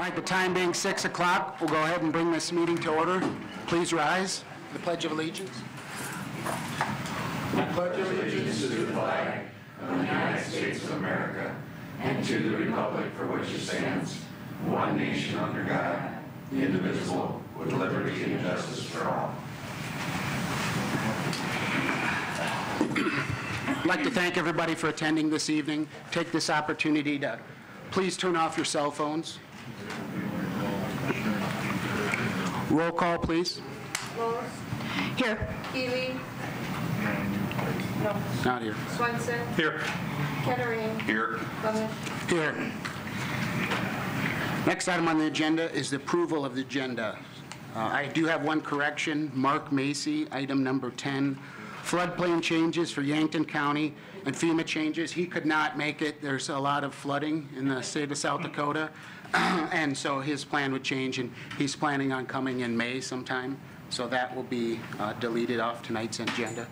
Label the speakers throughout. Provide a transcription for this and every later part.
Speaker 1: right, the time being 6 o'clock, we'll go ahead and bring this meeting to order. Please rise. The Pledge of Allegiance.
Speaker 2: I pledge allegiance to the flag of the United States of America and to the republic for which it stands, one nation under God, indivisible, with liberty and justice for all.
Speaker 1: I'd like to thank everybody for attending this evening. Take this opportunity to please turn off your cell phones. Roll call, please.
Speaker 3: Rose?
Speaker 4: Here.
Speaker 3: Healy? No.
Speaker 1: Not here.
Speaker 3: Swenson?
Speaker 2: Here.
Speaker 3: Kettering?
Speaker 2: Here.
Speaker 3: Clemish?
Speaker 1: Here. Next item on the agenda is the approval of the agenda. I do have one correction. Mark Macy, item number 10, floodplain changes for Yankton County and FEMA changes. He could not make it. There's a lot of flooding in the state of South Dakota, and so his plan would change, and he's planning on coming in May sometime, so that will be deleted off tonight's agenda.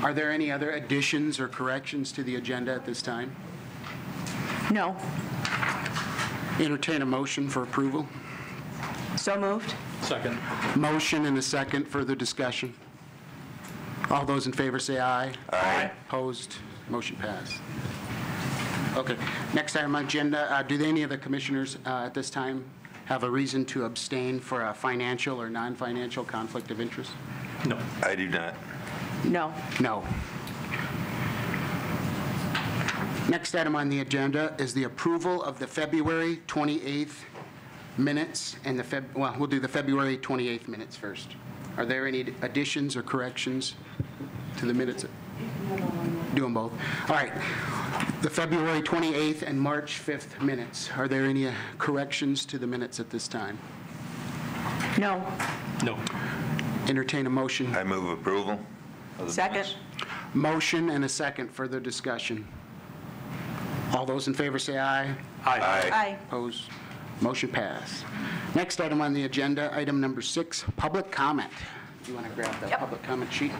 Speaker 1: Are there any other additions or corrections to the agenda at this time?
Speaker 4: No.
Speaker 1: Entertain a motion for approval.
Speaker 4: So moved.
Speaker 2: Second.
Speaker 1: Motion and a second. Further discussion. All those in favor say aye.
Speaker 2: Aye.
Speaker 1: Opposed? Motion passed. Okay. Next item on the agenda. Do any of the commissioners at this time have a reason to abstain for a financial or non-financial conflict of interest?
Speaker 2: No. I do not.
Speaker 4: No.
Speaker 1: No. Next item on the agenda is the approval of the February 28th minutes and we'll do the February 28th minutes first. Are there any additions or corrections to the minutes? Do them both. All right. The February 28th and March 5th minutes. Are there any corrections to the minutes at this time?
Speaker 4: No.
Speaker 2: No.
Speaker 1: Entertain a motion.
Speaker 2: I move approval.
Speaker 4: Second.
Speaker 1: Motion and a second. Further discussion. All those in favor say aye.
Speaker 2: Aye.
Speaker 4: Aye.
Speaker 1: Opposed? Motion passed. Next item on the agenda, item number 6, public comment. Do you want to grab the public comment sheet?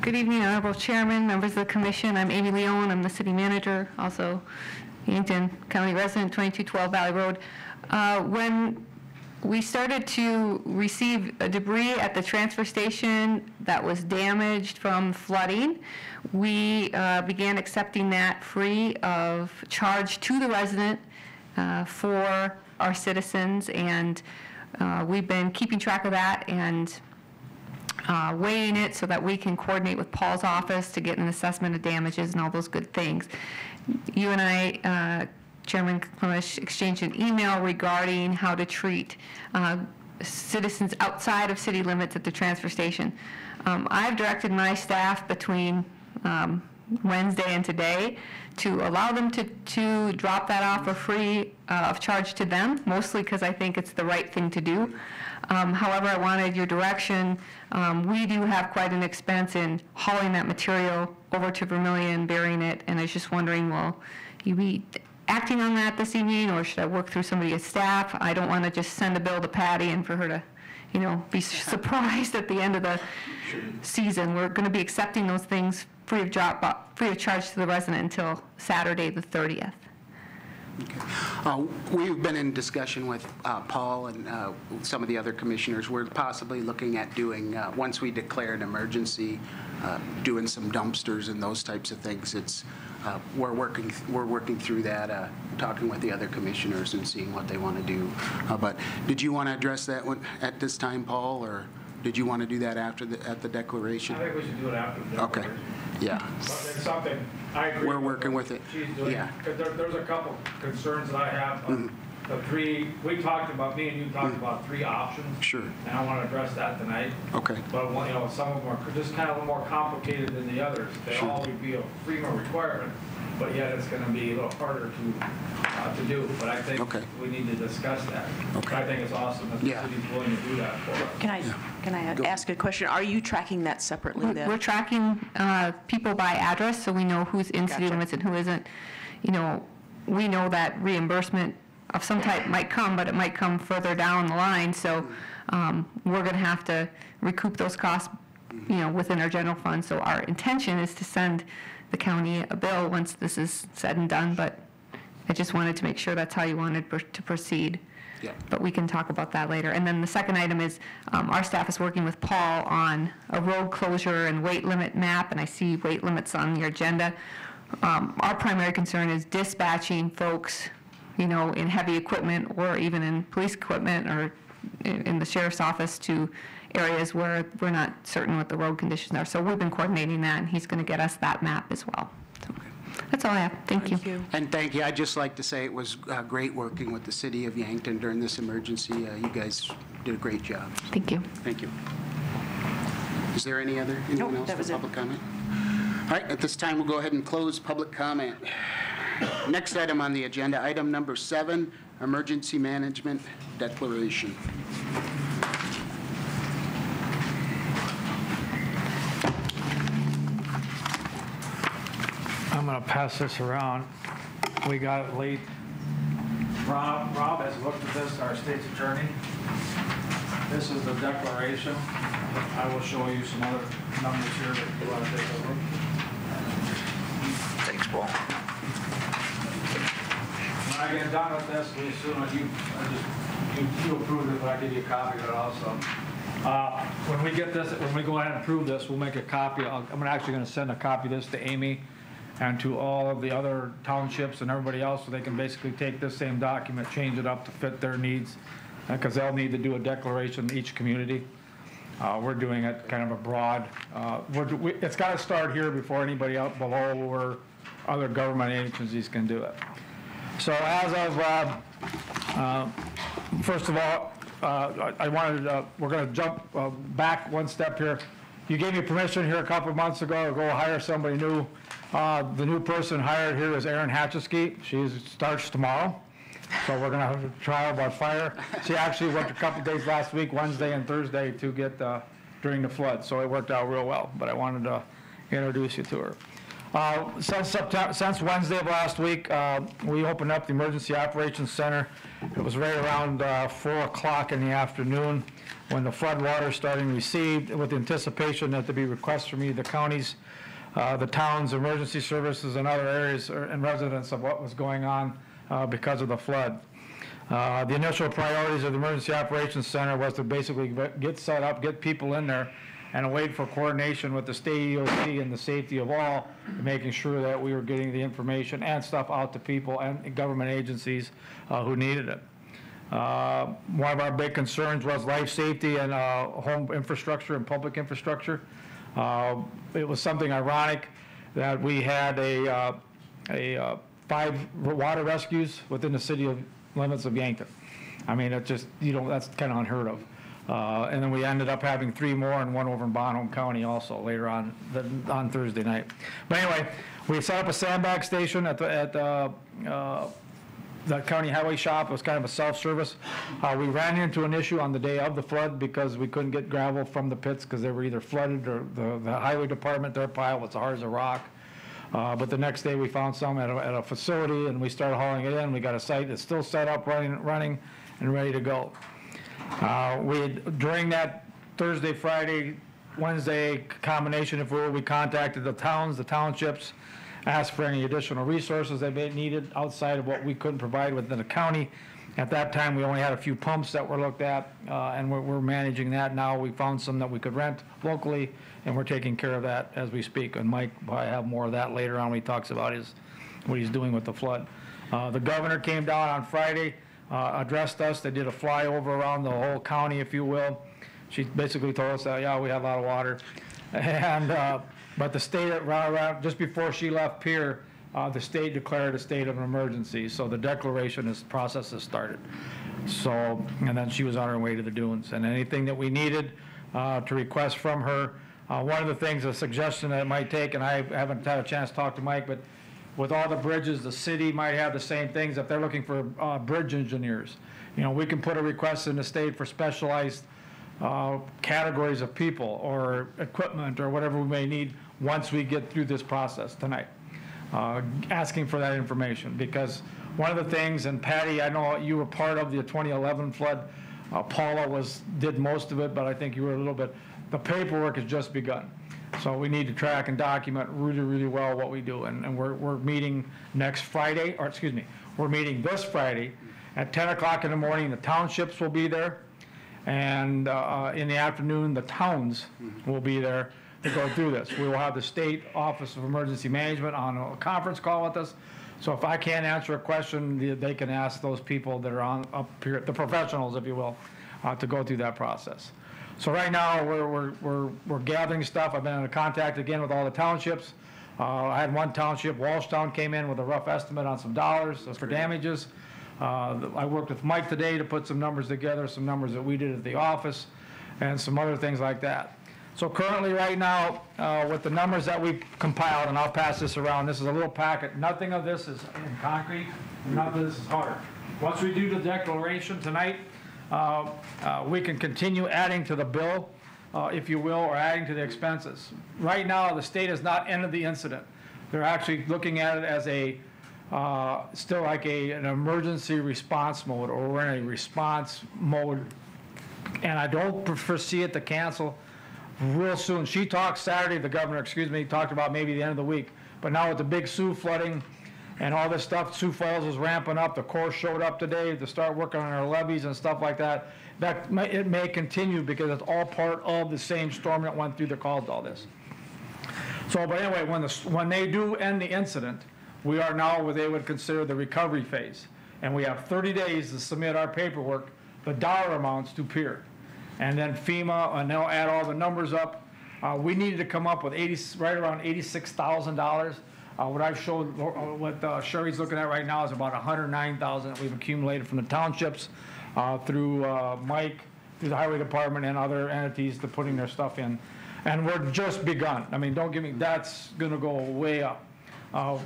Speaker 5: Good evening, Honorable Chairman, members of the Commission. I'm Amy Leone. I'm the City Manager, also Yankton County resident, 2212 Valley Road. When we started to receive debris at the transfer station that was damaged from flooding, we began accepting that free of charge to the resident for our citizens, and we've been keeping track of that and weighing it so that we can coordinate with Paul's office to get an assessment of damages and all those good things. You and I, Chairman Clemish, exchanged an email regarding how to treat citizens outside of city limits at the transfer station. I've directed my staff between Wednesday and today to allow them to drop that off for free of charge to them, mostly because I think it's the right thing to do. However, I wanted your direction. We do have quite an expense in hauling that material over to Vermilion, burying it, and I was just wondering, will you be acting on that this evening, or should I work through somebody at staff? I don't want to just send a bill to Patty and for her to, be surprised at the end of the season. We're going to be accepting those things free of charge to the resident until Saturday the 30th.
Speaker 1: Okay. We've been in discussion with Paul and some of the other commissioners. We're possibly looking at doing, once we declare an emergency, doing some dumpsters and those types of things. We're working through that, talking with the other commissioners and seeing what they want to do. But did you want to address that one at this time, Paul, or did you want to do that after at the declaration?
Speaker 6: I think we should do it after the declaration.
Speaker 1: Okay. Yeah.
Speaker 6: But it's something I agree.
Speaker 1: We're working with it.
Speaker 6: She's doing.
Speaker 1: Yeah.
Speaker 6: Because there's a couple concerns that I have. The three, we talked about, me and you talked about 3 options.
Speaker 1: Sure.
Speaker 6: And I want to address that tonight.
Speaker 1: Okay.
Speaker 6: But some of them are just kind of more complicated than the others. They all would be a FEMA requirement, but yet it's going to be a little harder to do. But I think we need to discuss that.
Speaker 1: Okay.
Speaker 6: I think it's awesome that the city's willing to do that for us.
Speaker 4: Can I ask a question? Are you tracking that separately then?
Speaker 5: We're tracking people by address, so we know who's in city limits and who isn't. We know that reimbursement of some type might come, but it might come further down the line. So we're going to have to recoup those costs, within our general fund. So our intention is to send the county a bill once this is said and done, but I just wanted to make sure that's how you wanted to proceed.
Speaker 1: Yeah.
Speaker 5: But we can talk about that later. And then the second item is our staff is working with Paul on a road closure and weight limit map, and I see weight limits on your agenda. Our primary concern is dispatching folks, in heavy equipment or even in police equipment or in the sheriff's office to areas where we're not certain what the road conditions are. So we've been coordinating that, and he's going to get us that map as well. So that's all I have. Thank you.
Speaker 1: And thank you. I'd just like to say it was great working with the city of Yankton during this emergency. You guys did a great job.
Speaker 5: Thank you.
Speaker 1: Thank you. Is there anyone else for public comment? All right, at this time, we'll go ahead and close public comment. Next item on the agenda, item number 7, emergency management declaration.
Speaker 6: I'm going to pass this around. We got it late. Rob has looked at this, our state's attorney. This is the declaration. I will show you some other numbers here that you want to take over.
Speaker 7: Thanks, Paul.
Speaker 6: When I get done with this, we assume that you approve it, but I give you a copy of it also. When we go ahead and approve this, we'll make a copy. I'm actually going to send a copy of this to Amy and to all of the other townships and everybody else, so they can basically take this same document, change it up to fit their needs, because they'll need to do a declaration in each community. We're doing it kind of a broad, it's got to start here before anybody out below or other government agencies can do it. So as of, first of all, we're going to jump back one step here. You gave me permission here a couple of months ago to go hire somebody new. The new person hired here is Erin Hatchesky. She starts tomorrow. So we're going to have a trial by fire. She actually worked a couple of days last week, Wednesday and Thursday, to get during the flood. So it worked out real well. But I wanted to introduce you to her. Since Wednesday of last week, we opened up the Emergency Operations Center. It was right around 4 o'clock in the afternoon when the flood water started received, with anticipation that there be requests from either the counties, the towns, emergency services, and other areas and residents of what was going on because of the flood. The initial priorities of the Emergency Operations Center was to basically get set up, get people in there, and wait for coordination with the state EOC and the safety of all, making sure that we were getting the information and stuff out to people and government agencies who needed it. One of our big concerns was life safety and home infrastructure and public infrastructure. It was something ironic that we had 5 water rescues within the city limits of Yankton. I mean, it just, that's kind of unheard of. And then we ended up having 3 more and 1 over in Bonham County also later on Thursday night. But anyway, we set up a sandbag station at the county highway shop. It was kind of a self-service. We ran into an issue on the day of the flood because we couldn't get gravel from the pits because they were either flooded or the highway department, their pile was hard as a rock. But the next day we found some at a facility and we started hauling it in. We got a site that's still set up, running and ready to go. During that Thursday, Friday, Wednesday combination, if we contacted the towns, the townships, asked for any additional resources they may needed outside of what we couldn't provide within the county. At that time, we only had a few pumps that were looked at, and we're managing that now. We found some that we could rent locally, and we're taking care of that as we speak. And Mike will have more of that later on when he talks about what he's doing with the flood. The governor came down on Friday, addressed us. They did a flyover around the whole county, if you will. She basically told us that, yeah, we had a lot of water. And but the state, just before she left Pier, the state declared a state of emergency. So the declaration process has started. So, and then she was on her way to the dunes. And anything that we needed to request from her, one of the things, a suggestion that it might take, and I haven't had a chance to talk to Mike, but with all the bridges, the city might have the same things. If they're looking for bridge engineers, we can put a request in the state for specialized categories of people or equipment or whatever we may need once we get through this process tonight. Asking for that information, because one of the things, and Patty, I know you were part of the 2011 flood. Paula did most of it, but I think you were a little bit. The paperwork has just begun. So we need to track and document really, really well what we do. And we're meeting next Friday, or excuse me, we're meeting this Friday at 10 o'clock in the morning. The townships will be there. And in the afternoon, the towns will be there to go through this. We will have the State Office of Emergency Management on a conference call with us. So if I can't answer a question, they can ask those people that are up here, the professionals, if you will, to go through that process. So right now, we're gathering stuff. I've been in contact again with all the townships. I had one township, Walshtown, came in with a rough estimate on some dollars for damages. I worked with Mike today to put some numbers together, some numbers that we did at the office, and some other things like that. So currently, right now, with the numbers that we compiled, and I'll pass this around, this is a little packet. Nothing of this is in concrete, none of this is hard. Once we do the declaration tonight, we can continue adding to the bill, if you will, or adding to the expenses. Right now, the state has not ended the incident. They're actually looking at it as a still like an emergency response mode, or we're in a response mode, and I don't foresee it to cancel real soon. She talked Saturday, the governor, talked about maybe the end of the week, but now with the big Sioux flooding and all this stuff, Sioux Falls is ramping up. The Corps showed up today to start working on our levees and stuff like that. It may continue because it's all part of the same storm that went through that caused all this. So, but anyway, when they do end the incident, we are now what they would consider the recovery phase. And we have 30 days to submit our paperwork, the dollar amounts to PEER. And then FEMA, and they'll add all the numbers up. We needed to come up with right around $86,000. What I've showed, what Sherry's looking at right now is about $109,000 that we've accumulated from the townships through Mike, through the highway department and other entities to putting their stuff in. And we're just begun. I mean, don't get me, that's gonna go way up.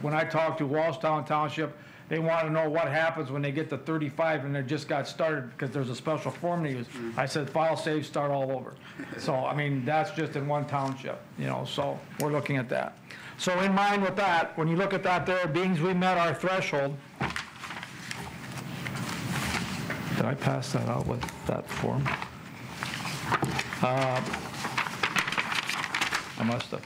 Speaker 6: When I talked to Walshtown Township, they want to know what happens when they get to 35 and they just got started because there's a special form to use. I said, file save, start all over. So, I mean, that's just in one township, so we're looking at that. So in mind with that, when you look at that there, being we met our threshold. Did I pass that out with that form? I must have.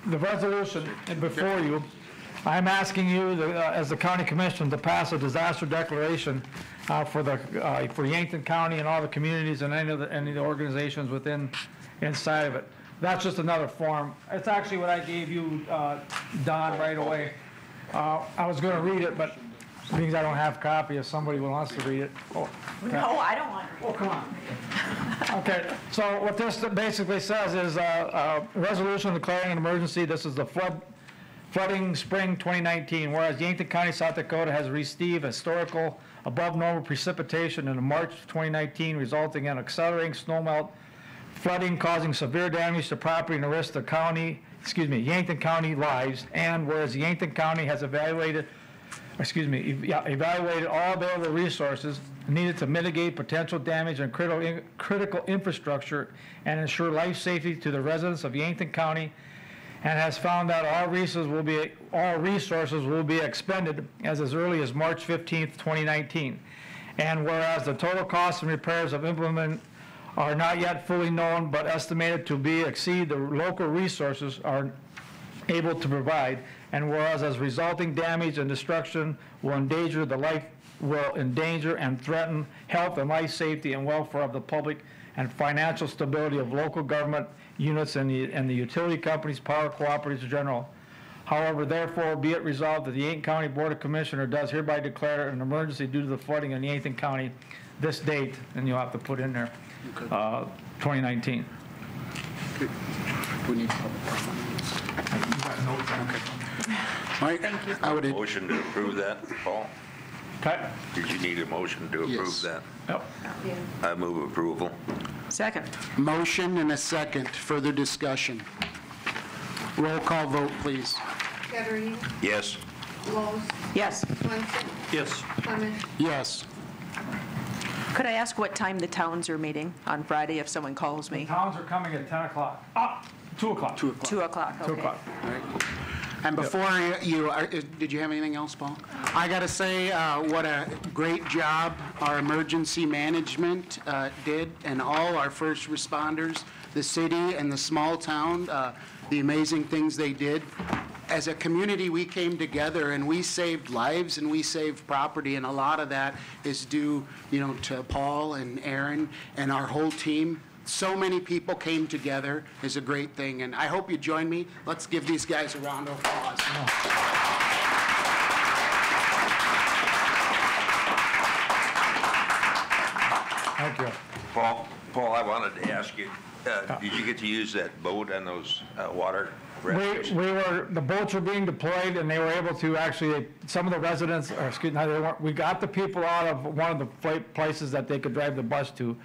Speaker 6: The resolution before you, I'm asking you, as the county commission, to pass a disaster declaration for Yankton County and all the communities and any of the organizations inside of it. That's just another form. It's actually what I gave you, Don, right away. I was going to read it, but because I don't have a copy, if somebody wants to read it. Oh, okay.
Speaker 4: No, I don't want to read it.
Speaker 6: Oh, come on. Okay, so what this basically says is a resolution declaring an emergency. This is the flooding spring 2019, whereas Yankton County, South Dakota has received historical above normal precipitation in March 2019, resulting in accelerating snowmelt, flooding causing severe damage to property and the rest of the Yankton County lives, and whereas Yankton County has evaluated all available resources needed to mitigate potential damage and critical infrastructure and ensure life safety to the residents of Yankton County, and has found that all resources will be expended as early as March 15th, 2019. And whereas the total costs and repairs of implement are not yet fully known, but estimated to exceed the local resources are able to provide, and whereas as resulting damage and destruction will endanger and threaten health and life safety and welfare of the public and financial stability of local government units and the utility companies, power cooperatives in general. However, therefore, be it resolved that the Yankton County Board of Commissioners does hereby declare an emergency due to the flooding in Yankton County this date, and you'll have to put in there, 2019.
Speaker 1: Okay. We need public comment. Mike,
Speaker 4: Thank you.
Speaker 1: I would.
Speaker 2: Motion to approve that, Paul?
Speaker 6: Okay.
Speaker 2: Did you need a motion to approve
Speaker 1: Yes.
Speaker 2: that?
Speaker 6: Yep.
Speaker 2: I move approval.
Speaker 4: Second.
Speaker 1: Motion and a second. Further discussion. Roll call vote, please.
Speaker 3: Kettering,
Speaker 2: Yes.
Speaker 3: Lowe's,
Speaker 4: Yes.
Speaker 3: Swenson,
Speaker 6: Yes.
Speaker 3: Clement,
Speaker 1: Yes.
Speaker 4: Could I ask what time the towns are meeting on Friday if someone calls me?
Speaker 6: Towns are coming at 10 o'clock. 2 o'clock.
Speaker 1: 2 o'clock.
Speaker 4: 2 o'clock, okay.
Speaker 6: 2 o'clock.
Speaker 1: And before did you have anything else, Paul? I got to say, what a great job our emergency management did, and all our first responders, the city and the small town, the amazing things they did. As a community, we came together and we saved lives and we saved property, and a lot of that is due, to Paul and Aaron and our whole team. So many people came together is a great thing, and I hope you join me. Let's give these guys a round of applause.
Speaker 6: Thank you.
Speaker 2: Paul, I wanted to ask you, did you get to use that boat on those water rescues?
Speaker 6: The boats were being deployed, and they were able to actually, some of the residents, or excuse me, we got the people out of one of the places that they could drive the bus to.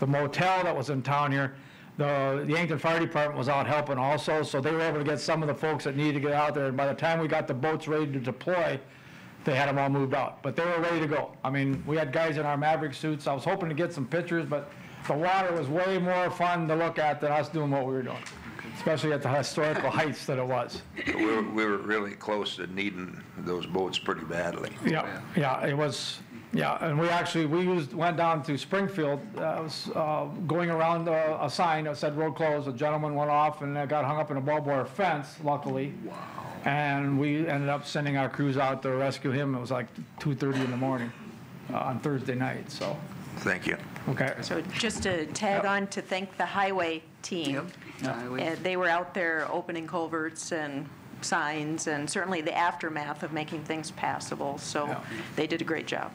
Speaker 6: The motel that was in town here, the Yankton Fire Department was out helping also, so they were able to get some of the folks that needed to get out there, and by the time we got the boats ready to deploy, they had them all moved out. But they were ready to go. I mean, we had guys in our Maverick suits. I was hoping to get some pictures, but the water was way more fun to look at than us doing what we were doing, especially at the historical heights that it was.
Speaker 2: We were really close to needing those boats pretty badly.
Speaker 6: Yeah, it was. Yeah, and went down to Springfield. Was going around a sign that said road closed. A gentleman went off and got hung up in a barbed wire fence, luckily. Wow. And we ended up sending our crews out to rescue him. It was like 2:30 in the morning on Thursday night. So.
Speaker 2: Thank you.
Speaker 6: Okay.
Speaker 4: So just to tag on to thank the highway team. They were out there opening culverts and signs, and certainly the aftermath of making things passable. So they did a great job.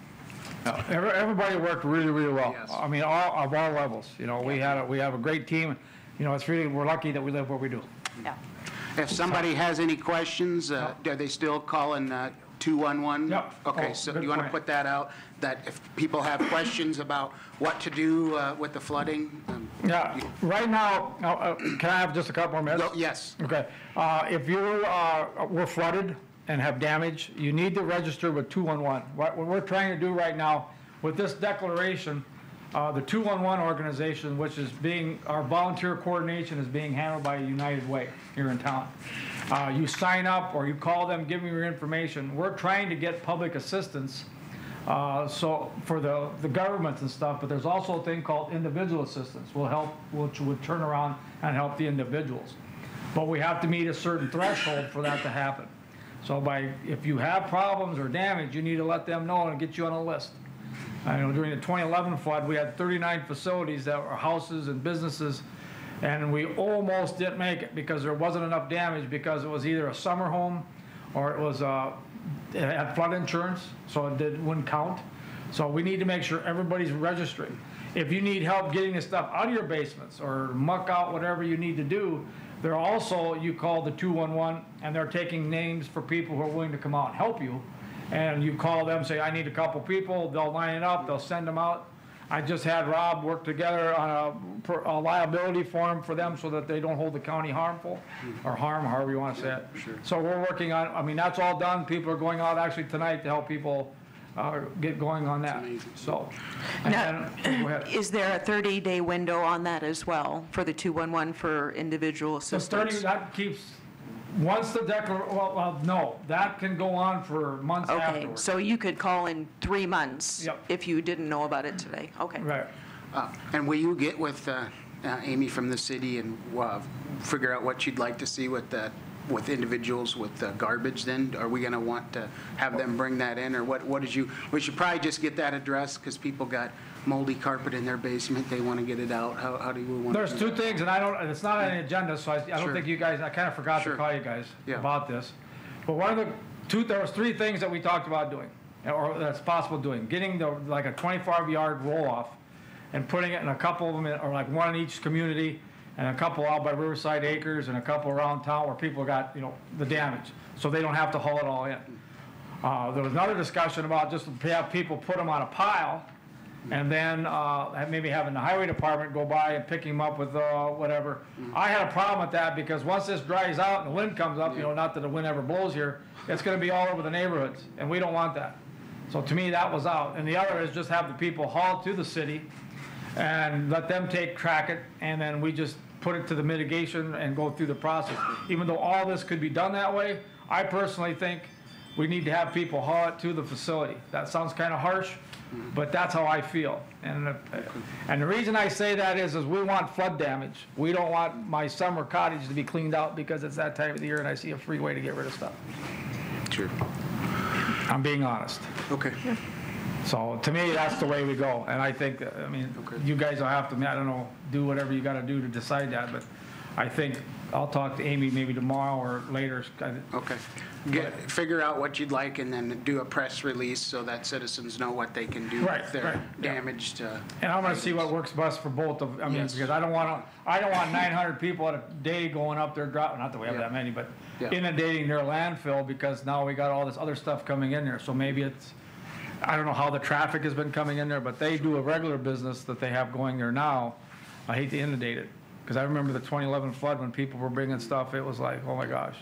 Speaker 6: Everybody worked really, really well.
Speaker 1: Yes.
Speaker 6: I mean, all levels. We have a great team. We're lucky that we live where we do.
Speaker 4: Yeah.
Speaker 1: If somebody has any questions, are they still calling 211?
Speaker 6: Yep.
Speaker 1: Okay,
Speaker 6: Oh,
Speaker 1: so
Speaker 6: good
Speaker 1: you want to
Speaker 6: point.
Speaker 1: put that out, that if people have questions about what to do with the flooding?
Speaker 6: Yeah. Right now, can I have just a couple more minutes?
Speaker 1: Yes.
Speaker 6: Okay. If you were flooded and have damage, you need to register with 211. What we're trying to do right now with this declaration, the 211 organization, which is our volunteer coordination is being handled by United Way here in town. You sign up or you call them, give them your information. We're trying to get public assistance so for the governments and stuff, but there's also a thing called individual assistance which would turn around and help the individuals. But we have to meet a certain threshold for that to happen. So if you have problems or damage, you need to let them know and get you on a list. During the 2011 flood, we had 39 facilities that were houses and businesses, and we almost didn't make it because there wasn't enough damage because it was either a summer home or it had flood insurance, so it wouldn't count. So we need to make sure everybody's registering. If you need help getting this stuff out of your basements or muck out whatever you need to do, you call the 211, and they're taking names for people who are willing to come out and help you. And you call them, say, I need a couple people, they'll line it up, they'll send them out. I just had Rob work together on a liability form for them so that they don't hold the county harmful, or harm, however you want to say it. Sure. So we're working on, that's all done. People are going out actually tonight to help people get going on that. So,
Speaker 4: Now,
Speaker 6: go ahead.
Speaker 4: is there a 30-day window on that as well for the 211 for individual
Speaker 6: So
Speaker 4: assistance?
Speaker 6: that keeps, once the no, that can go on for months
Speaker 4: Okay,
Speaker 6: afterwards.
Speaker 4: so you could call in 3 months
Speaker 6: Yep.
Speaker 4: if you didn't know about it today. Okay.
Speaker 6: Right.
Speaker 1: And will you get with Amy from the city and figure out what you'd like to see with individuals with garbage then? Are we going to want to have them bring that in, or we should probably just get that addressed because people got moldy carpet in their basement. They want to get it out. How do we want
Speaker 6: There's
Speaker 1: to
Speaker 6: two things, and it's not on the agenda, so I don't
Speaker 1: Sure.
Speaker 6: think you guys, I kind of forgot
Speaker 1: Sure.
Speaker 6: to call you guys
Speaker 1: Yeah.
Speaker 6: about this. But there was 3 things that we talked about doing, or that's possible doing. Getting like a 25-yard roll-off and putting it in a couple of them, or like one in each community, and a couple out by Riverside Acres, and a couple around town where people got, the damage, so they don't have to haul it all in. There was another discussion about just to have people put them on a pile, and then maybe having the highway department go by and pick him up with whatever. I had a problem with that because once this dries out and the wind comes up, not that the wind ever blows here, it's going to be all over the neighborhoods, and we don't want that. So to me, that was out. And the other is just have the people haul to the city and let them track it, and then we just put it to the mitigation and go through the process. Even though all this could be done that way, I personally think we need to have people haul it to the facility. That sounds kind of harsh, but that's how I feel. And the reason I say that is we want flood damage. We don't want my summer cottage to be cleaned out because it's that time of the year and I see a free way to get rid of stuff.
Speaker 1: Sure.
Speaker 6: I'm being honest.
Speaker 1: Okay.
Speaker 6: So to me, that's the way we go. And I think, I mean, you guys will have to, I don't know, do whatever you got to do to decide that. But I think I'll talk to Amy maybe tomorrow or later.
Speaker 1: Okay. Figure out what you'd like and then do a press release so that citizens know what they can do if they're damaged.
Speaker 6: And I'm going to see what works best for both of, I mean, because I don't want 900 people at a day going up there, dropping, not that we have that many, but inundating their landfill because now we got all this other stuff coming in there. So maybe it's, I don't know how the traffic has been coming in there, but they do a regular business that they have going there now. I hate to inundate it because I remember the 2011 flood when people were bringing stuff. It was like, oh my gosh.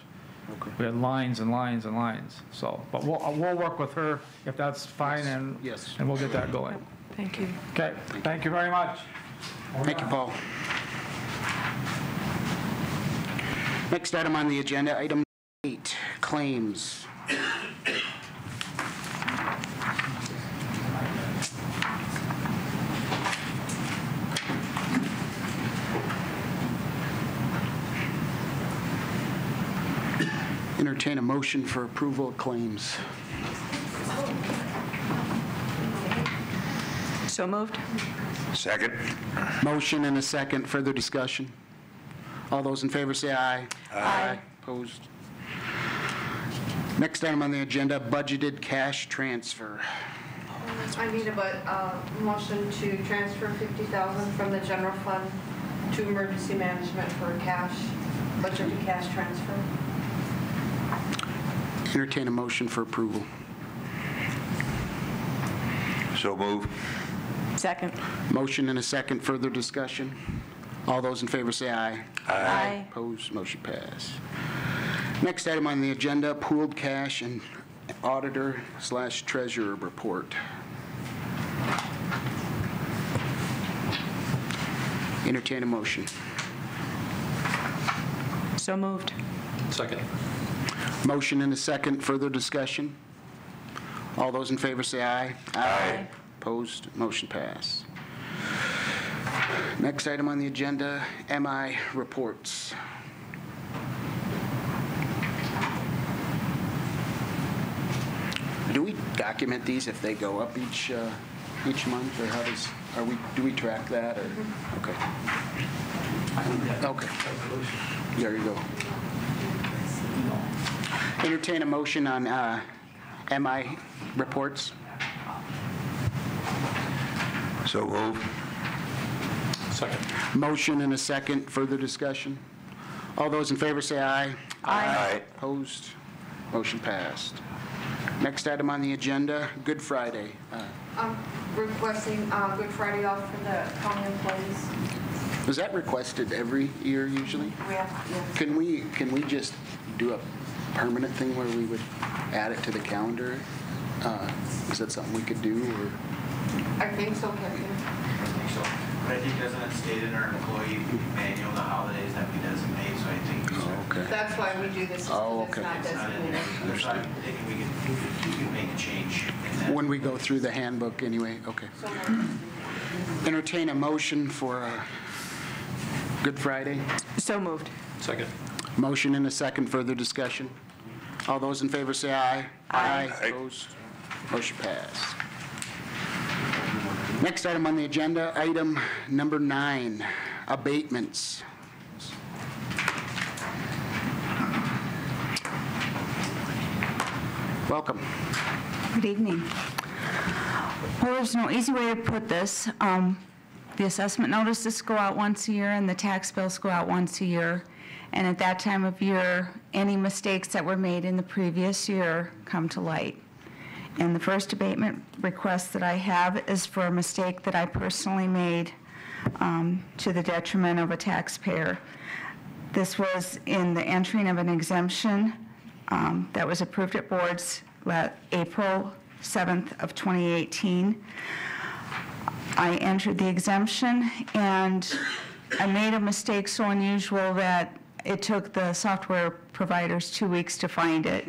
Speaker 6: Okay. We had lines and lines and lines. So, but we'll work with her if that's fine, and we'll get that going.
Speaker 4: Thank you.
Speaker 6: Okay. Thank you very much.
Speaker 1: Thank you, Paul. Next item on the agenda, item 8, claims. Entertain a motion for approval of claims.
Speaker 4: So moved.
Speaker 2: Second.
Speaker 1: Motion and a second. Further discussion? All those in favor say aye.
Speaker 4: Aye.
Speaker 1: Opposed? Next item on the agenda, budgeted cash transfer.
Speaker 3: I need a motion to transfer $50,000 from the general fund to emergency management for a budgeted cash transfer.
Speaker 1: Entertain a motion for approval.
Speaker 2: So move.
Speaker 4: Second.
Speaker 1: Motion and a second. Further discussion? All those in favor say aye.
Speaker 4: Aye.
Speaker 1: Opposed? Motion passed. Next item on the agenda, pooled cash and auditor/treasurer report. Entertain a motion.
Speaker 4: So moved.
Speaker 6: Second.
Speaker 1: Motion and a second. Further discussion? All those in favor say aye.
Speaker 4: Aye.
Speaker 1: Opposed? Motion passed. Next item on the agenda, MI reports. Do we document these if they go up each month, or do we track that, or? Okay. Okay. There you go. Entertain a motion on MI reports.
Speaker 2: So move.
Speaker 6: Second.
Speaker 1: Motion and a second. Further discussion? All those in favor say aye.
Speaker 2: Aye.
Speaker 1: Opposed? Motion passed. Next item on the agenda, Good Friday.
Speaker 3: I'm requesting Good Friday off for the county employees.
Speaker 1: Was that requested every year usually?
Speaker 3: We have, yes.
Speaker 1: Can we just do a permanent thing where we would add it to the calendar? Is that something we could do, or?
Speaker 3: I think so, Captain.
Speaker 7: So, but I think doesn't it state in our employee manual the holidays that we designate, so I think these are.
Speaker 1: Okay.
Speaker 3: That's why we do this, is
Speaker 1: Oh,
Speaker 3: because
Speaker 1: okay.
Speaker 3: it's not
Speaker 7: It's not in
Speaker 3: designated.
Speaker 7: there. So I'm thinking we could make a change in that.
Speaker 1: When we go through the handbook anyway, okay.
Speaker 3: So,
Speaker 1: Entertain a motion for Good Friday.
Speaker 4: So moved.
Speaker 6: Second.
Speaker 1: Motion and a second. Further discussion? All those in favor say aye.
Speaker 4: Aye.
Speaker 1: Opposed? Motion passed. Next item on the agenda, item number 9, abatements. Welcome.
Speaker 8: Good evening. Well, there's no easy way to put this. The assessment notices go out once a year and the tax bills go out once a year. And at that time of year, any mistakes that were made in the previous year come to light. And the first abatement request that I have is for a mistake that I personally made to the detriment of a taxpayer. This was in the entering of an exemption that was approved at boards April 7th of 2018. I entered the exemption and I made a mistake so unusual that it took the software providers 2 weeks to find it.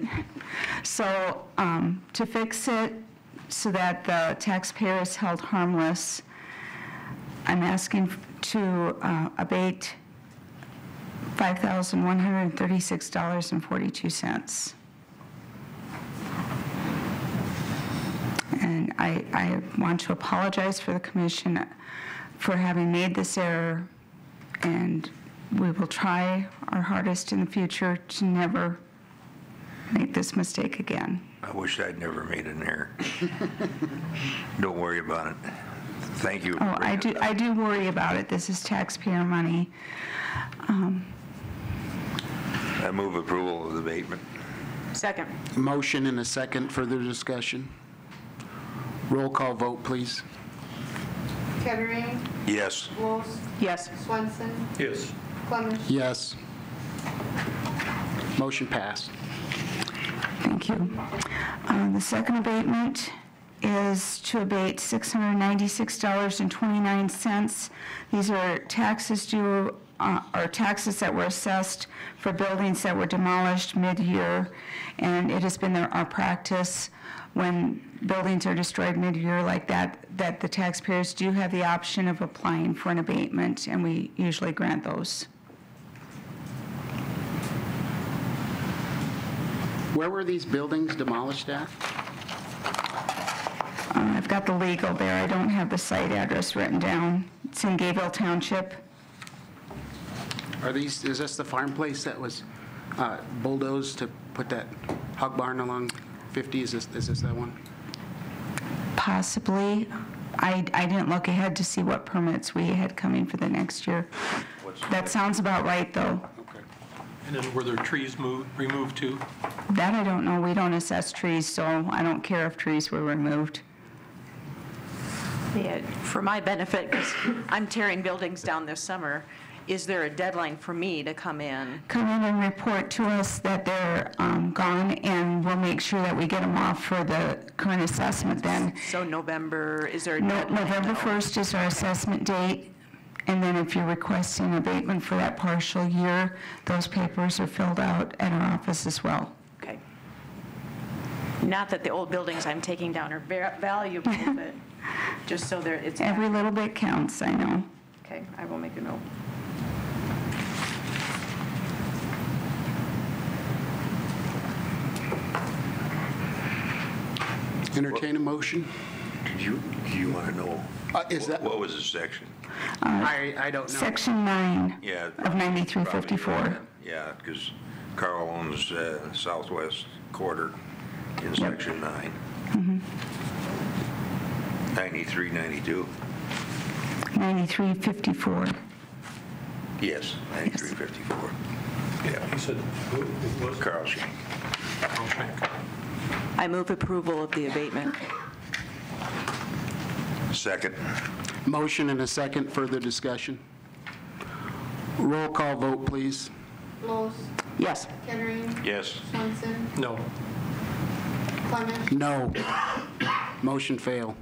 Speaker 8: So to fix it so that the taxpayer is held harmless, I'm asking to abate $5,136.42. And I want to apologize for the commission for having made this error, and we will try our hardest in the future to never make this mistake again.
Speaker 2: I wish I'd never made an error. Don't worry about it. Thank you.
Speaker 8: Oh, I do worry about it. This is taxpayer money.
Speaker 2: I move approval of the abatement.
Speaker 4: Second.
Speaker 1: Motion and a second. Further discussion? Roll call vote, please.
Speaker 3: Kettering,
Speaker 2: Yes.
Speaker 3: Wolf,
Speaker 4: Yes.
Speaker 3: Swenson,
Speaker 6: Yes.
Speaker 3: Clemish.
Speaker 1: Yes. Motion passed.
Speaker 8: Thank you. The second abatement is to abate $696.29. These are taxes due, or taxes that were assessed for buildings that were demolished mid-year, and it has been our practice when buildings are destroyed mid-year like that, that the taxpayers do have the option of applying for an abatement, and we usually grant those.
Speaker 1: Where were these buildings demolished at?
Speaker 8: I've got the legal there. I don't have the site address written down. It's in Gayville Township.
Speaker 1: Is this the farm place that was bulldozed to put that hog barn along 50? Is this that one?
Speaker 8: Possibly. I didn't look ahead to see what permits we had coming for the next year. That sounds about right, though.
Speaker 1: Okay.
Speaker 9: And then were there trees removed too?
Speaker 8: That I don't know. We don't assess trees, so I don't care if trees were removed.
Speaker 4: Yeah, for my benefit, because I'm tearing buildings down this summer, is there a deadline for me to come in?
Speaker 8: Come in and report to us that they're gone, and we'll make sure that we get them off for the current assessment then.
Speaker 4: So November, is there a
Speaker 8: No,
Speaker 4: deadline?
Speaker 8: November 1st is our assessment date, and then if you're requesting abatement for that partial year, those papers are filled out at our office as well.
Speaker 4: Okay. Not that the old buildings I'm taking down are valuable, but just so it's...
Speaker 8: Every little bit counts, I know.
Speaker 4: Okay, I will make a note.
Speaker 1: Entertain a motion?
Speaker 2: Do you want to know?
Speaker 1: Is that?
Speaker 2: What was the section?
Speaker 1: I don't know.
Speaker 8: Section 9
Speaker 2: Yeah.
Speaker 8: of 9354.
Speaker 2: Yeah, because Carl owns southwest quarter in section 9. 93, 92.
Speaker 8: 9354.
Speaker 2: Yes, 93, 54. Yeah,
Speaker 9: You said who was
Speaker 2: Carl Shank.
Speaker 9: Carl Schenk?
Speaker 4: I move approval of the abatement.
Speaker 2: Second.
Speaker 1: Motion and a second. Further discussion? Roll call vote, please.
Speaker 3: Wolf,
Speaker 4: Yes.
Speaker 3: Kettering,
Speaker 2: Yes.
Speaker 3: Swenson,
Speaker 9: No.
Speaker 3: Clemish.
Speaker 1: No. Motion failed.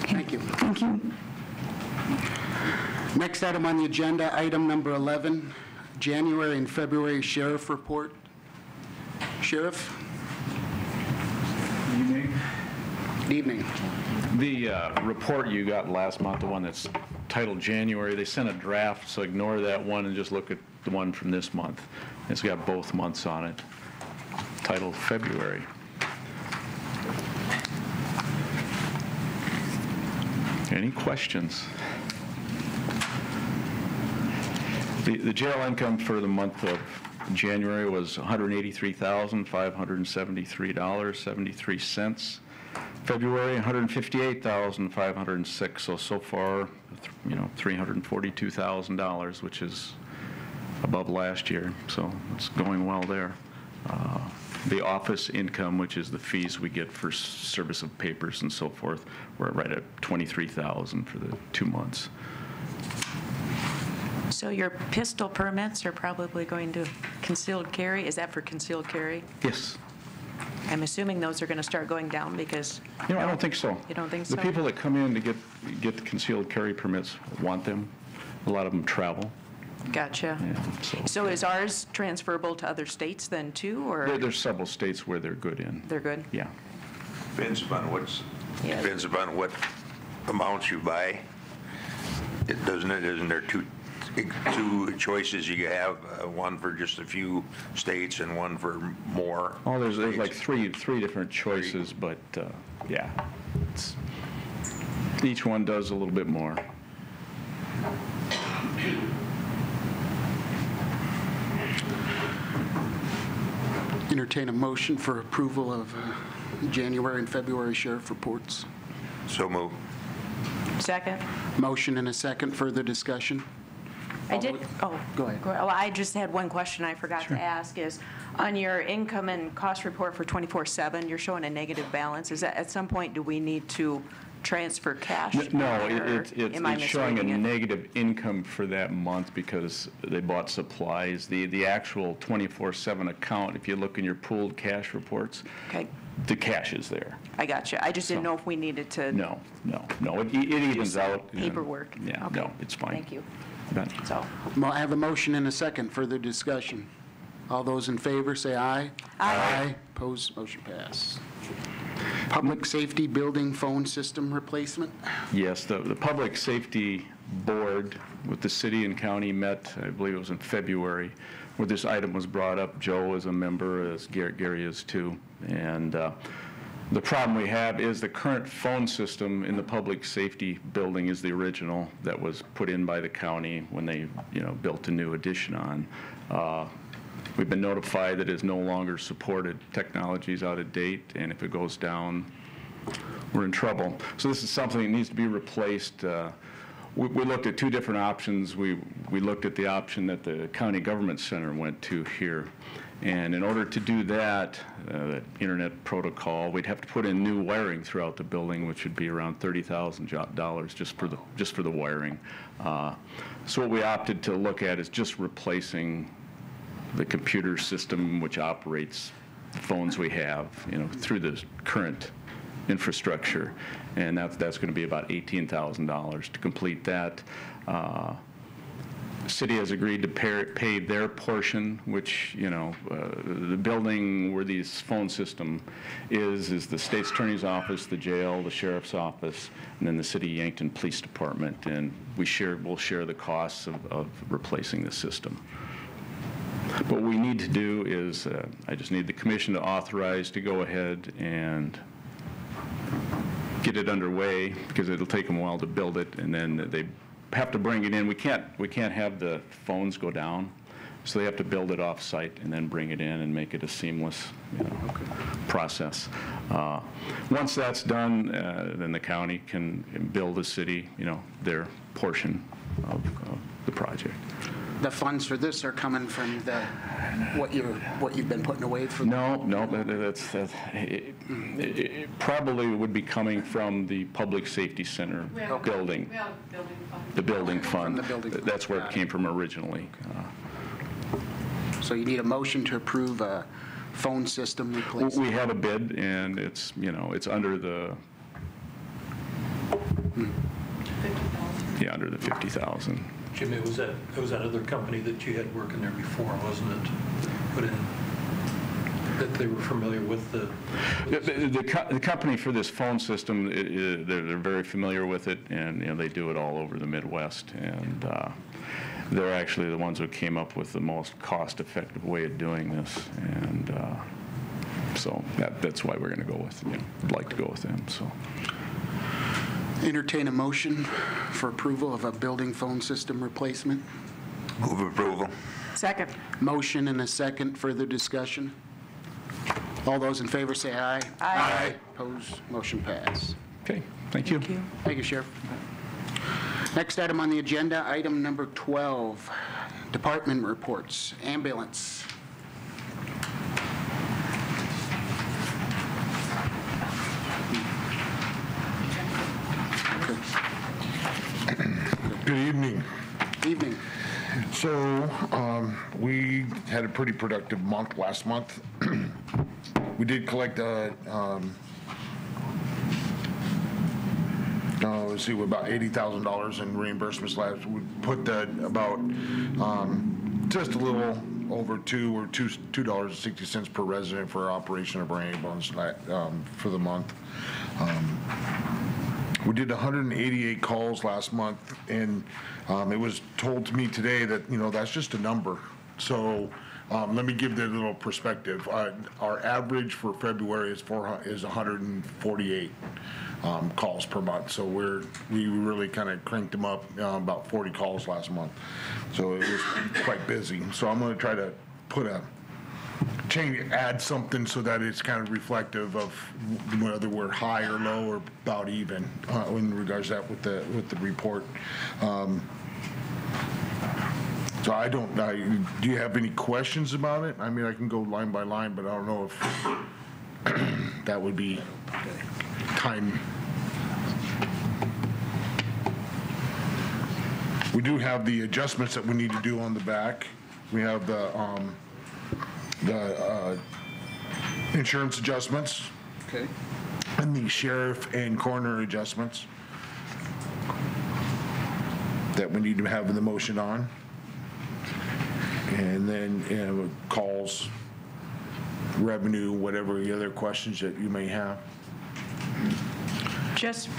Speaker 1: Thank you.
Speaker 8: Thank you.
Speaker 1: Next item on the agenda, item number 11, January and February Sheriff Report. Sheriff?
Speaker 10: Evening.
Speaker 1: Good evening.
Speaker 10: The report you got last month, the one that's titled January, they sent a draft, so ignore that one and just look at the one from this month. It's got both months on it, titled February. Any questions? The jail income for the month of January was $183,573.73. February, $158,506. So far, $342,000, which is above last year. So it's going well there. The office income, which is the fees we get for service of papers and so forth, we're right at $23,000 for the 2 months.
Speaker 4: So your pistol permits are probably going to concealed carry? Is that for concealed carry?
Speaker 10: Yes.
Speaker 4: I'm assuming those are going to start going down because...
Speaker 10: I don't think so.
Speaker 4: You don't think so?
Speaker 10: The people that come in to get the concealed carry permits want them. A lot of them travel.
Speaker 4: Gotcha.
Speaker 10: Yeah,
Speaker 4: So is ours transferable to other states then too, or
Speaker 10: there's several states where they're good in.
Speaker 4: they're good?
Speaker 10: Yeah.
Speaker 2: Depends upon
Speaker 4: Yeah.
Speaker 2: depends upon what amounts you buy. Isn't there two choices you have, one for just a few states and one for more?
Speaker 10: Oh, there's like
Speaker 2: states?
Speaker 10: three different choices, but yeah, each one does a little bit more.
Speaker 1: Entertain a motion for approval of January and February sheriff reports.
Speaker 2: So move.
Speaker 4: Second?
Speaker 1: Motion and a second. Further discussion?
Speaker 4: I did,
Speaker 1: Go ahead.
Speaker 4: Well, I just had one question I forgot to ask is, on your income and cost report for 24/7, you're showing a negative balance. Is that, at some point, do we need to transfer cash?
Speaker 10: No,
Speaker 4: or am I
Speaker 10: it's showing a
Speaker 4: misreading it?
Speaker 10: negative income for that month because they bought supplies. The actual 24/7 account, if you look in your pooled cash reports,
Speaker 4: Okay,
Speaker 10: the cash is there.
Speaker 4: I got you. I just didn't know if we needed to.
Speaker 10: No, it evens
Speaker 4: some
Speaker 10: out.
Speaker 4: paperwork.
Speaker 10: Yeah,
Speaker 4: Okay.
Speaker 10: no, it's fine.
Speaker 4: Thank you.
Speaker 10: Bet.
Speaker 4: So,
Speaker 1: I have a motion and a second. Further discussion. All those in favor, say aye.
Speaker 4: Aye.
Speaker 1: Opposed, motion pass. Public safety building phone system replacement.
Speaker 10: Yes, the Public Safety Board with the city and county met, I believe it was in February, where this item was brought up. Joe is a member, as Gary is too. And the problem we have is the current phone system in the public safety building is the original that was put in by the county when they, built a new addition on. We've been notified that it is no longer supported. Technology is out of date, and if it goes down, we're in trouble. So this is something that needs to be replaced. We looked at two different options. We looked at the option that the county government center went to here. And in order to do that, that internet protocol, we'd have to put in new wiring throughout the building, which would be around $30,000 just for the wiring. So what we opted to look at is just replacing the computer system which operates the phones we have, through the current infrastructure, and that's going to be about $18,000 to complete that. City has agreed to pay their portion, which, the building where this phone system is the state's attorney's office, the jail, the sheriff's office, and then the city Yankton Police Department, and we'll share the costs of replacing the system. But what we need to do is, I just need the commission to authorize to go ahead and get it underway, because it'll take them a while to build it, and then they have to bring it in. We can't have the phones go down, so they have to build it off-site and then bring it in and make it a seamless process. Once that's done, then the county can bill the city, their portion of the project.
Speaker 1: The funds for this are coming from what you've been putting away for?
Speaker 10: No, it probably would be coming from the Public Safety Center building.
Speaker 3: We have a building fund.
Speaker 10: The building fund.
Speaker 1: From the building fund.
Speaker 10: That's where it came from originally.
Speaker 1: So you need a motion to approve a phone system replacement?
Speaker 10: We have a bid, and it's, it's under the, under the 50,000.
Speaker 9: Jimmy, it was that other company that you had working there before, wasn't it? Put in, that they were familiar with the...
Speaker 10: The company for this phone system, they're very familiar with it, and they do it all over the Midwest, and they're actually the ones who came up with the most cost-effective way of doing this, and so that's why we're going to go with, I'd like to go with them. So.
Speaker 1: Entertain a motion for approval of a building phone system replacement.
Speaker 2: Move approval.
Speaker 4: second.
Speaker 1: Motion and a second. Further discussion. All those in favor say aye.
Speaker 4: Aye.
Speaker 1: Opposed, motion pass.
Speaker 10: Okay, thank you.
Speaker 4: Thank you.
Speaker 1: Thank you, Sheriff. Next item on the agenda, item number 12, department reports. Ambulance.
Speaker 11: Good evening.
Speaker 1: Evening.
Speaker 11: So we had a pretty productive month last month. We did collect let's see, about $80,000 in reimbursements last. We put that about just a little over $2.60 per resident for our operation of our ambulance for the month. We did 188 calls last month, and it was told to me today that, that's just a number. So let me give that a little perspective. Our average for February is 148 calls per month. So we really kind of cranked them up, about 40 calls last month. So it was quite busy. So I'm going to try to add something so that it's kind of reflective of whether we're high or low or about even in regards to that with the report. So do you have any questions about it? I mean, I can go line by line, but I don't know if that would be time. We do have the adjustments that we need to do on the back. We have the insurance adjustments.
Speaker 1: Okay.
Speaker 11: And the sheriff and coroner adjustments that we need to have the motion on. And then calls, revenue, whatever the other questions that you may have.
Speaker 4: Just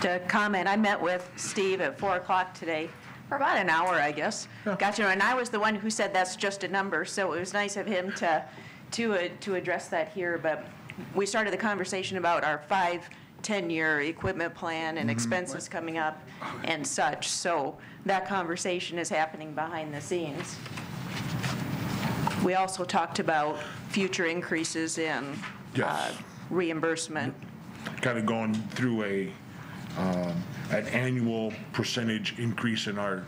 Speaker 4: a comment. I met with Steve at 4 o'clock today for about an hour, I guess. Got and I was the one who said that's just a number, so it was nice of him to address that here. But we started the conversation about our 5-10-year equipment plan and expenses coming up and such. So that conversation is happening behind the scenes. We also talked about future increases in reimbursement.
Speaker 11: Kind of going through an annual percentage increase in our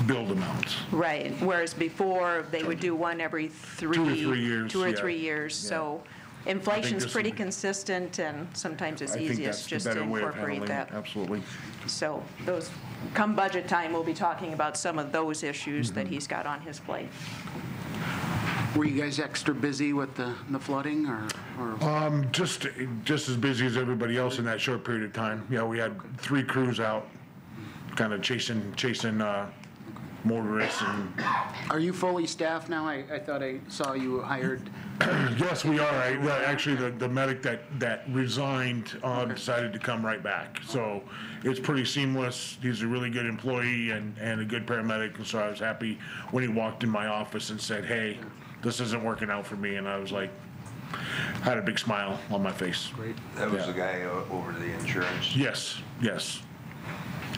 Speaker 11: billed amounts.
Speaker 4: Right, whereas before, they would do one every 2 or 3 years. So inflation's pretty consistent, and sometimes it's easiest just to incorporate that.
Speaker 11: Absolutely.
Speaker 4: So those, come budget time, we'll be talking about some of those issues that he's got on his plate.
Speaker 1: Were you guys extra busy with the flooding, or?
Speaker 11: Just as busy as everybody else in that short period of time. Yeah, we had 3 crews out, kind of chasing motorists. And
Speaker 1: Are you fully staffed now? I thought I saw you hired.
Speaker 11: yes, we are. Actually, the medic that resigned decided to come right back. So it's pretty seamless. He's a really good employee and a good paramedic. And so I was happy when he walked in my office and said, "Hey, this isn't working out for me." And I was like, had a big smile on my face.
Speaker 1: Great.
Speaker 2: That was the guy over the insurance?
Speaker 11: Yes.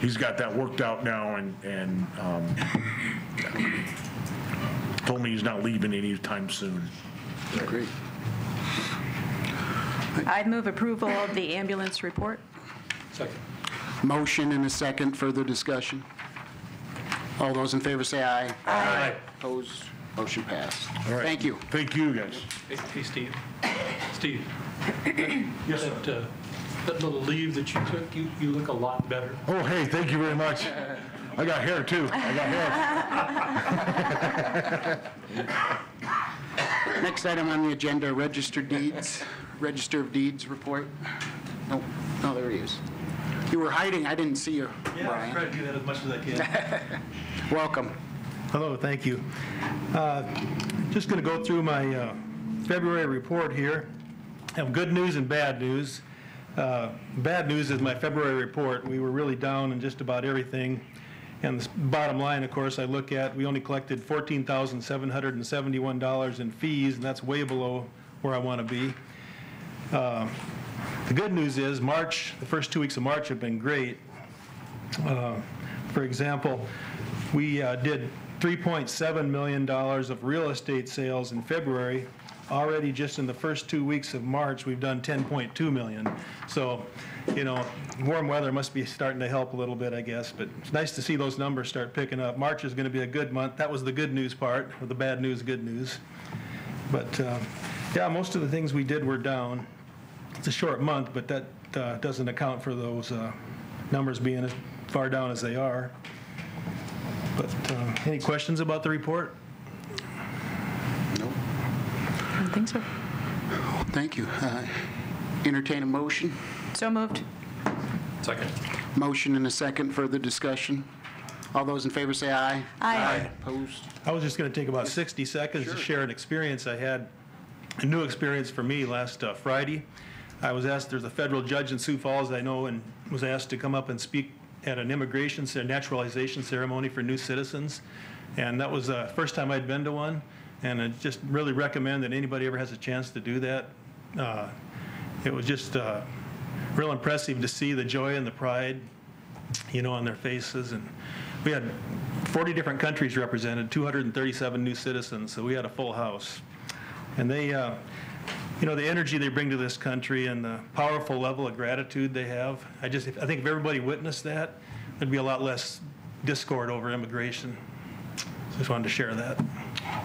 Speaker 11: He's got that worked out now and told me he's not leaving anytime soon.
Speaker 1: Great.
Speaker 4: I'd move approval of the ambulance report.
Speaker 9: Second.
Speaker 1: Motion and a second. Further discussion? All those in favor say aye.
Speaker 9: Aye.
Speaker 1: Opposed? Motion passed.
Speaker 11: All right.
Speaker 1: Thank you.
Speaker 11: Thank you, guys.
Speaker 9: Hey, Steve. Steve. Yes, that little leave that you took, you look a lot better.
Speaker 11: Oh, hey, thank you very much. I got hair, too.
Speaker 1: Next item on the agenda, Register of Deeds report. No, there he is. You were hiding. I didn't see you,
Speaker 12: Yeah, I
Speaker 1: Brian.
Speaker 12: try to do that as much as I can.
Speaker 1: Welcome.
Speaker 12: Hello, thank you. Just going to go through my February report here. I have good news and bad news. Bad news is my February report. We were really down in just about everything. And the bottom line, of course, I look at, we only collected $14,771 in fees, and that's way below where I want to be. The good news is March, the first 2 weeks of March have been great. For example, we did $3.7 million of real estate sales in February. Already just in the first 2 weeks of March, we've done $10.2 million. So, warm weather must be starting to help a little bit, I guess, but it's nice to see those numbers start picking up. March is going to be a good month. That was the good news part, or the bad news, good news. But yeah, most of the things we did were down. It's a short month, but that doesn't account for those numbers being as far down as they are. But any questions about the report?
Speaker 1: No.
Speaker 4: I don't think so.
Speaker 1: Thank you. Entertain a motion.
Speaker 4: So moved.
Speaker 9: Second.
Speaker 1: Motion and a second. Further discussion. All those in favor say aye.
Speaker 4: Aye.
Speaker 1: Opposed?
Speaker 12: I was just going to take about 60 seconds to share an experience I had, a new experience for me last Friday. I was asked, there's a federal judge in Sioux Falls I know, and was asked to come up and speak at an naturalization ceremony for new citizens. And that was the first time I'd been to one. And I just really recommend that anybody ever has a chance to do that. It was just real impressive to see the joy and the pride, on their faces. And we had 40 different countries represented, 237 new citizens, so we had a full house. And they, the energy they bring to this country and the powerful level of gratitude they have, I think if everybody witnessed that, there'd be a lot less discord over immigration. So just wanted to share that.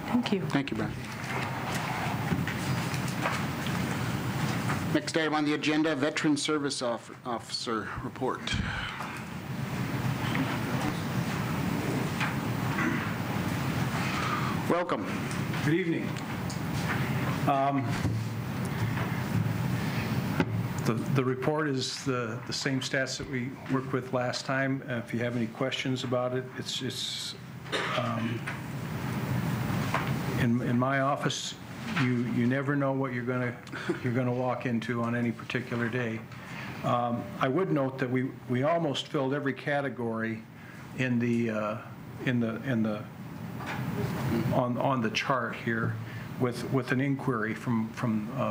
Speaker 4: Thank you.
Speaker 1: Thank you, Brian. Next item on the agenda, Veteran Service Officer Report. Welcome.
Speaker 13: Good evening. The report is the same stats that we worked with last time. If you have any questions about it, it's in my office. You never know what you're gonna walk into on any particular day. I would note that we almost filled every category on the chart here with an inquiry from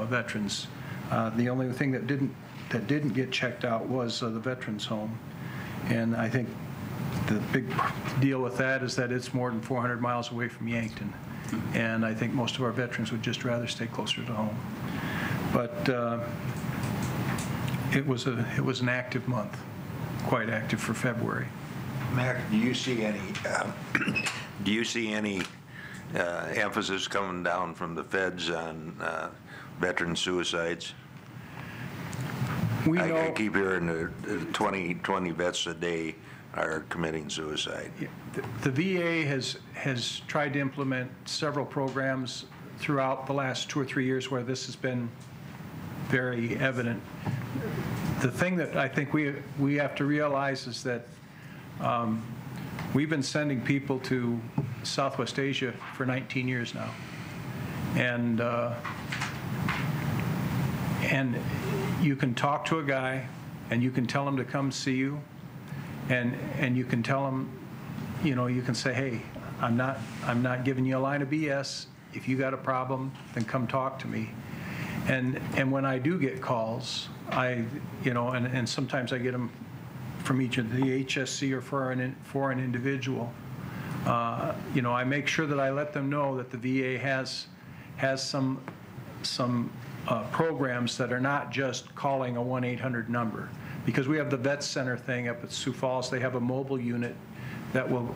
Speaker 13: veterans. The only thing that didn't get checked out was the veterans home, and I think the big deal with that is that it's more than 400 miles away from Yankton, and I think most of our veterans would just rather stay closer to home. But it was an active month, quite active for February.
Speaker 2: Mac, do you see any emphasis coming down from the feds on veteran suicides? I keep hearing that 20 vets a day are committing suicide.
Speaker 13: The VA has tried to implement several programs throughout the last 2 or 3 years where this has been very evident. The thing that I think we have to realize is that we've been sending people to Southwest Asia for 19 years now, and you can talk to a guy, and you can tell him to come see you, and you can tell him, you can say, hey, I'm not giving you a line of BS. If you got a problem, then come talk to me. And when I do get calls, and sometimes I get them from each of the HSC or for an individual, I make sure that I let them know that the VA has some programs that are not just calling a 1-800 number, because we have the Vet Center thing up at Sioux Falls. They have a mobile unit that will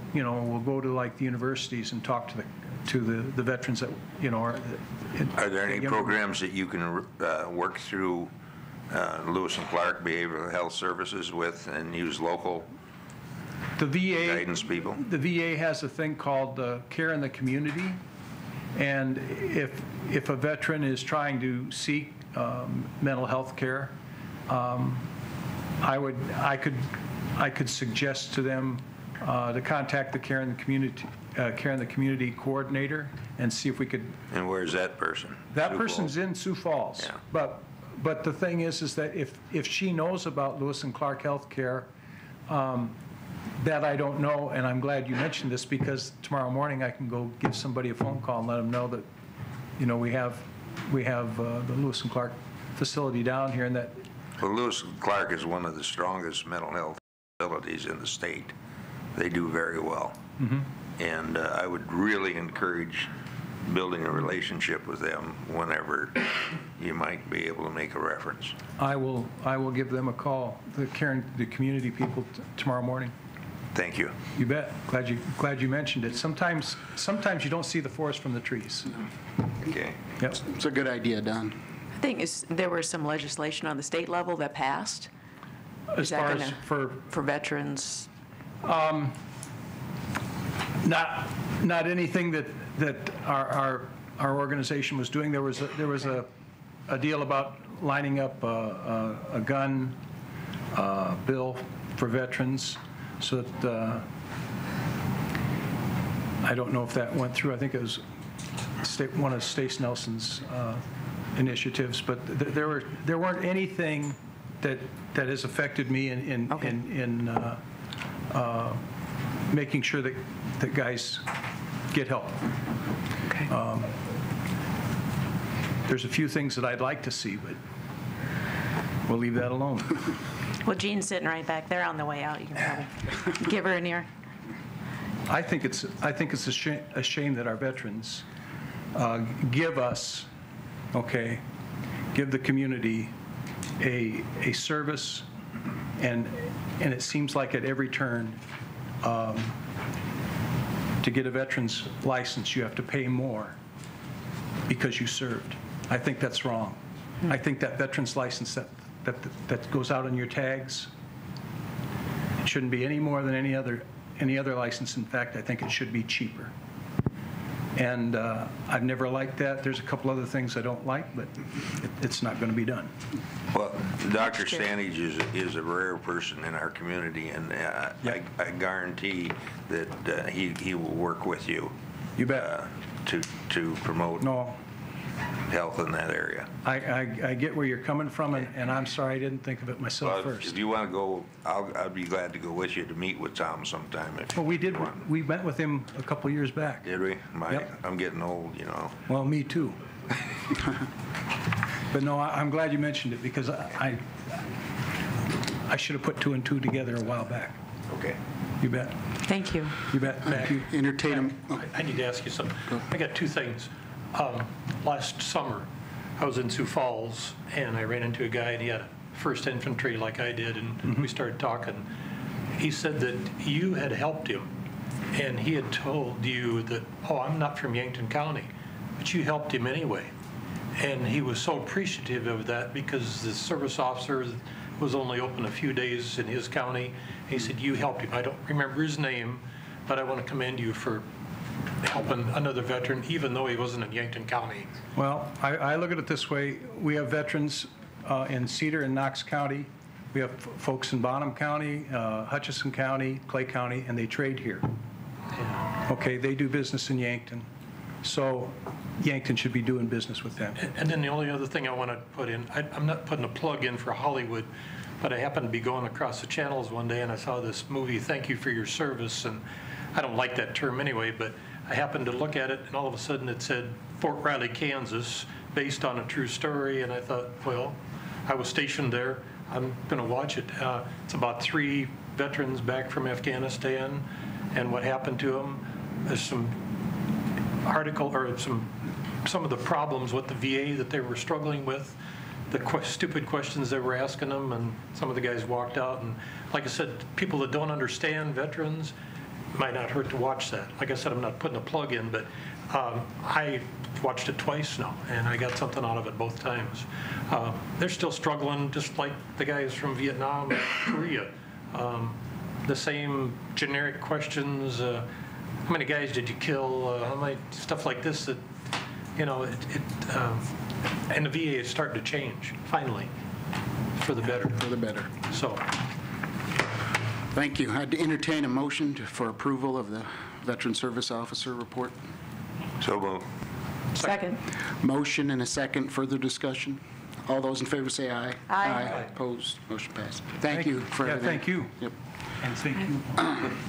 Speaker 13: go to like the universities and talk to the veterans that
Speaker 2: Are there any programs that you can work through Lewis and Clark Behavioral Health Services with and use local guidance people?
Speaker 13: The VA has a thing called Care in the Community, and if a veteran is trying to seek mental health care, I could suggest to them to contact the Care in the Community coordinator and see if we could.
Speaker 2: And where's that person?
Speaker 13: That person's in Sioux Falls.
Speaker 2: Yeah.
Speaker 13: But the thing is that if she knows about Lewis and Clark Healthcare, that I don't know, and I'm glad you mentioned this, because tomorrow morning I can go give somebody a phone call and let them know that, we have the Lewis and Clark facility down here, and that.
Speaker 2: Well, Lewis and Clark is one of the strongest mental health facilities in the state. They do very well.
Speaker 13: Mm-hmm.
Speaker 2: And I would really encourage building a relationship with them whenever you might be able to make a reference.
Speaker 13: I will give them a call, the community people tomorrow morning.
Speaker 2: Thank you.
Speaker 13: You bet. Glad you mentioned it. Sometimes you don't see the forest from the trees.
Speaker 2: Okay.
Speaker 13: Yep.
Speaker 1: It's a good idea, Don.
Speaker 4: I think there was some legislation on the state level that passed.
Speaker 13: As far as for
Speaker 4: veterans?
Speaker 13: Not anything that our organization was doing. There was a deal about lining up a gun bill for veterans, so that, I don't know if that went through. I think it was one of Stace Nelson's initiatives, but there weren't anything that has affected me in making sure that guys get help.
Speaker 4: Okay.
Speaker 13: There's a few things that I'd like to see, but we'll leave that alone.
Speaker 4: Well, Jean's sitting right back there on the way out. You can probably give her an ear.
Speaker 13: I think it's a shame that our veterans give us, give the community a service, and it seems like at every turn, to get a veteran's license, you have to pay more because you served. I think that's wrong. I think that veteran's license that goes out on your tags, it shouldn't be any more than any other license. In fact, I think it should be cheaper. And I've never liked that. There's a couple other things I don't like, but it's not going to be done.
Speaker 2: Well, Dr. Stanage is a rare person in our community, and I guarantee that he will work with you.
Speaker 13: You bet.
Speaker 2: To promote health in that area.
Speaker 13: I get where you're coming from, and I'm sorry I didn't think of it myself first.
Speaker 2: If you want to go, I'd be glad to go with you to meet with Tom sometime.
Speaker 13: Well, we did. We met with him a couple years back.
Speaker 2: Did we?
Speaker 13: Yep.
Speaker 2: I'm getting old, you know.
Speaker 13: Well, me too. But no, I'm glad you mentioned it, because I should have put two and two together a while back.
Speaker 2: Okay.
Speaker 13: You bet.
Speaker 4: Thank you.
Speaker 13: You bet. Thank you.
Speaker 1: Entertain him.
Speaker 9: I need to ask you something. I got two things. Last summer, I was in Sioux Falls, and I ran into a guy, and he had a 1st Infantry like I did, and we started talking. He said that you had helped him, and he had told you that, oh, I'm not from Yankton County, but you helped him anyway. And he was so appreciative of that, because the service officer was only open a few days in his county. He said, you helped him. I don't remember his name, but I want to commend you for helping another veteran, even though he wasn't in Yankton County.
Speaker 13: Well, I look at it this way. We have veterans in Cedar and Knox County. We have folks in Bonham County, Hutchinson County, Clay County, and they trade here. Okay, they do business in Yankton. So Yankton should be doing business with them.
Speaker 9: And then the only other thing I want to put in, I'm not putting a plug in for Hollywood, but I happened to be going across the channels one day, and I saw this movie, Thank You for Your Service, and I don't like that term anyway, but I happened to look at it, and all of a sudden it said Fort Riley, Kansas, based on a true story, and I thought, well, I was stationed there. I'm going to watch it. It's about 3 veterans back from Afghanistan and what happened to them. There's some article, or some of the problems with the VA that they were struggling with, the stupid questions they were asking them, and some of the guys walked out. And like I said, people that don't understand veterans, might not hurt to watch that. Like I said, I'm not putting a plug in, but I watched it twice now, and I got something out of it both times. They're still struggling, just like the guys from Vietnam and Korea. The same generic questions. How many guys did you kill? How many, stuff like this that, you know, and the VA is starting to change, finally, for the better.
Speaker 1: For the better.
Speaker 9: So.
Speaker 1: Thank you. I'd entertain a motion for approval of the Veteran Service Officer report.
Speaker 2: So moved.
Speaker 4: Second.
Speaker 1: Motion and a second. Further discussion? All those in favor say aye.
Speaker 4: Aye.
Speaker 1: Opposed? Motion passed. Thank you for everything.
Speaker 13: Thank you.
Speaker 1: Yep.
Speaker 13: And thank you.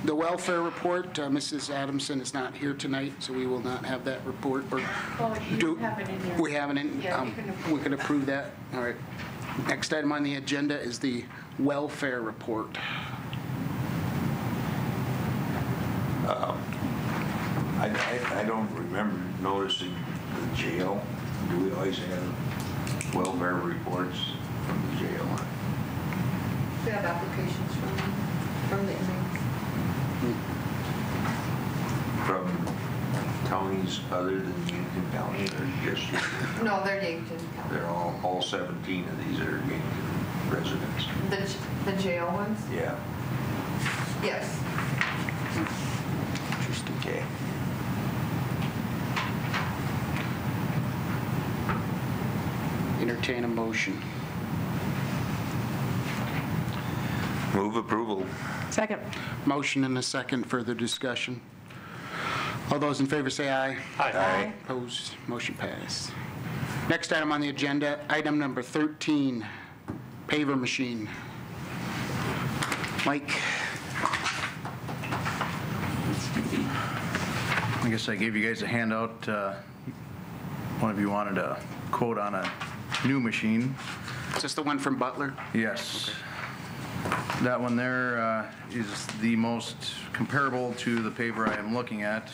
Speaker 1: The welfare report, Mrs. Adamson is not here tonight, so we will not have that report. Or
Speaker 3: you have it in there.
Speaker 1: We have it in.
Speaker 3: Yeah,
Speaker 1: we can approve that. All right. Next item on the agenda is the welfare report.
Speaker 2: I don't remember noticing the jail. Do we always have welfare reports from the jail?
Speaker 3: We have applications from the inmates.
Speaker 2: From counties other than Yankton County, or just?
Speaker 3: No, they're Yankton County.
Speaker 2: They're all 17 of these are Yankton residents.
Speaker 3: The jail ones?
Speaker 2: Yeah.
Speaker 3: Yes.
Speaker 2: Okay.
Speaker 1: Entertain a motion.
Speaker 2: Move approval.
Speaker 4: Second.
Speaker 1: Motion and a second. Further discussion. All those in favor say aye.
Speaker 2: Aye.
Speaker 1: Opposed, motion passed. Next item on the agenda, item number 13, paver machine. Mike?
Speaker 14: I guess I gave you guys a handout. One of you wanted a quote on a new machine.
Speaker 1: Is this the one from Butler?
Speaker 14: Yes. That one there is the most comparable to the paver I am looking at.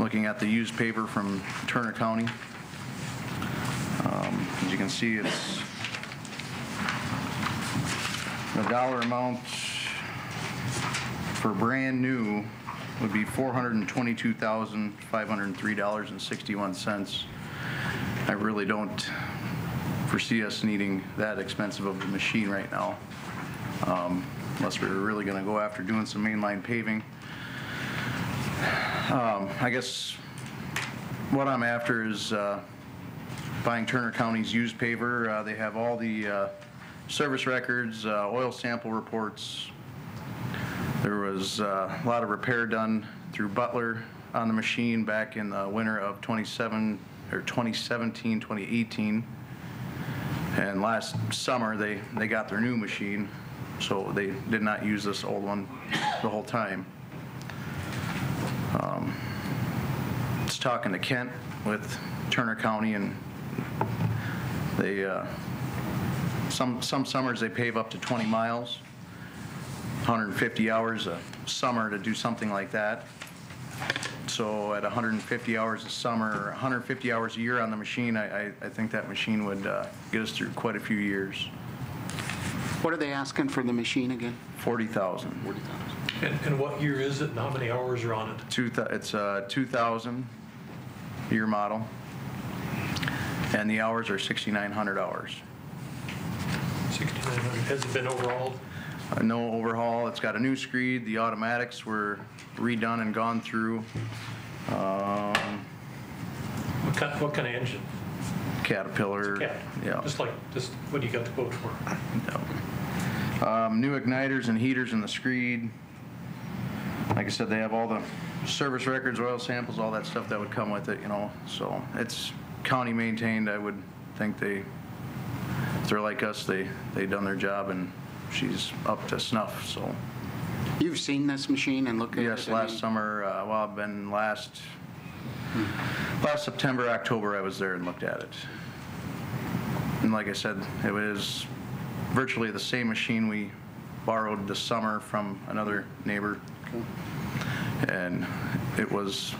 Speaker 14: Looking at the used paver from Turner County. As you can see, it's the dollar amount for brand new would be $422,503.61. I really don't foresee us needing that expensive of a machine right now, unless we're really going to go after doing some mainline paving. I guess what I'm after is buying Turner County's used paver. They have all the service records, oil sample reports. There was a lot of repair done through Butler on the machine back in the winter of 2017, 2018. And last summer, they got their new machine, so they did not use this old one the whole time. Just talking to Kent with Turner County, and they some summers they pave up to 20 miles, 150 hours a summer to do something like that. So at 150 hours a summer, 150 hours a year on the machine, I think that machine would get us through quite a few years.
Speaker 1: What are they asking for the machine again?
Speaker 14: $40,000.
Speaker 9: And what year is it and how many hours are on it?
Speaker 14: It's a 2000 year model, and the hours are 6,900 hours.
Speaker 9: 6,900. Has it been overhauled?
Speaker 14: No overhaul. It's got a new screed. The automatics were redone and gone through.
Speaker 9: What kind of engine?
Speaker 14: Caterpillar.
Speaker 9: Cat.
Speaker 14: Yeah.
Speaker 9: Just what do you got the quote for?
Speaker 14: No. New igniters and heaters in the screed. Like I said, they have all the service records, oil samples, all that stuff that would come with it, you know. So it's county maintained. I would think if they're like us, they done their job, and she's up to snuff. So.
Speaker 1: You've seen this machine and looked at it?
Speaker 14: Yes, last summer. Well, I've been last September, October. I was there and looked at it. And like I said, it was virtually the same machine we borrowed this summer from another neighbor. And it was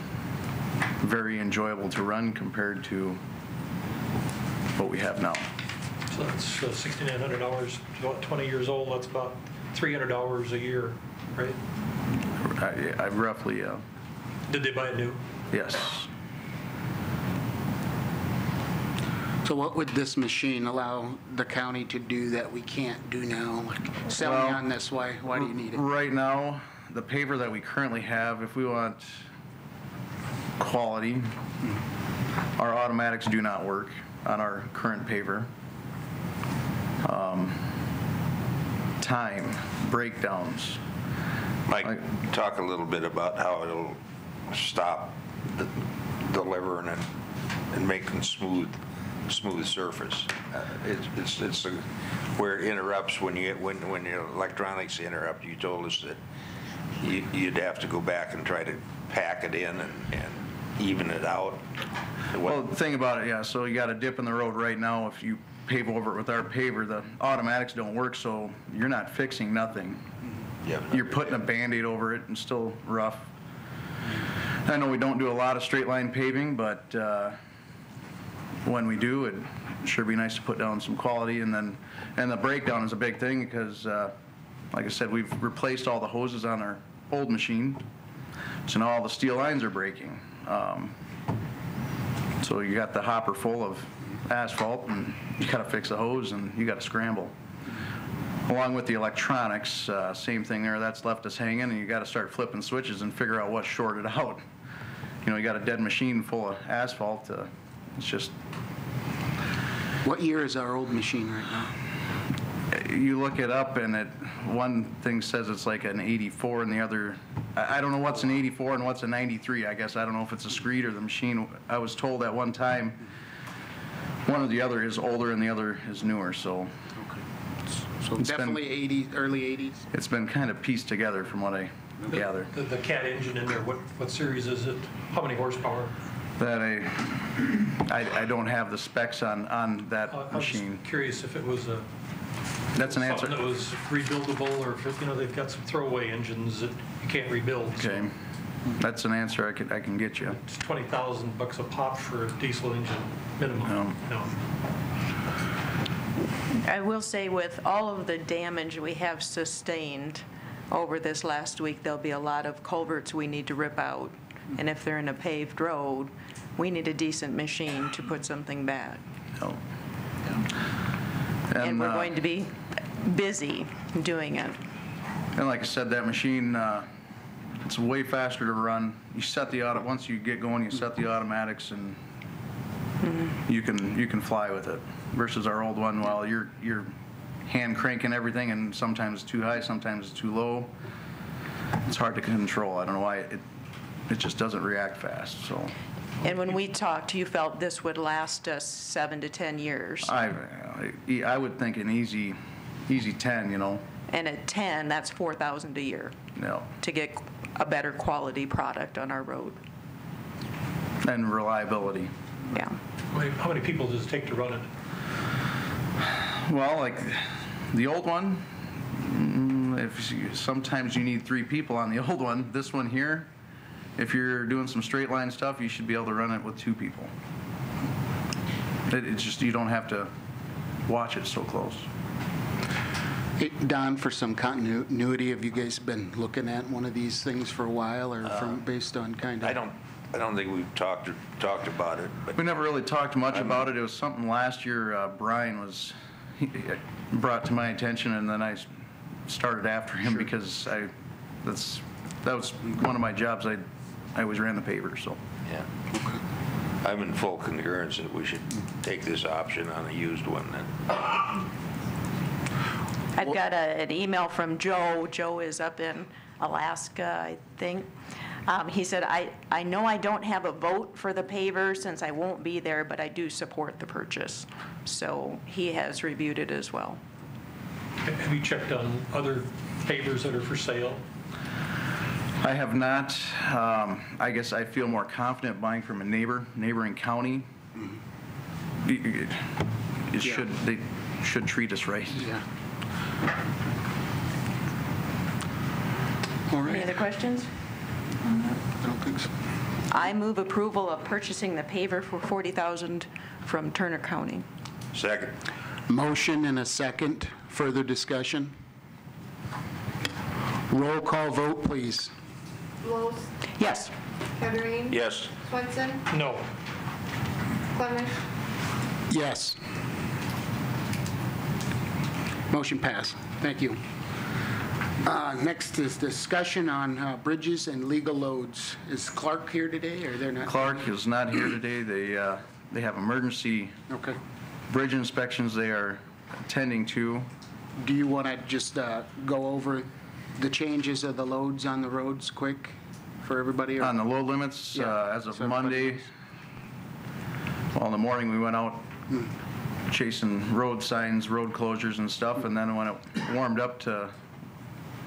Speaker 14: very enjoyable to run compared to what we have now.
Speaker 9: So that's 6,900 hours, 20 years old. That's about $300 a year, right?
Speaker 14: I roughly.
Speaker 9: Did they buy it new?
Speaker 14: Yes.
Speaker 1: So what would this machine allow the county to do that we can't do now? Like selling on this, why do you need it?
Speaker 14: Right now, the paver that we currently have, if we want quality, our automatics do not work on our current paver. Time, breakdowns.
Speaker 2: Mike, talk a little bit about how it'll stop delivering it and making smooth surface. It's where it interrupts when your electronics interrupt. You told us that you'd have to go back and try to pack it in and even it out.
Speaker 14: Well, the thing about it, yeah, so you got a dip in the road right now. If you pave over it with our paver, the automatics don't work, so you're not fixing nothing.
Speaker 2: Yeah,
Speaker 14: you're putting a Band-Aid over it and still rough. I know we don't do a lot of straight line paving, but when we do, it'd sure be nice to put down some quality. And the breakdown is a big thing because, like I said, we've replaced all the hoses on our old machine, so now all the steel lines are breaking. So you got the hopper full of asphalt, and you got to fix a hose, and you got to scramble. Along with the electronics, same thing there. That's left us hanging, and you got to start flipping switches and figure out what's shorted out. You know, you got a dead machine full of asphalt. It's just
Speaker 1: What year is our old machine right now?
Speaker 14: You look it up, and one thing says it's like an 84, and the other, I don't know what's an 84 and what's a 93. I guess I don't know if it's a screed or the machine. I was told at one time one or the other is older and the other is newer, so.
Speaker 1: So definitely 80s, early 80s?
Speaker 14: It's been kind of pieced together from what I gather.
Speaker 9: The cat engine in there, what series is it? How many horsepower?
Speaker 14: That I don't have the specs on that machine.
Speaker 9: I'm just curious if it was
Speaker 14: That's an answer.
Speaker 9: something that was rebuildable, or if, they've got some throwaway engines that you can't rebuild.
Speaker 14: Okay. That's an answer I can get you.
Speaker 9: It's $20,000 a pop for a diesel engine minimum. No.
Speaker 4: I will say, with all of the damage we have sustained over this last week, there'll be a lot of culverts we need to rip out. And if they're in a paved road, we need a decent machine to put something back.
Speaker 14: No.
Speaker 4: And we're going to be busy doing it.
Speaker 14: And like I said, that machine, it's way faster to run. You set the once you get going, you set the automatics, and you can fly with it. Versus our old one, while you're hand cranking everything, and sometimes it's too high, sometimes it's too low. It's hard to control. I don't know why it just doesn't react fast. So.
Speaker 4: And when we talked, you felt this would last us 7 to 10 years.
Speaker 14: I would think an easy 10,
Speaker 4: And at 10, that's $4,000 a year.
Speaker 14: No.
Speaker 4: To get a better quality product on our road.
Speaker 14: And reliability.
Speaker 4: Yeah.
Speaker 9: How many people does it take to run it?
Speaker 14: Well, like the old one, sometimes you need 3 people on the old one. This one here, if you're doing some straight line stuff, you should be able to run it with 2 people. It's just, you don't have to watch it so close.
Speaker 1: Hey, Don, for some continuity, have you guys been looking at one of these things for a while, or based on kind of?
Speaker 2: I don't think we've talked about it. But
Speaker 14: we never really talked much about it. It was something last year Brian brought to my attention, and then I started after him. Sure. Because that was one of my jobs. I always ran the paper, so.
Speaker 2: Yeah. Okay. I'm in full concurrence that we should take this option on a used one then.
Speaker 4: I've got an email from Joe. Joe is up in Alaska, I think. He said, I know I don't have a vote for the paver since I won't be there, but I do support the purchase. So he has reviewed it as well.
Speaker 9: Have you checked on other pavers that are for sale?
Speaker 14: I have not. I guess I feel more confident buying from a neighboring county. They should treat us right.
Speaker 1: Yeah. All right.
Speaker 4: Any other questions?
Speaker 1: I don't think so.
Speaker 4: I move approval of purchasing the paver for $40,000 from Turner County.
Speaker 2: Second.
Speaker 1: Motion and a second. Further discussion? Roll call vote, please.
Speaker 3: Lowe's,
Speaker 4: Yes.
Speaker 3: Kettering.
Speaker 2: Yes.
Speaker 3: Swenson,
Speaker 9: No.
Speaker 3: Clemish.
Speaker 1: Yes. Motion passed. Thank you. Next is discussion on bridges and legal loads. Is Clark here today, or they're not?
Speaker 14: Clark is not here today. They have emergency bridge inspections they are attending to.
Speaker 1: Do you want to just go over the changes of the loads on the roads quick for everybody?
Speaker 14: On the load limits, as of Monday, well, in the morning we went out chasing road signs, road closures and stuff, and then when it warmed up to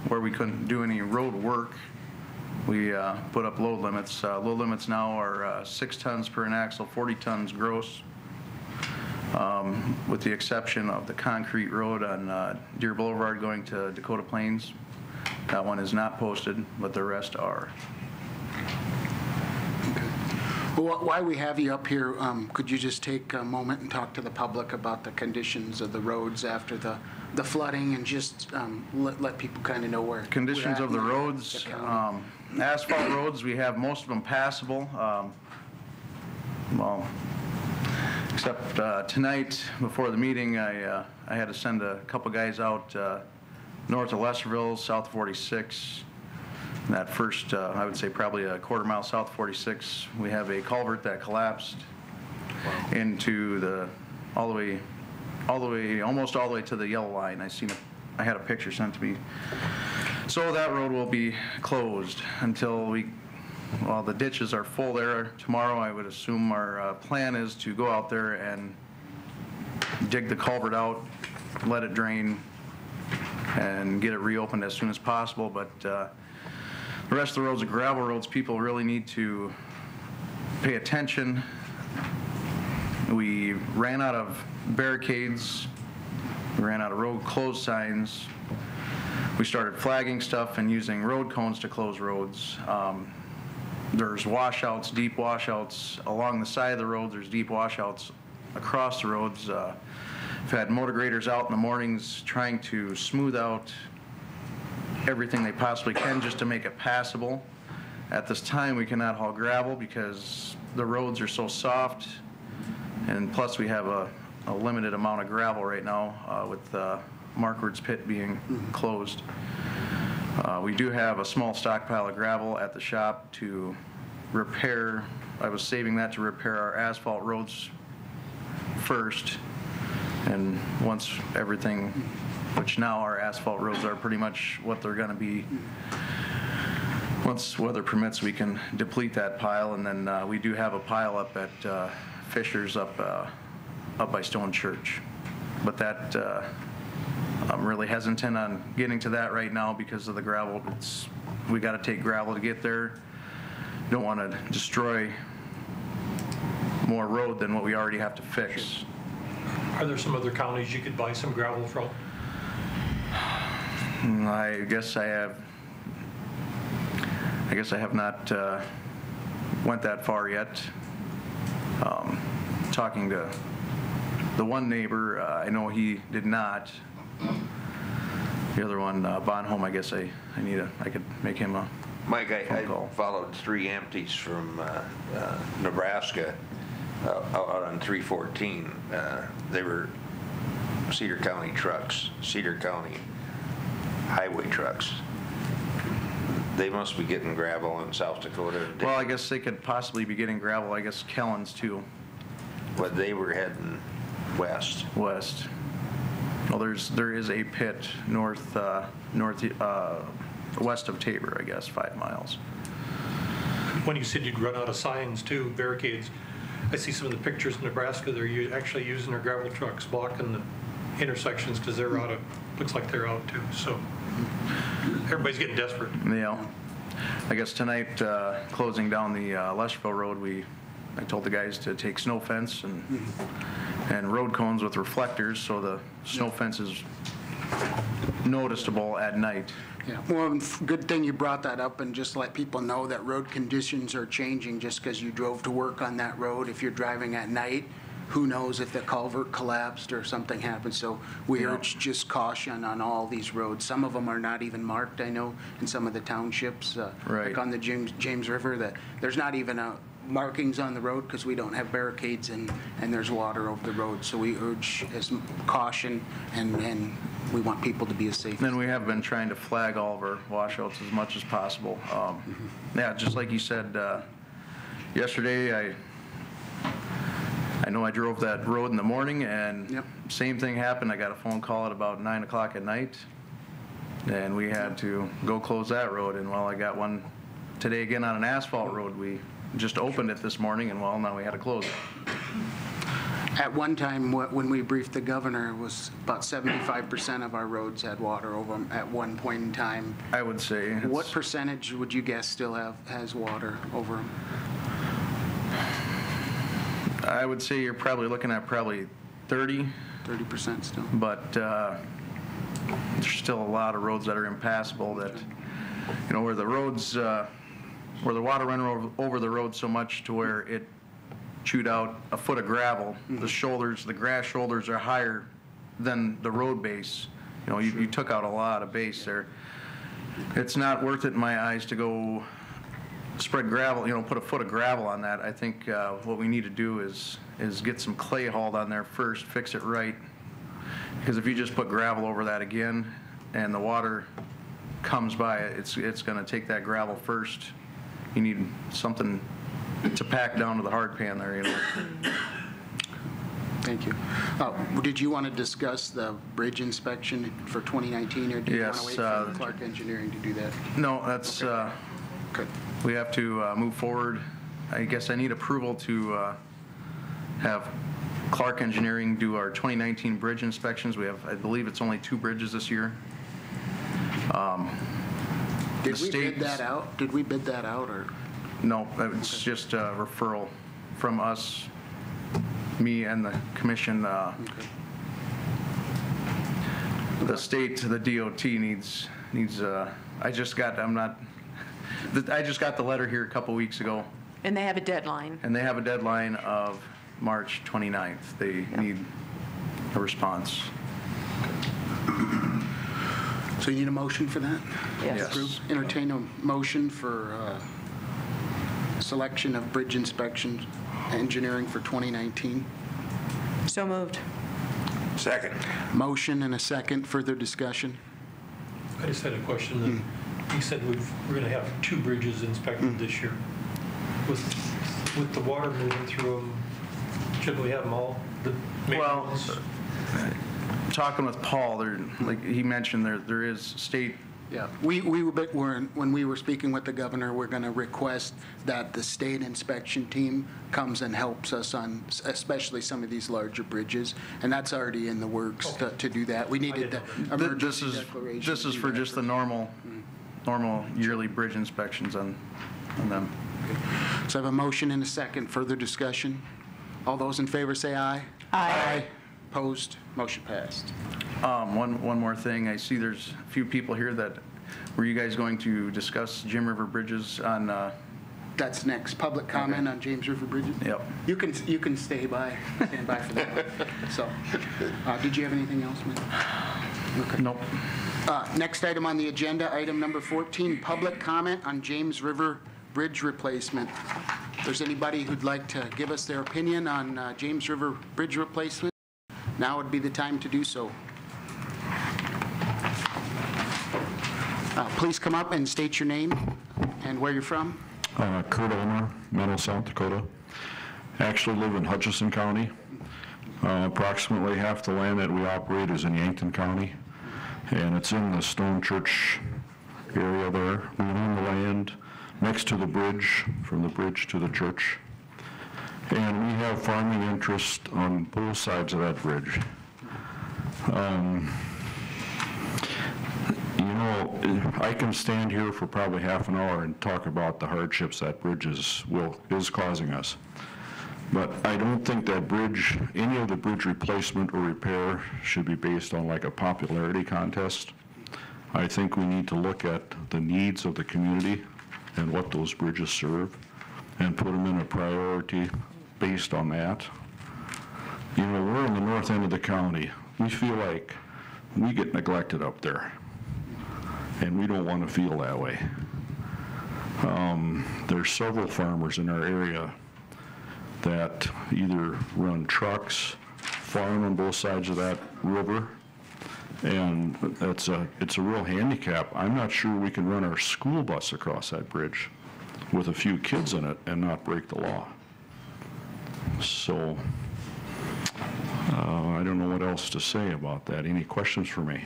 Speaker 14: where we couldn't do any road work, we put up load limits. Load limits now are 6 tons per an axle, 40 tons gross, with the exception of the concrete road on Deer Boulevard going to Dakota Plains. That one is not posted, but the rest are.
Speaker 1: Well, while we have you up here, could you just take a moment and talk to the public about the conditions of the roads after the flooding, and just let people kind of know where
Speaker 14: Conditions of the roads, asphalt roads, we have most of them passable. Well, except tonight before the meeting, I had to send a couple guys out north of Lesserville, south of 46. That first, I would say probably a quarter mile south of 46, we have a culvert that collapsed into the almost all the way to the yellow line. I had a picture sent to me. So that road will be closed until the ditches are full there. Tomorrow, I would assume our plan is to go out there and dig the culvert out, let it drain, and get it reopened as soon as possible. But the rest of the roads are gravel roads. People really need to pay attention. We ran out of barricades. We ran out of road closed signs. We started flagging stuff and using road cones to close roads. There's washouts, deep washouts along the side of the road. There's deep washouts across the roads. We've had motor graders out in the mornings trying to smooth out everything they possibly can just to make it passable. At this time, we cannot haul gravel because the roads are so soft, and plus we have a limited amount of gravel right now with Markward's pit being closed. We do have a small stockpile of gravel at the shop to repair. I was saving that to repair our asphalt roads first, and once everything, which now our asphalt roads are pretty much what they're going to be, once weather permits, we can deplete that pile. And then we do have a pile up at Fisher's up by Stone Church, but that I'm really hesitant on getting to that right now because of the gravel. We got to take gravel to get there. Don't want to destroy more road than what we already have to fix.
Speaker 9: Are there some other counties you could buy some gravel from?
Speaker 14: I guess I have not went that far yet. Talking to the one neighbor, I know he did not. The other one, Bonholm, I guess I could make him a
Speaker 2: Mike, I
Speaker 14: call.
Speaker 2: followed 3 empties from Nebraska out on 314. They were Cedar County trucks, Cedar County highway trucks. They must be getting gravel in South Dakota.
Speaker 14: Well, I guess they could possibly be getting gravel. I guess Kellen's too.
Speaker 2: But they were heading west.
Speaker 14: West. Well, there is a pit west of Tabor, I guess, 5 miles.
Speaker 9: When you said you'd run out of signs too, barricades, I see some of the pictures in Nebraska. They're actually using their gravel trucks blocking the intersections because they're out of. Looks like they're out too. So everybody's getting desperate.
Speaker 14: Yeah. I guess tonight, closing down the Leschville Road, I told the guys to take snow fence and road cones with reflectors so the snow fence is noticeable at night.
Speaker 1: Yeah, well, good thing you brought that up and just let people know that road conditions are changing just because you drove to work on that road. If you're driving at night, who knows if the culvert collapsed or something happened. So we urge just caution on all these roads. Some of them are not even marked, I know, in some of the townships.
Speaker 14: Right.
Speaker 1: Like on the James River, that there's not even markings on the road because we don't have barricades and there's water over the road. So we urge as caution and we want people to be as safe.
Speaker 14: And we have been trying to flag all of our washouts as much as possible. Yeah, just like you said, yesterday I know I drove that road in the morning and same thing happened. I got a phone call at about 9 o'clock at night and we had to go close that road. And I got one today again on an asphalt road. We just opened it this morning and now we had to close it.
Speaker 1: At one time, when we briefed the governor, it was about 75% of our roads had water over them at one point in time.
Speaker 14: I would say.
Speaker 1: What percentage would you guess still has water over them?
Speaker 14: I would say you're probably looking at 30.
Speaker 1: 30% still.
Speaker 14: But there's still a lot of roads that are impassable that, where the roads, where the water ran over the road so much to where it chewed out a foot of gravel. The grass shoulders are higher than the road base. You took out a lot of base there. It's not worth it in my eyes to go spread gravel, put a foot of gravel on that. I think what we need to do is get some clay hauled on there first, fix it right. Because if you just put gravel over that again and the water comes by, it's going to take that gravel first. You need something to pack down to the hard pan there,
Speaker 1: Thank you. Did you want to discuss the bridge inspection for 2019, or do you want to
Speaker 14: Yes,
Speaker 1: wait for Clark Engineering to do that?
Speaker 14: No, that's,
Speaker 1: Good.
Speaker 14: we have to move forward. I guess I need approval to have Clark Engineering do our 2019 bridge inspections. We have, I believe it's only 2 bridges this year.
Speaker 1: Did we bid that out? Did we bid that out, or?
Speaker 14: No, it's just a referral from us, me and the commission. The state, the DOT needs, I just got the letter here a couple weeks ago,
Speaker 4: And they have a deadline.
Speaker 14: and they have a deadline of March 29th. They need a response.
Speaker 1: So you need a motion for that?
Speaker 14: Yes.
Speaker 1: Approve? Entertain a motion for selection of bridge inspection engineering for 2019.
Speaker 4: So moved.
Speaker 2: Second.
Speaker 1: Motion and a second. Further discussion?
Speaker 9: I just had a question. He said we're going to have 2 bridges inspected this year. With the water moving through them, should we have them all? The main
Speaker 14: Well,
Speaker 9: ones?
Speaker 14: talking with Paul, like he mentioned, there is state.
Speaker 1: Yeah, when we were speaking with the governor, we're going to request that the state inspection team comes and helps us on, especially some of these larger bridges, and that's already in the works to do that. We needed the emergency declaration.
Speaker 14: This is for just the normal yearly bridge inspections on them.
Speaker 1: So I have a motion and a second. Further discussion? All those in favor say aye.
Speaker 4: Aye.
Speaker 1: Opposed? Motion passed.
Speaker 14: One more thing. I see there's a few people here that, were you guys going to discuss Jim River bridges on?
Speaker 1: That's next. Public comment on James River bridges?
Speaker 14: Yep.
Speaker 1: You can stand by for that. So, did you have anything else, Mike? Okay.
Speaker 14: Nope.
Speaker 1: Next item on the agenda, item number 14, public comment on James River bridge replacement. If there's anybody who'd like to give us their opinion on James River bridge replacement, now would be the time to do so. Please come up and state your name and where you're from.
Speaker 15: Kurt Ulmer, Menlo, South Dakota. Actually live in Hutchinson County. Approximately half the land that we operate is in Yankton County, and it's in the Stone Church area there. We own the land next to the bridge, from the bridge to the church. And we have farming interest on both sides of that bridge. You know, I can stand here for probably half an hour and talk about the hardships that bridge is causing us. But I don't think that bridge, any of the bridge replacement or repair should be based on like a popularity contest. I think we need to look at the needs of the community and what those bridges serve and put them in a priority based on that. You know, we're in the north end of the county. We feel like we get neglected up there, and we don't want to feel that way. There's several farmers in our area that either run trucks, farm on both sides of that river, and it's a real handicap. I'm not sure we can run our school bus across that bridge with a few kids in it and not break the law. So I don't know what else to say about that. Any questions for me?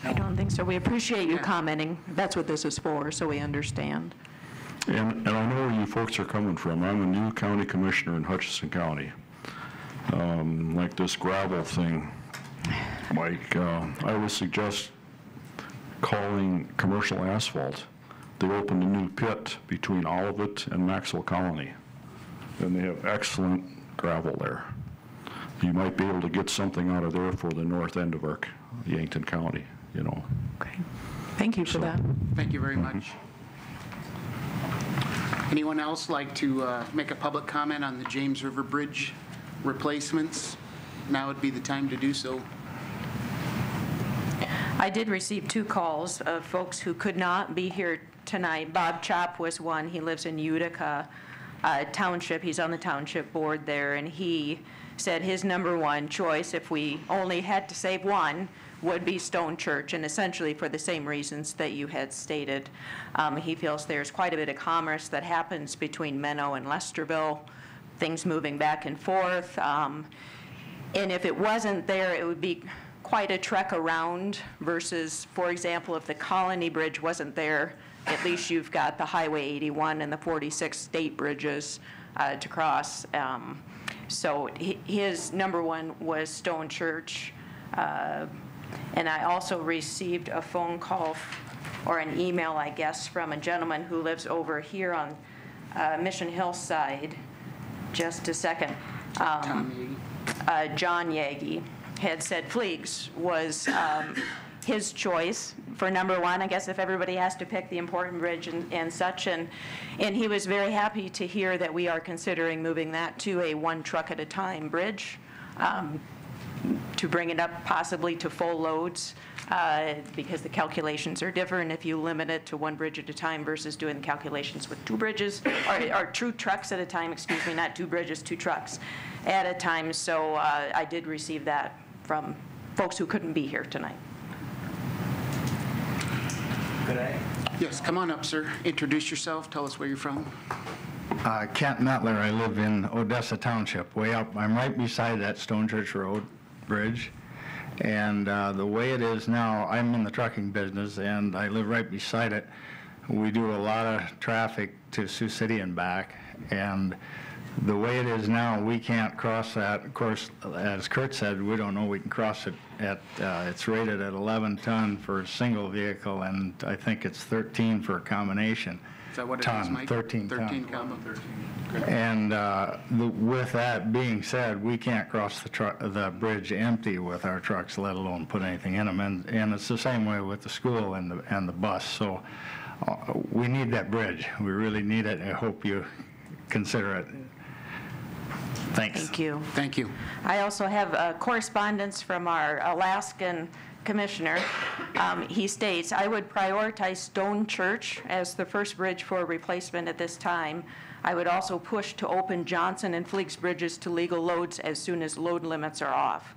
Speaker 4: I don't think so. We appreciate you commenting. That's what this is for, so we understand.
Speaker 15: And I know where you folks are coming from. I'm a new county commissioner in Hutchinson County. Like this gravel thing, like I would suggest calling commercial asphalt. They opened a new pit between Olivet and Maxwell Colony, and they have excellent gravel there. You might be able to get something out of there for the north end of our Yankton County, you know.
Speaker 4: Okay. Thank you for that.
Speaker 1: Thank you very much. Anyone else like to make a public comment on the James River Bridge replacements? Now would be the time to do so.
Speaker 4: I did receive 2 calls of folks who could not be here tonight. Bob Chop was one. He lives in Utica Township. He's on the township board there, and he said his number 1 choice, if we only had to save one, would be Stone Church, and essentially for the same reasons that you had stated. He feels there's quite a bit of commerce that happens between Menno and Lesterville things moving back and forth. And if it wasn't there, it would be quite a trek around versus, for example, if the Colony Bridge wasn't there, at least you've got the Highway 81 and the 46 state bridges to cross. So his number one was Stone Church. And I also received a phone call or an email, I guess, from a gentleman who lives over here on Mission Hillside. Just a second. John Yagi had said Fleegs was his choice for number one, I guess, if everybody has to pick the important bridge and such. And he was very happy to hear that we are considering moving that to a one truck at a time bridge to bring it up possibly to full loads because the calculations are different if you limit it to one bridge at a time versus doing the calculations with two bridges, or two trucks at a time, excuse me, not two bridges, two trucks at a time. So I did receive that from folks who couldn't be here tonight.
Speaker 7: Could I?
Speaker 1: Yes, come on up, sir. Introduce yourself. Tell us where you're from.
Speaker 16: Kent Mettler. I live in Odessa Township, way up. I'm right beside that Stone Church Road bridge. And the way it is now, I'm in the trucking business, and I live right beside it. We do a lot of traffic to Sioux City and back. And the way it is now, we can't cross that. Of course, as Kurt said, we don't know we can cross it at, it's rated at 11 ton for a single vehicle, and I think it's 13 for a combination.
Speaker 1: Is that what it
Speaker 16: ton,
Speaker 1: is, Mike?
Speaker 16: 13 ton.
Speaker 1: 13 comma. 13.
Speaker 16: And with that being said, we can't cross the bridge empty with our trucks, let alone put anything in them. And it's the same way with the school and the bus. So we need that bridge. We really need it. I hope you consider it. Thanks.
Speaker 4: Thank you.
Speaker 1: Thank you.
Speaker 4: I also have correspondence from our Alaskan commissioner. He states, I would prioritize Stone Church as the first bridge for replacement at this time. I would also push to open Johnson and Fleegs bridges to legal loads as soon as load limits are off.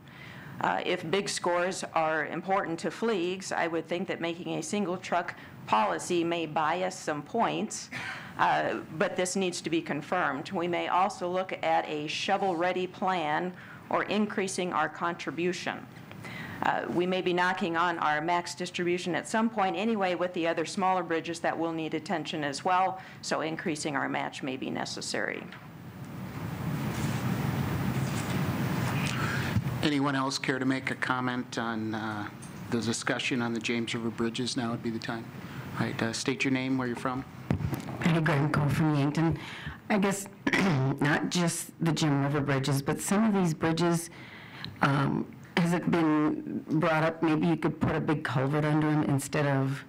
Speaker 4: If big scores are important to Fleegs, I would think that making a single truck policy may buy us some points, but this needs to be confirmed. We may also look at a shovel-ready plan or increasing our contribution. We may be knocking on our max distribution at some point anyway with the other smaller bridges that will need attention as well, so increasing our match may be necessary.
Speaker 1: Anyone else care to make a comment on the discussion on the James River bridges? Now would be the time. All right, state your name, where you're from.
Speaker 17: Patty Granco from Yankton. I guess not just the Jim River bridges, but some of these bridges, has it been brought up, maybe you could put a big culvert under them instead of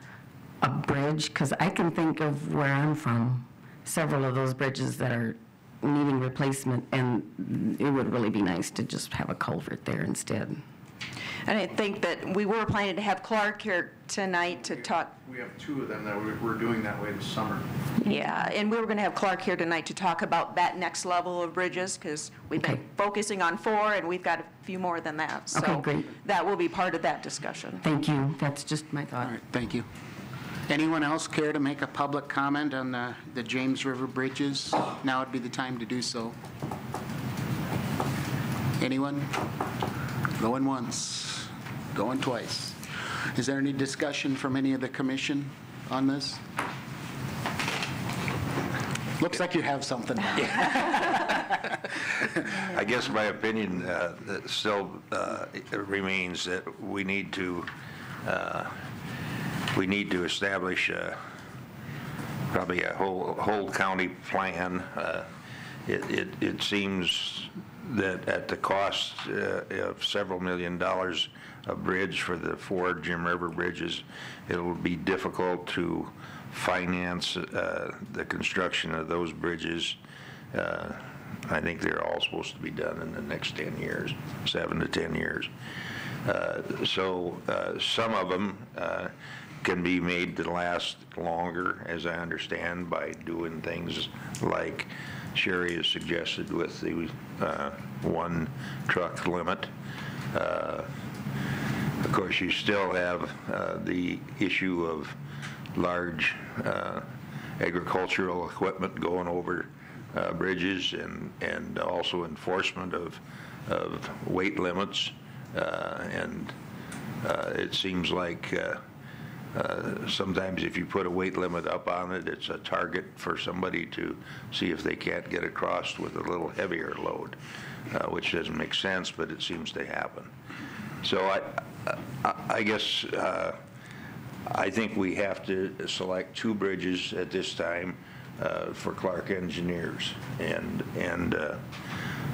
Speaker 17: a bridge? Because I can think of where I'm from, several of those bridges that are needing replacement, and it would really be nice to just have a culvert there instead.
Speaker 4: And I think that we were planning to have Clark here tonight to talk.
Speaker 14: We have two of them that we're doing that way this summer.
Speaker 4: Yeah, and we were going to have Clark here tonight to talk about that next level of bridges, because we've been focusing on 4, and we've got a few more than that. So
Speaker 17: okay, great.
Speaker 4: That will be part of that discussion.
Speaker 17: Thank you. That's just my thought.
Speaker 1: All right, thank you. Anyone else care to make a public comment on the James River bridges? Now would be the time to do so. Anyone? Going once, going twice. Is there any discussion from any of the commission on this? Looks like you have something.
Speaker 2: I guess my opinion still remains that we need to establish probably a whole county plan. It seems that at the cost of several $1 million a bridge for the 4 Jim River bridges, it will be difficult to finance the construction of those bridges. I think they're all supposed to be done in the next 10 years, 7 to 10 years. So some of them can be made to last longer, as I understand, by doing things like Sherry has suggested with the 1 truck limit. Of course, you still have the issue of large agricultural equipment going over bridges and also enforcement of weight limits. And it seems like sometimes if you put a weight limit up on it, it's a target for somebody to see if they can't get across with a little heavier load, which doesn't make sense, but it seems to happen. So I guess I think we have to select 2 bridges at this time for Clark Engineers, and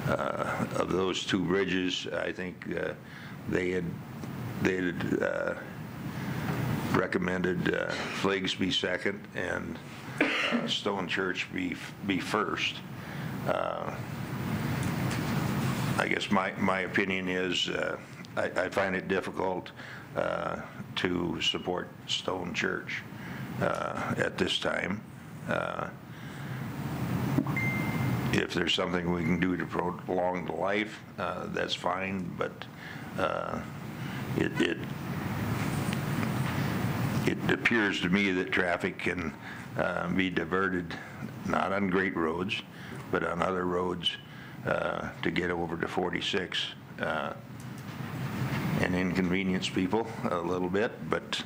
Speaker 2: of those 2 bridges, I think they had recommended Flags be second and Stone Church be first. I guess my opinion is I find it difficult to support Stone Church at this time. If there's something we can do to prolong the life, that's fine, but it appears to me that traffic can be diverted, not on great roads, but on other roads to get over to 46 and inconvenience people a little bit, but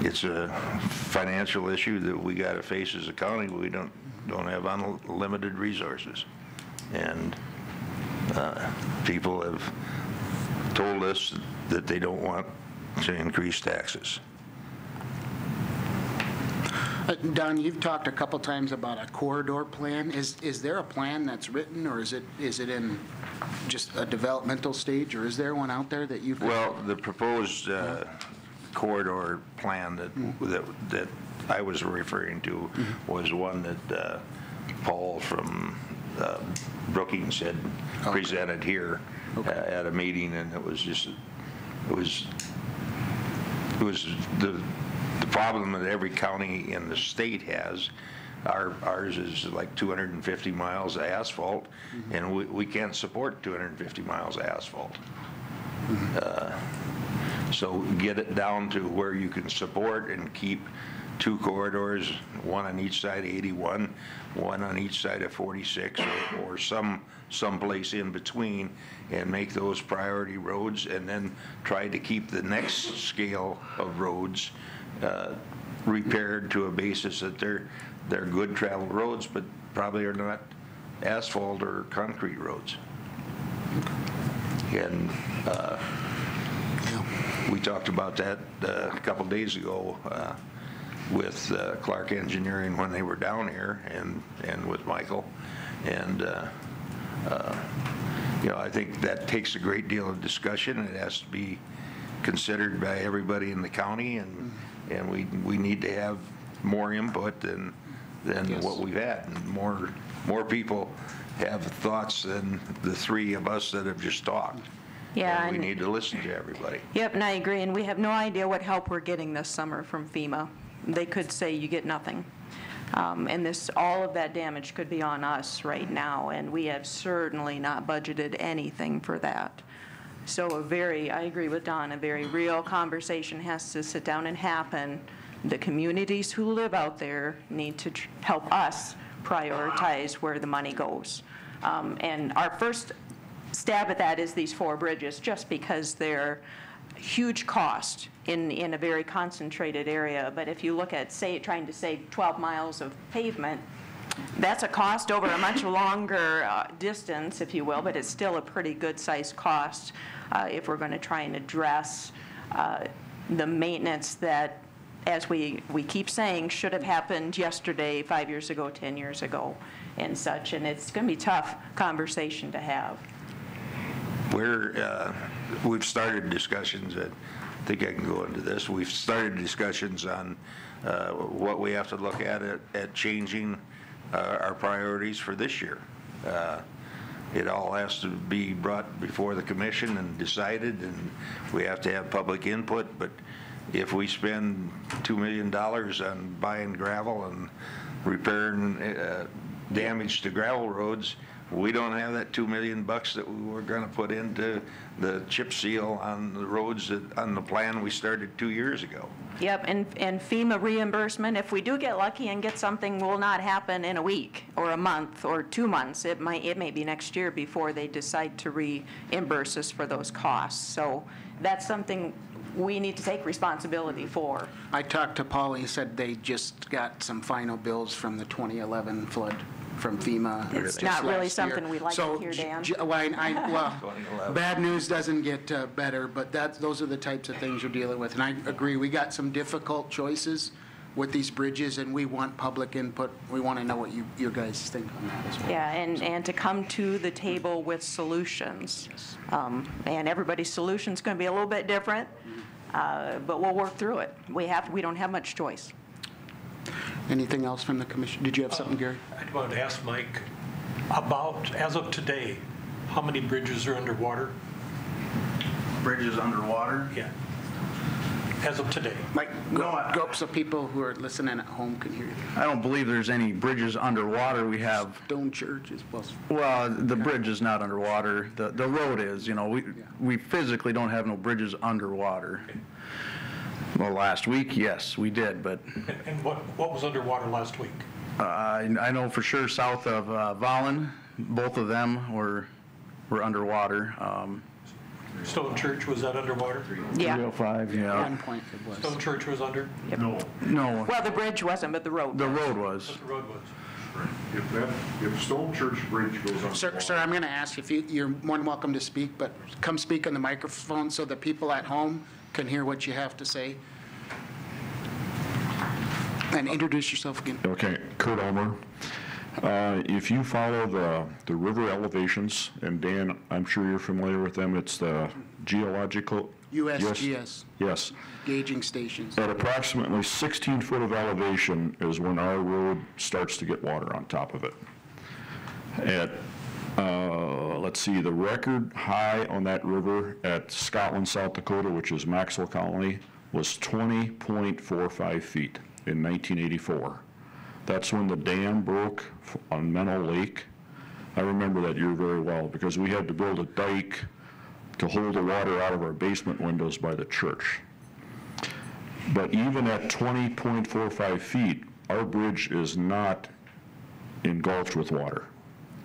Speaker 2: it's a financial issue that we got to face as a county. We don't have unlimited resources, and people have told us that they don't want to increase taxes.
Speaker 1: Don, you've talked a couple times about a corridor plan. Is there a plan that's written, or is it in just a developmental stage, or is there one out there that you've?
Speaker 2: Well, the proposed corridor plan that I was referring to was one that Paul from Brookings had presented here at a meeting, and it was the problem that every county in the state has. Ours is like 250 miles of asphalt, and we can't support 250 miles of asphalt. So get it down to where you can support and keep 2 corridors, one on each side of 81, one on each side of 46, or someplace in between, and make those priority roads, and then try to keep the next scale of roads repaired to a basis that they're good travel roads, but probably are not asphalt or concrete roads. And we talked about that a couple days ago with Clark Engineering when they were down here, and with Michael, and I think that takes a great deal of discussion. It has to be considered by everybody in the county, and we need to have more input than what we've had, and more people have thoughts than the 3 of us that have just talked.
Speaker 4: Yeah,
Speaker 2: and we need to listen to everybody.
Speaker 4: Yep, and I agree, and we have no idea what help we're getting this summer from FEMA. They could say you get nothing. And all of that damage could be on us right now, and we have certainly not budgeted anything for that. So I agree with Don, a very real conversation has to sit down and happen. The communities who live out there need to help us prioritize where the money goes. And our first stab at that is these 4 bridges, just because they're huge cost in a very concentrated area. But if you look at, trying to save 12 miles of pavement, that's a cost over a much longer distance, if you will, but it's still a pretty good-sized cost if we're going to try and address the maintenance that, as we keep saying, should have happened yesterday, 5 years ago, 10 years ago, and such. And it's going to be a tough conversation to have.
Speaker 2: We've started discussions, I think I can go into this. We've started discussions on what we have to look at changing our priorities for this year. It all has to be brought before the commission and decided, and we have to have public input. But if we spend $2 million on buying gravel and repairing damage to gravel roads, we don't have that $2 million that we were going to put into the chip seal on the roads on the plan we started 2 years ago.
Speaker 4: Yep, and FEMA reimbursement, if we do get lucky and get something, will not happen in a week or a month or 2 months. It may be next year before they decide to reimburse us for those costs. So that's something we need to take responsibility for.
Speaker 1: I talked to Paul, he said they just got some final bills from the 2011 flood from FEMA.
Speaker 4: It's
Speaker 1: just
Speaker 4: not really
Speaker 1: last year.
Speaker 4: something we'd like to hear, Dan.
Speaker 1: Well, bad news doesn't get better, but those are the types of things you're dealing with. And I agree, we got some difficult choices with these bridges, and we want public input. We want to know what you guys think on that as well.
Speaker 4: Yeah, and to come to the table with solutions. And everybody's solution's going to be a little bit different, but we'll work through it. We don't have much choice.
Speaker 1: Anything else from the commission? Did you have something, Gary?
Speaker 9: I wanted to ask Mike about, as of today, how many bridges are underwater?
Speaker 14: Bridges underwater?
Speaker 9: Yeah. As of today.
Speaker 1: Mike, go up so people who are listening at home can hear you.
Speaker 14: I don't believe there's any bridges underwater. We have,
Speaker 1: Stone Church is plus.
Speaker 14: well, the bridge is not underwater. The road is, you know, we physically don't have no bridges underwater.
Speaker 9: Okay.
Speaker 14: Well, last week, yes, we did, but
Speaker 9: And what was underwater last week?
Speaker 14: I know for sure south of Vollen, both of them were underwater.
Speaker 9: Stone Church, was that underwater?
Speaker 4: Yeah.
Speaker 14: 305, yeah.
Speaker 1: 1 point it was.
Speaker 9: Stone Church was under?
Speaker 14: No,
Speaker 4: Well, the bridge wasn't, but the road
Speaker 14: the
Speaker 4: was.
Speaker 14: road was.
Speaker 9: What the road was?
Speaker 15: If Stone Church Bridge goes on.
Speaker 1: Sir, I'm going to ask if you're more than welcome to speak, but come speak on the microphone so the people at home can hear what you have to say. And introduce yourself again.
Speaker 15: Okay, Kurt Ulmer. If you follow the river elevations, and Dan, I'm sure you're familiar with them, it's the geological.
Speaker 1: USGS.
Speaker 15: Yes.
Speaker 1: Gauging stations.
Speaker 15: At approximately 16 foot of elevation is when our road starts to get water on top of it. At, let's see, the record high on that river at Scotland, South Dakota, which is Maxwell Colony, was 20.45 feet in 1984. That's when the dam broke on Menno Lake. I remember that year very well because we had to build a dike to hold the water out of our basement windows by the church. But even at 20.45 feet, our bridge is not engulfed with water.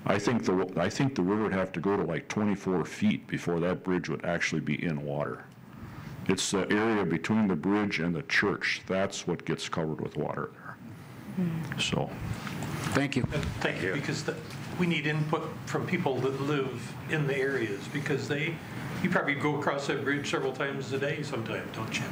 Speaker 15: I think the river would have to go to like 24 feet before that bridge would actually be in water. It's the area between the bridge and the church. That's what gets covered with water there. So.
Speaker 1: Thank you.
Speaker 9: And thank you, because we need input from people that live in the areas, because you probably go across that bridge several times a day sometimes, don't you?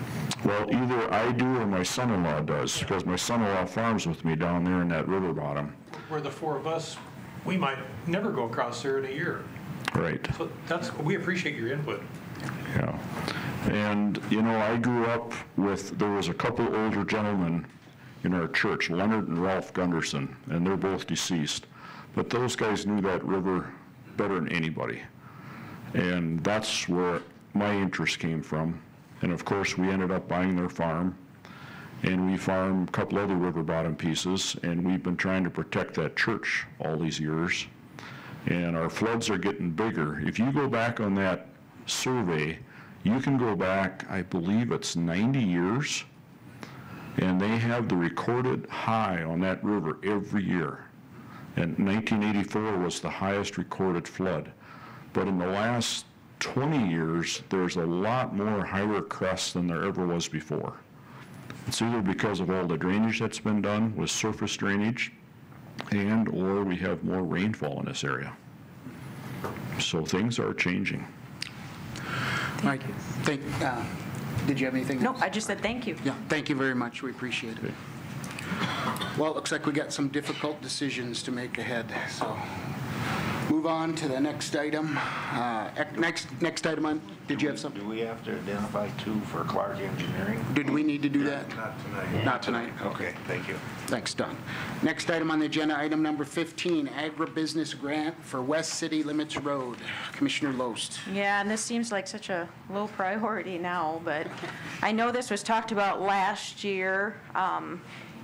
Speaker 15: Well, either I do or my son-in-law does, because my son-in-law farms with me down there in that river bottom.
Speaker 9: Where the four of us, we might never go across there in a year.
Speaker 15: Right.
Speaker 9: So we appreciate your input.
Speaker 15: Yeah. And, you know, I grew up there was a couple older gentlemen in our church, Leonard and Ralph Gunderson, and they're both deceased. But those guys knew that river better than anybody. And that's where my interest came from. And of course, we ended up buying their farm. And we farm a couple other river bottom pieces, and we've been trying to protect that church all these years. And our floods are getting bigger. If you go back on that survey, you can go back, I believe it's 90 years, and they have the recorded high on that river every year. And 1984 was the highest recorded flood. But in the last 20 years, there's a lot more higher crests than there ever was before. It's either because of all the drainage that's been done with surface drainage, or we have more rainfall in this area. So things are changing.
Speaker 1: Thank you. Did you have anything else?
Speaker 4: No, I just said thank you.
Speaker 1: Yeah, thank you very much. We appreciate it. Well, it looks like we got some difficult decisions to make ahead, so move on to the next item. Next item on, did you have something?
Speaker 2: Do we have to identify two for Clark Engineering?
Speaker 1: Did we need to do that?
Speaker 2: Not tonight.
Speaker 1: Not tonight?
Speaker 2: Okay, thank you.
Speaker 1: Thanks, Don. Next item on the agenda, item number 15, agribusiness grant for West City Limits Road. Commissioner Loest.
Speaker 4: Yeah, and this seems like such a low priority now, but I know this was talked about last year.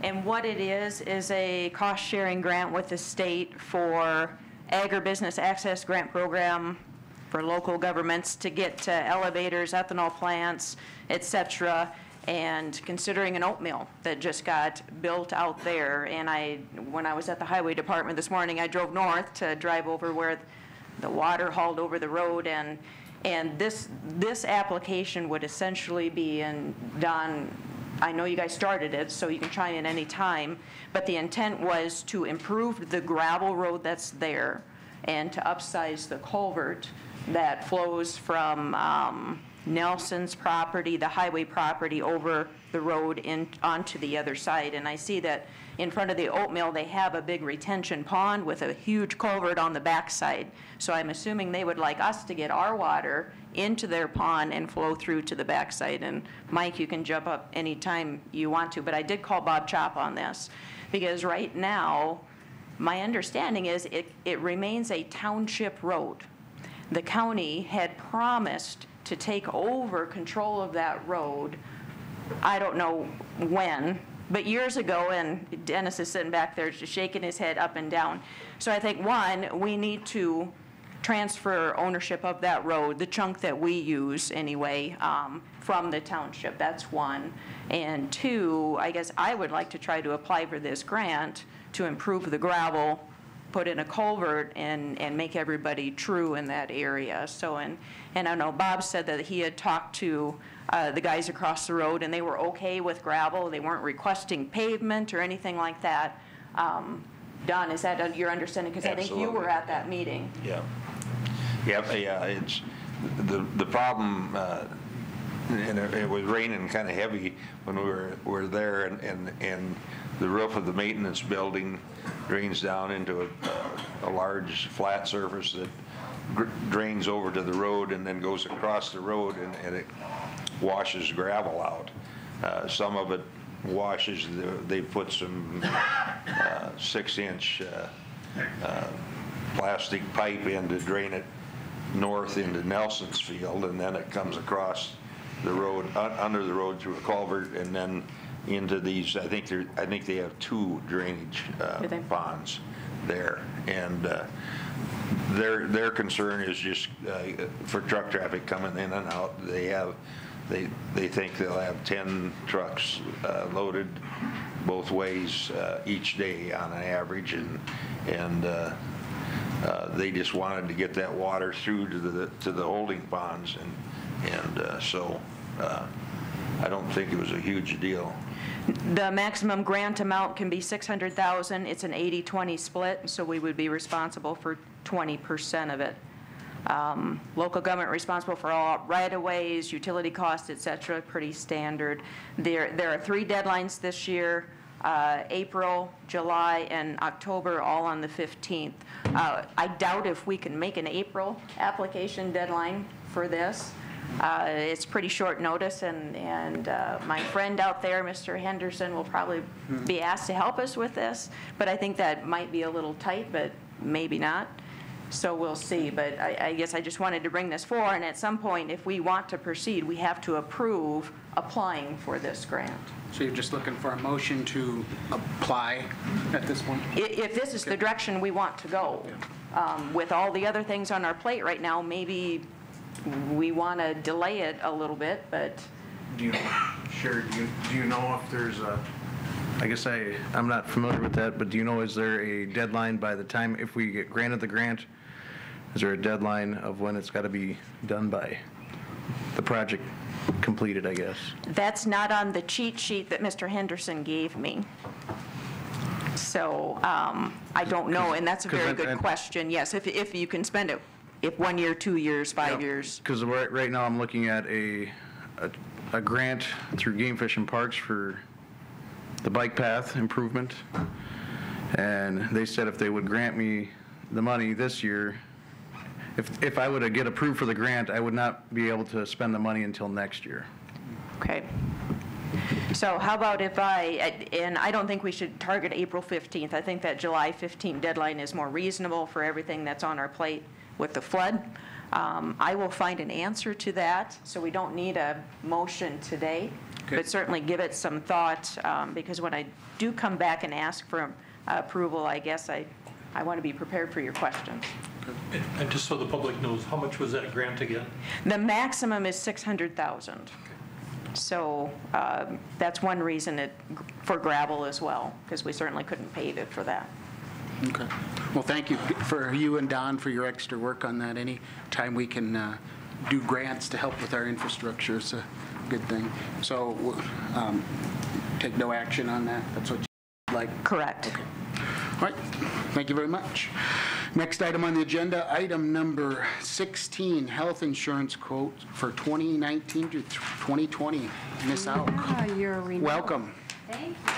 Speaker 4: And what it is a cost-sharing grant with the state for agribusiness access grant program for local governments to get elevators, ethanol plants, et cetera, and considering an oat mill that just got built out there. And when I was at the highway department this morning, I drove north to drive over where the water hauled over the road, and this application would essentially be, and Don, I know you guys started it, so you can chime in any time, but the intent was to improve the gravel road that's there and to upsize the culvert that flows from Nelson's property, the highway property, over the road onto the other side. And I see that in front of the oat mill, they have a big retention pond with a huge culvert on the backside. So I'm assuming they would like us to get our water into their pond and flow through to the backside. And Mike, you can jump up anytime you want to, but I did call Bob Chop on this, because right now, my understanding is it remains a township road. The county had promised to take over control of that road, I don't know when, but years ago, and Dennis is sitting back there just shaking his head up and down. So I think, one, we need to transfer ownership of that road, the chunk that we use anyway, from the township. That's one. And two, I guess I would like to try to apply for this grant to improve the gravel, put in a culvert, and make everybody true in that area. So, and I know Bob said that he had talked to the guys across the road, and they were okay with gravel. They weren't requesting pavement or anything like that. Don, is that your understanding? Because I think you were at that meeting.
Speaker 2: Yeah. Yeah, it's the problem, and it was raining kind of heavy when we were there, and the roof of the maintenance building drains down into a large flat surface that drains over to the road and then goes across the road, and it washes gravel out. Some of it washes, they put some 6-inch plastic pipe in to drain it north into Nelson's field, and then it comes across the road, under the road through a culvert, and then into these, I think they have 2 drainage ponds there, and their concern is just for truck traffic coming in and out. They think they'll have 10 trucks loaded both ways each day on an average, and they just wanted to get that water through to the holding ponds, and so I don't think it was a huge deal.
Speaker 4: The maximum grant amount can be $600,000. It's an 80-20 split, so we would be responsible for 20% of it. Local government responsible for all right-of-ways, utility costs, et cetera, pretty standard. There are 3 deadlines this year, April, July, and October, all on the 15th. I doubt if we can make an April application deadline for this. It's pretty short notice, and my friend out there, Mr. Henderson, will probably be asked to help us with this, but I think that might be a little tight, but maybe not. So we'll see, but I guess I just wanted to bring this forward, and at some point, if we want to proceed, we have to approve applying for this grant.
Speaker 1: So you're just looking for a motion to apply at this point?
Speaker 4: If this is the direction we want to go, with all the other things on our plate right now, maybe we want to delay it a little bit, but.
Speaker 14: Do you know if there's a, I guess I'm not familiar with that, but do you know, is there a deadline by the time, if we get granted the grant, is there a deadline of when it's got to be done by, the project completed, I guess?
Speaker 4: That's not on the cheat sheet that Mr. Henderson gave me. So I don't know, and that's a very good question. Yes, if you can spend it, if 1 year, 2 years, 5 years.
Speaker 14: Because right now I'm looking at a grant through Game Fish and Parks for the bike path improvement, and they said if they would grant me the money this year, if I were to get approved for the grant, I would not be able to spend the money until next year.
Speaker 4: Okay. So how about if and I don't think we should target April 15th. I think that July 15th deadline is more reasonable for everything that's on our plate with the flood. I will find an answer to that, so we don't need a motion today, but certainly give it some thought, because when I do come back and ask for approval, I guess I I want to be prepared for your questions.
Speaker 9: And just so the public knows, how much was that grant again?
Speaker 4: The maximum is $600,000. So that's one reason for gravel as well, because we certainly couldn't pave it for that.
Speaker 1: Okay. Well, thank you for you and Don for your extra work on that. Any time we can do grants to help with our infrastructure is a good thing. So take no action on that? That's what you like?
Speaker 4: Correct.
Speaker 1: Okay. All right. Thank you very much. Next item on the agenda, item number 16, health insurance quote for 2019 to 2020. Ms. Auk.
Speaker 18: You're renewal.
Speaker 1: Welcome.
Speaker 18: Thank you. I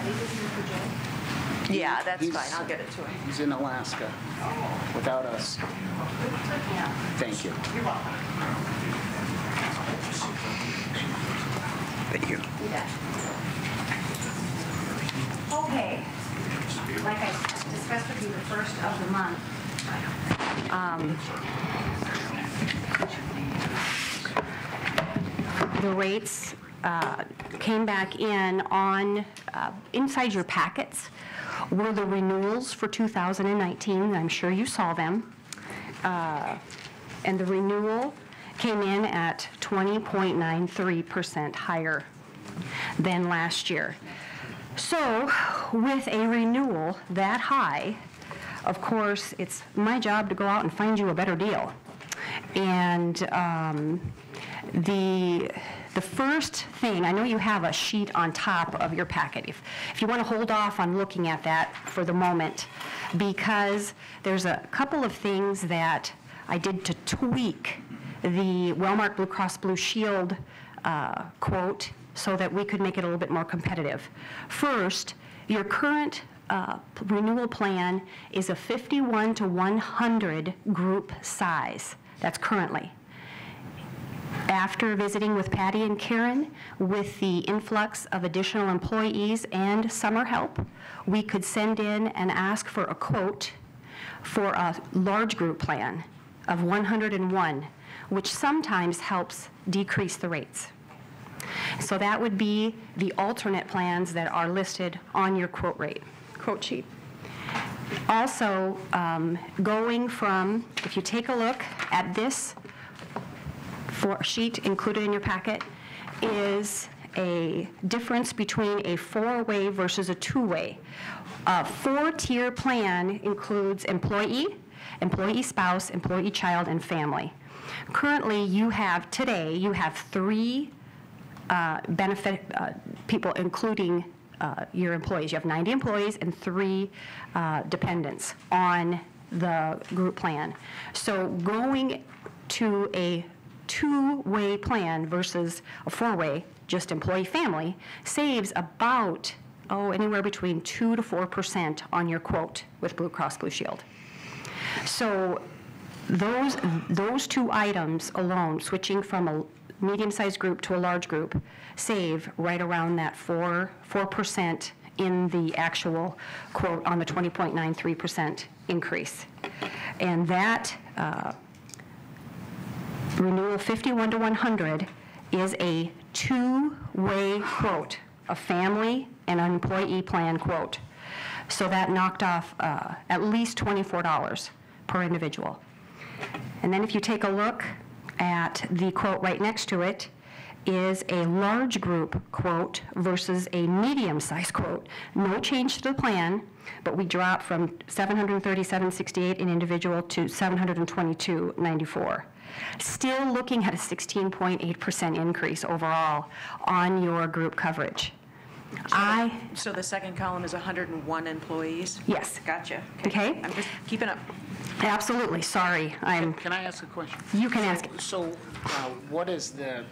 Speaker 18: think this is for Joe.
Speaker 4: Yeah, that's fine. I'll get it to him.
Speaker 1: He's in Alaska without us. Thank you.
Speaker 18: You're welcome.
Speaker 1: Thank you.
Speaker 18: You bet. Okay. Like I discussed with you the first of the month, the rates came back in on, inside your packets were the renewals for 2019. I'm sure you saw them. And the renewal came in at 20.93% higher than last year. So with a renewal that high, of course, it's my job to go out and find you a better deal. And the first thing, I know you have a sheet on top of your packet. If you want to hold off on looking at that for the moment, because there's a couple of things that I did to tweak the Wellmark Blue Cross Blue Shield quote so that we could make it a little bit more competitive. First, your current renewal plan is a 51 to 100 group size. That's currently. After visiting with Patty and Karen, with the influx of additional employees and summer help, we could send in and ask for a quote for a large group plan of 101, which sometimes helps decrease the rates. So that would be the alternate plans that are listed on your quote sheet. Also, going from, if you take a look at this sheet included in your packet, is a difference between a 4-way versus a 2-way. A 4-tier plan includes employee, employee spouse, employee child, and family. Currently, you have 3 benefit people, including your employees. You have 90 employees and 3 dependents on the group plan. So going to a 2-way plan versus a 4-way, just employee family, saves about, anywhere between 2 to 4% on your quote with Blue Cross Blue Shield. So those 2 items alone, switching from a medium-sized group to a large group, save right around that 4% in the actual quote on the 20.93% increase. And that renewal 51 to 100 is a 2-way quote, a family and an employee plan quote. So that knocked off at least $24 per individual. And then if you take a look at the quote right next to it, is a large group quote versus a medium-sized quote. No change to the plan, but we drop from $737.68 an individual to $722.94. Still looking at a 16.8% increase overall on your group coverage.
Speaker 4: So the second column is 101 employees?
Speaker 18: Yes.
Speaker 4: Gotcha.
Speaker 18: Okay.
Speaker 4: I'm just keeping up.
Speaker 18: Absolutely. Sorry.
Speaker 1: Can I ask a question?
Speaker 18: You can ask.
Speaker 1: So why is there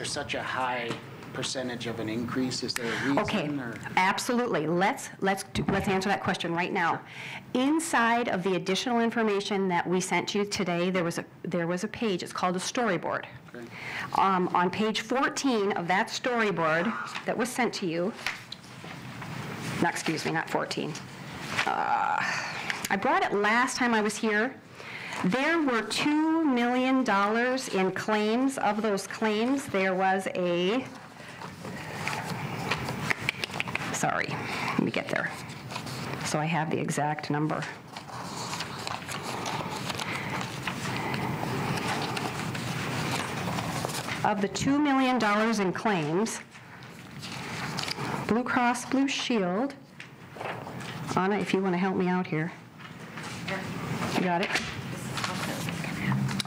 Speaker 1: such a high percentage of an increase? Is there a reason?
Speaker 18: Okay,
Speaker 1: or?
Speaker 18: absolutely. Let's answer that question right now. Sure. Inside of the additional information that we sent you today, there was a page. It's called a storyboard. Okay. On page 14 of that storyboard that was sent to you. No, excuse me, not 14. I brought it last time I was here. There were $2 million in claims. Of those claims, there was let me get there. so I have the exact number. Of the $2 million in claims, Blue Cross Blue Shield, Anna, if you want to help me out here. You got it?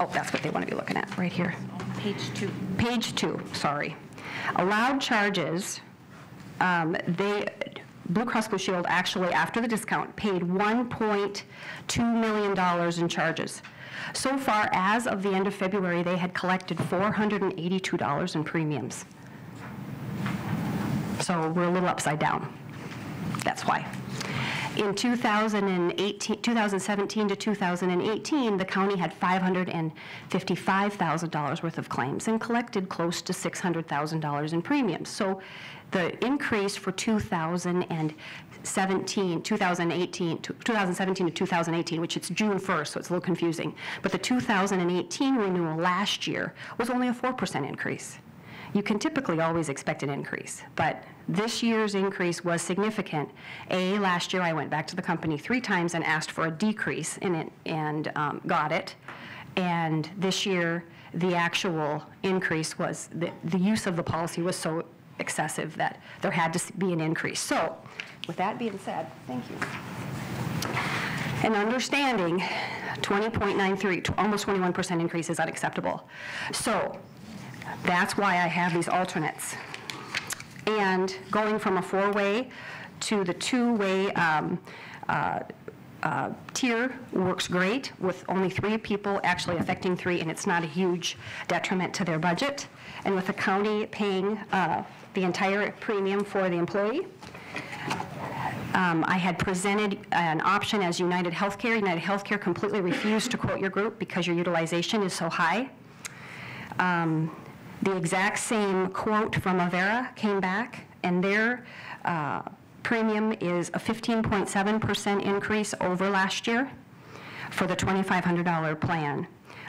Speaker 18: Oh, that's what they want to be looking at, right here.
Speaker 4: Page 2.
Speaker 18: Page 2, sorry. Allowed charges, Blue Cross Blue Shield actually, after the discount, paid $1.2 million in charges. So far, as of the end of February, they had collected $482 in premiums. So we're a little upside down. That's why. In 2017 to 2018, the county had $555,000 worth of claims and collected close to $600,000 in premiums. So the increase for 2017 to 2018, which it's June 1st, so it's a little confusing, but the 2018 renewal last year was only a 4% increase. You can typically always expect an increase, but this year's increase was significant. Last year I went back to the company 3 times and asked for a decrease in it and got it. And this year, the actual increase was, the use of the policy was so excessive that there had to be an increase. So, with that being said, thank you. And understanding 20.93, almost 21% increase is unacceptable. So, that's why I have these alternates. And going from a 4-way to the 2-way tier works great, with only 3 people actually affecting 3, and it's not a huge detriment to their budget. And with the county paying the entire premium for the employee, I had presented an option as United Healthcare. United Healthcare completely refused to quote your group because your utilization is so high. The exact same quote from Avera came back, and their premium is a 15.7% increase over last year for the $2,500 plan.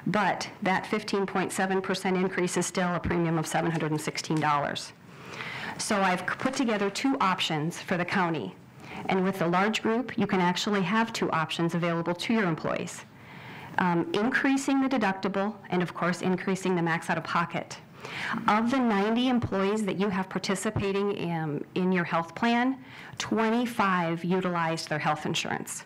Speaker 18: But that 15.7% increase is still a premium of $716. So I've put together 2 options for the county. And with the large group, you can actually have 2 options available to your employees. Increasing the deductible and, of course, increasing the max out-of-pocket. Of the 90 employees that you have participating in your health plan, 25 utilized their health insurance.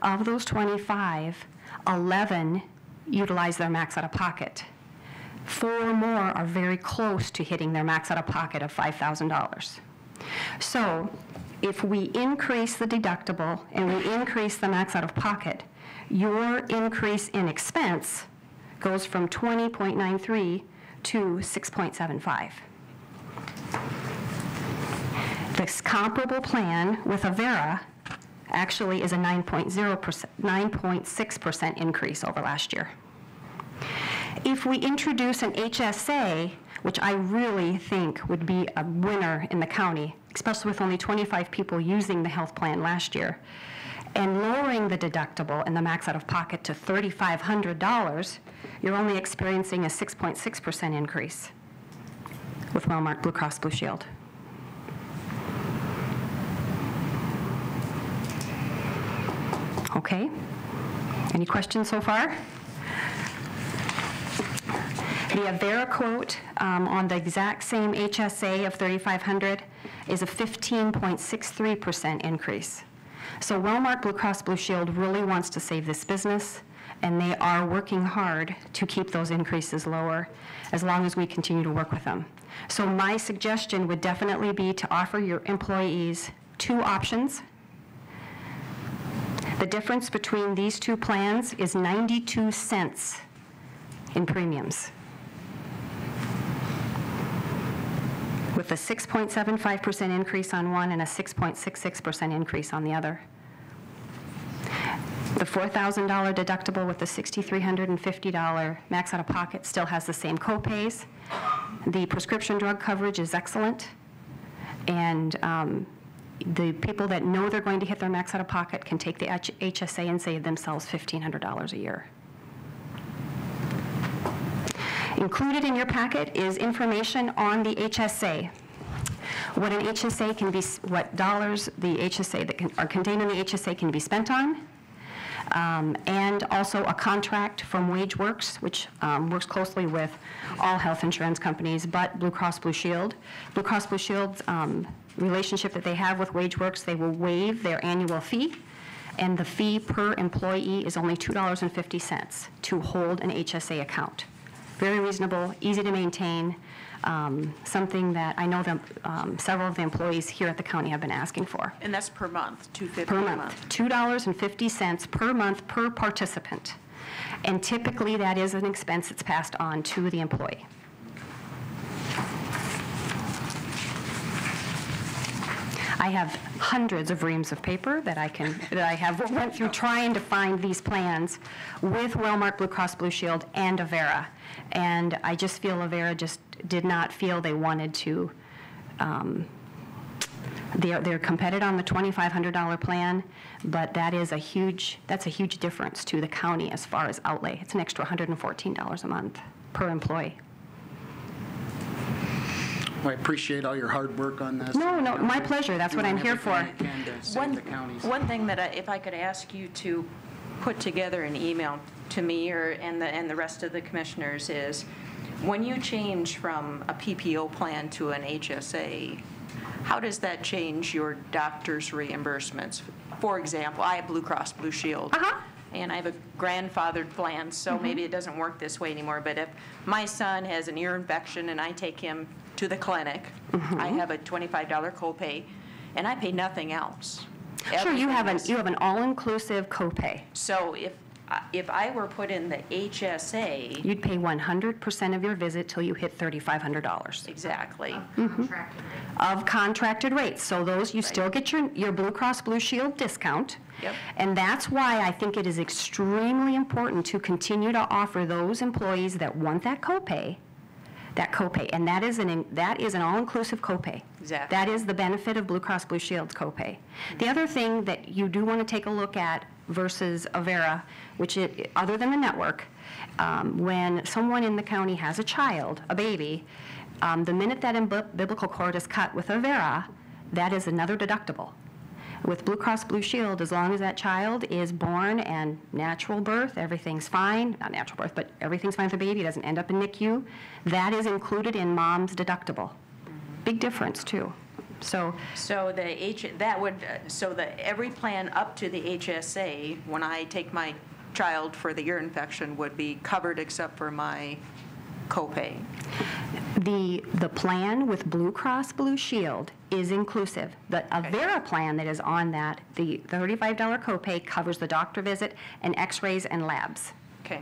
Speaker 18: Of those 25, 11 utilize their max out-of-pocket. 4 more are very close to hitting their max out-of-pocket of $5,000. So if we increase the deductible and we increase the max out-of-pocket, your increase in expense goes from 20.93 to 6.75. This comparable plan with Avera actually is a 9.6% increase over last year. If we introduce an HSA, which I really think would be a winner in the county, especially with only 25 people using the health plan last year, and lowering the deductible and the max out-of-pocket to $3,500, you're only experiencing a 6.6% increase with Wellmark Blue Cross Blue Shield. Okay. Any questions so far? The Avera quote on the exact same HSA of $3,500 is a 15.63% increase. So Wellmark Blue Cross Blue Shield really wants to save this business, and they are working hard to keep those increases lower as long as we continue to work with them. So my suggestion would definitely be to offer your employees 2 options. The difference between these 2 plans is 92 cents in premiums, with a 6.75% increase on one and a 6.66% increase on the other. The $4,000 deductible with the $6,350 max out-of-pocket still has the same co-pays. The prescription drug coverage is excellent, and the people that know they're going to hit their max out-of-pocket can take the HSA and save themselves $1,500 a year. Included in your packet is information on the HSA. what an HSA can be, what dollars the HSA that are contained in the HSA can be spent on, and also a contract from WageWorks, which works closely with all health insurance companies, but Blue Cross Blue Shield. Blue Cross Blue Shield's relationship that they have with WageWorks, they will waive their annual fee, and the fee per employee is only $2.50 to hold an HSA account. Very reasonable, easy to maintain, something that I know several of the employees here at the county have been asking for.
Speaker 4: And that's per month, $2.50
Speaker 18: Per
Speaker 4: a
Speaker 18: month, $2.50 per month per participant. And typically, that is an expense that's passed on to the employee. I have hundreds of reams of paper that I have went through trying to find these plans with Wellmark Blue Cross Blue Shield and Avera. And I just feel Avera just did not feel they wanted to, they're competitive on the $2,500 plan, but that's a huge difference to the county as far as outlay. It's an extra $114 a month per employee.
Speaker 1: Well, I appreciate all your hard work on this.
Speaker 18: No, my pleasure. That's what I'm here for.
Speaker 4: One thing that if I could ask you to put together an email to me and the rest of the commissioners is, when you change from a PPO plan to an HSA, how does that change your doctor's reimbursements? For example, I have Blue Cross Blue Shield. And I have a grandfathered plan, so maybe it doesn't work this way anymore. But if my son has an ear infection and I take him to the clinic, I have a $25 copay, and I pay nothing else.
Speaker 18: Sure, you have an all-inclusive copay.
Speaker 4: So if I were put in the HSA,
Speaker 18: you'd pay 100% of your visit till you hit $3,500.
Speaker 4: Exactly.
Speaker 18: Of contracted rates. So those, you still get your Blue Cross Blue Shield discount.
Speaker 4: Yep.
Speaker 18: And that's why I think it is extremely important to continue to offer those employees that want that copay, and that is an all-inclusive copay.
Speaker 4: Exactly.
Speaker 18: That is the benefit of Blue Cross Blue Shield's copay. The other thing that you do want to take a look at versus Avera, which other than the network, when someone in the county has a child, a baby, the minute that umbilical cord is cut with Avera, that is another deductible. With Blue Cross Blue Shield, as long as that child is born and natural birth, everything's fine, not natural birth, but everything's fine for the baby, it doesn't end up in NICU, that is included in mom's deductible. Big difference, too. So every plan up to the HSA, when I take my child for the ear infection, would be covered except for my copay. The plan with Blue Cross Blue Shield is inclusive. The Avera plan that is on that, the $35 copay covers the doctor visit and x-rays and labs.
Speaker 4: Okay.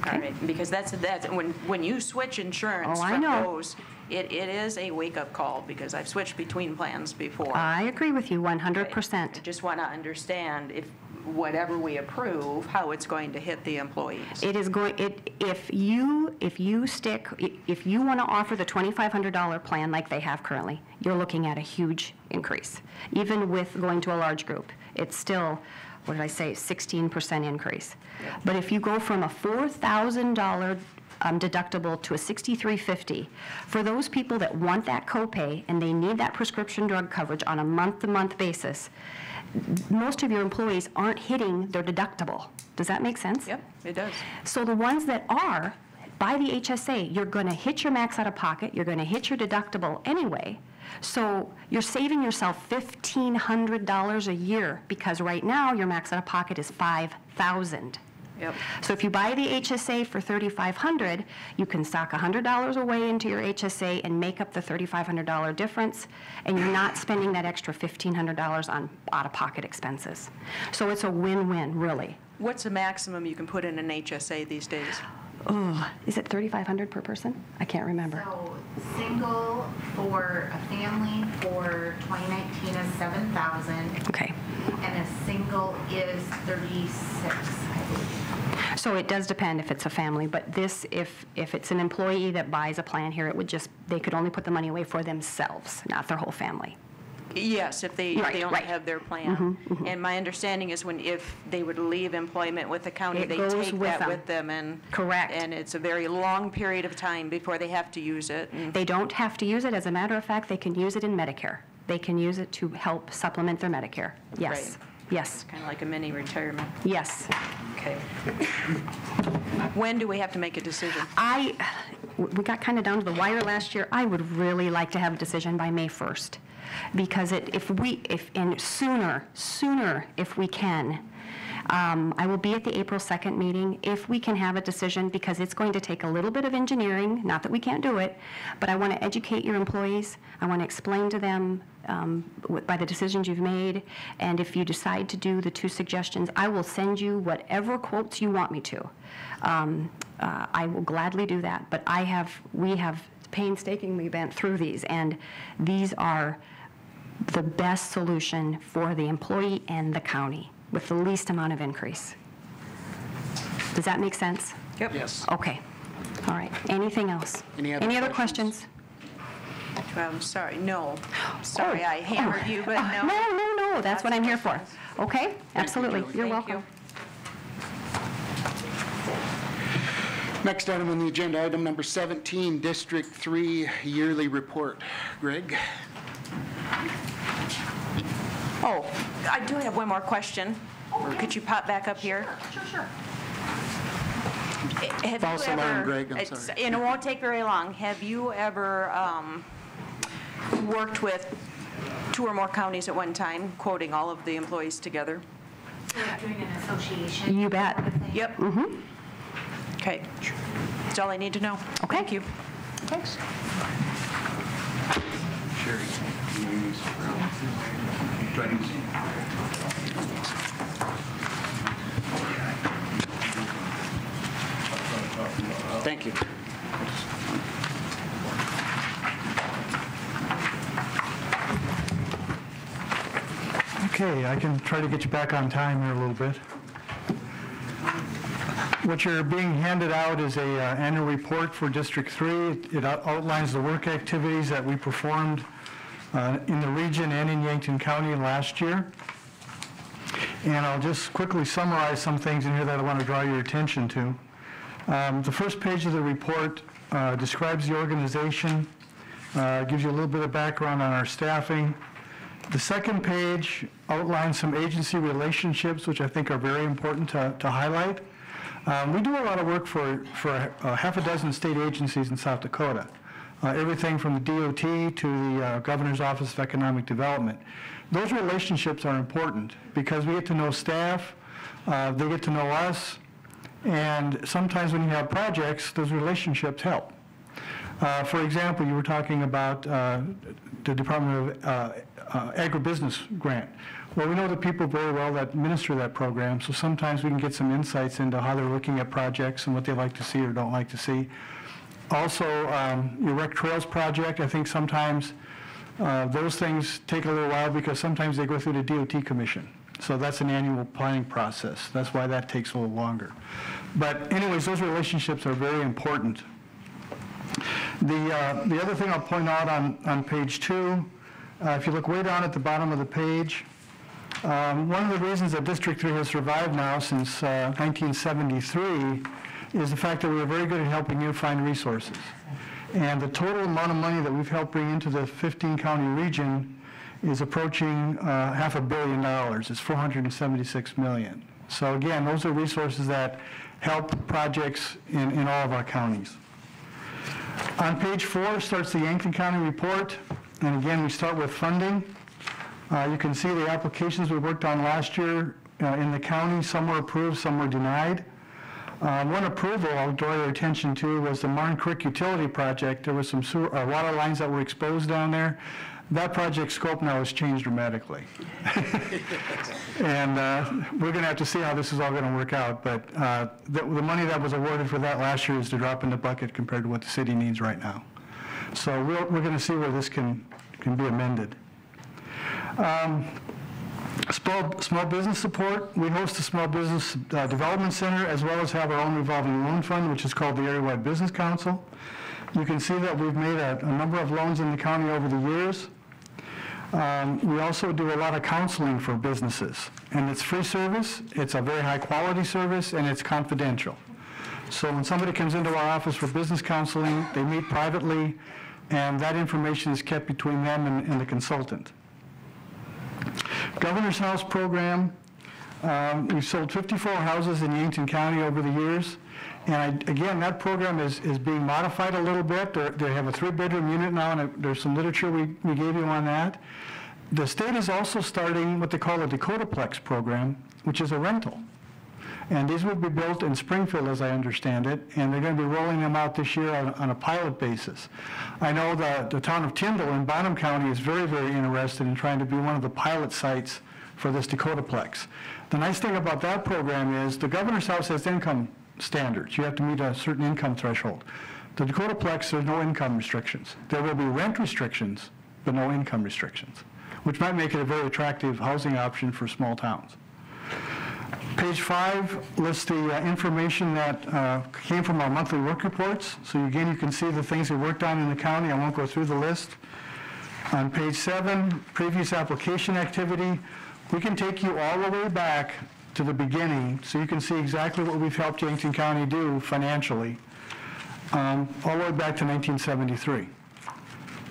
Speaker 4: All right, because that's when you switch insurance
Speaker 18: I
Speaker 4: from
Speaker 18: know.
Speaker 4: those, it is a wake-up call, because I've switched between plans before.
Speaker 18: I agree with you 100%.
Speaker 4: I just want to understand if whatever we approve, how it's going to hit the employees.
Speaker 18: It is going, if you want to offer the $2,500 plan like they have currently, you're looking at a huge increase. Even with going to a large group, it's still, what did I say, 16% increase. Yep. But if you go from a $4,000 deductible to a $6,350, for those people that want that copay and they need that prescription drug coverage on a month-to-month basis, most of your employees aren't hitting their deductible. Does that make sense?
Speaker 4: Yep, it does.
Speaker 18: So the ones that are, by the HSA, you're going to hit your max out of pocket, you're going to hit your deductible anyway. So you're saving yourself $1,500 a year, because right now your max out of pocket is $5,000.
Speaker 4: Yep.
Speaker 18: So if you buy the HSA for $3,500, you can stock $100 away into your HSA and make up the $3,500 difference, and you're not spending that extra $1,500 on out-of-pocket expenses. So it's a win-win, really.
Speaker 4: What's the maximum you can put in an HSA these days?
Speaker 18: Oh, is it $3,500 per person? I can't remember.
Speaker 19: So single for a family for 2019 is $7,000.
Speaker 18: Okay.
Speaker 19: And a single is $36,000, I believe.
Speaker 18: So it does depend if it's a family, but this, if it's an employee that buys a plan here, it would just, they could only put the money away for themselves, not their whole family.
Speaker 4: Yes, if they
Speaker 18: Right,
Speaker 4: only
Speaker 18: right.
Speaker 4: have their plan. And my understanding is if they would leave employment with the county,
Speaker 18: It
Speaker 4: they
Speaker 18: goes
Speaker 4: take
Speaker 18: with
Speaker 4: that
Speaker 18: them.
Speaker 4: with them, and.
Speaker 18: Correct.
Speaker 4: And it's a very long period of time before they have to use it. And
Speaker 18: They don't have to use it. As a matter of fact, they can use it in Medicare. They can use it to help supplement their Medicare. Yes, yes,
Speaker 4: kind of like a mini retirement.
Speaker 18: yes.
Speaker 4: Okay. When do we have to make a decision?
Speaker 18: We got kind of down to the wire last year. I would really like to have a decision by May 1st. Because sooner if we can. I will be at the April 2nd meeting if we can have a decision, because it's going to take a little bit of engineering, not that we can't do it, but I want to educate your employees. I want to explain to them by the decisions you've made, and if you decide to do the 2 suggestions, I will send you whatever quotes you want me to. I will gladly do that, but we have painstakingly been through these, and these are the best solution for the employee and the county with the least amount of increase. Does that make sense?
Speaker 4: Yep.
Speaker 1: Yes.
Speaker 18: Okay. All right. Anything else?
Speaker 1: Any other
Speaker 18: questions?
Speaker 4: I'm sorry, no. Sorry, I hammered you, but no.
Speaker 18: No. That's what I'm here for. Okay? Absolutely. You're
Speaker 4: Thank
Speaker 18: welcome.
Speaker 1: Next item on the agenda, item number 17, District 3 Yearly Report. Greg?
Speaker 4: Oh, I do have one more question. Could you pop back up here?
Speaker 18: Sure.
Speaker 4: Have
Speaker 1: False
Speaker 4: you
Speaker 1: alarm,
Speaker 4: ever,
Speaker 1: Greg, I'm sorry.
Speaker 4: and it won't take very long. Have you ever worked with 2 or more counties at one time, quoting all of the employees together?
Speaker 19: Doing an association.
Speaker 18: You bet.
Speaker 4: Yep. Okay. That's all I need to know.
Speaker 18: Okay.
Speaker 4: Thank you.
Speaker 18: Thanks.
Speaker 1: Thank you.
Speaker 20: Okay, I can try to get you back on time here a little bit. What you're being handed out is a annual report for District 3. It outlines the work activities that we performed in the region and in Yankton County last year. And I'll just quickly summarize some things in here that I want to draw your attention to. The first page of the report describes the organization, gives you a little bit of background on our staffing. The second page outlines some agency relationships, which I think are very important to highlight. We do a lot of work for half a dozen state agencies in South Dakota, everything from the DOT to the Governor's Office of Economic Development. Those relationships are important because we get to know staff, they get to know us, and sometimes when you have projects, those relationships help. For example, you were talking about the Department of Agribusiness grant. Well, we know the people very well that administer that program, so sometimes we can get some insights into how they're looking at projects and what they like to see or don't like to see. Also, your Rec Trails project, I think sometimes those things take a little while because sometimes they go through the DOT commission. So that's an annual planning process. That's why that takes a little longer. But anyways, those relationships are very important. The other thing I'll point out on page 2, if you look way down at the bottom of the page, one of the reasons that District 3 has survived now since 1973 is the fact that we are very good at helping you find resources. And the total amount of money that we've helped bring into the 15-county region is approaching $500 million. It's $476 million. So again, those are resources that help projects in all of our counties. On page 4 starts the Yankton County report. And again, we start with funding. You can see the applications we worked on last year in the county. Some were approved, some were denied. One approval I'll draw your attention to was the Martin Creek Utility Project. There was some water lines that were exposed down there. That project scope now has changed dramatically. And we're going to have to see how this is all going to work out. But the money that was awarded for that last year is to drop in the bucket compared to what the city needs right now. So we're going to see where this can be amended. Small business support. We host a small business development center as well as have our own revolving loan fund, which is called the Area-Wide Business Council. You can see that we've made a number of loans in the county over the years. We also do a lot of counseling for businesses, and it's free service, it's a very high-quality service, and it's confidential. So when somebody comes into our office for business counseling, they meet privately, and that information is kept between them and the consultant. Governor's House program, we've sold 54 houses in Yankton County over the years. And again, that program is being modified a little bit. They have a 3-bedroom unit now, and there's some literature we gave you on that. The state is also starting what they call a Dakotaplex program, which is a rental. And these will be built in Springfield, as I understand it, and they're going to be rolling them out this year on a pilot basis. I know the town of Tyndall in Bonham County is very, very interested in trying to be one of the pilot sites for this Dakotaplex. The nice thing about that program is the Governor's House has income standards. You have to meet a certain income threshold. The Dakotaplex, there's no income restrictions. There will be rent restrictions, but no income restrictions, which might make it a very attractive housing option for small towns. Page 5 lists the information that came from our monthly work reports. So again, you can see the things we worked on in the county. I won't go through the list. On page 7, previous application activity, we can take you all the way back to the beginning so you can see exactly what we've helped Yankton County do financially, all the way back to 1973.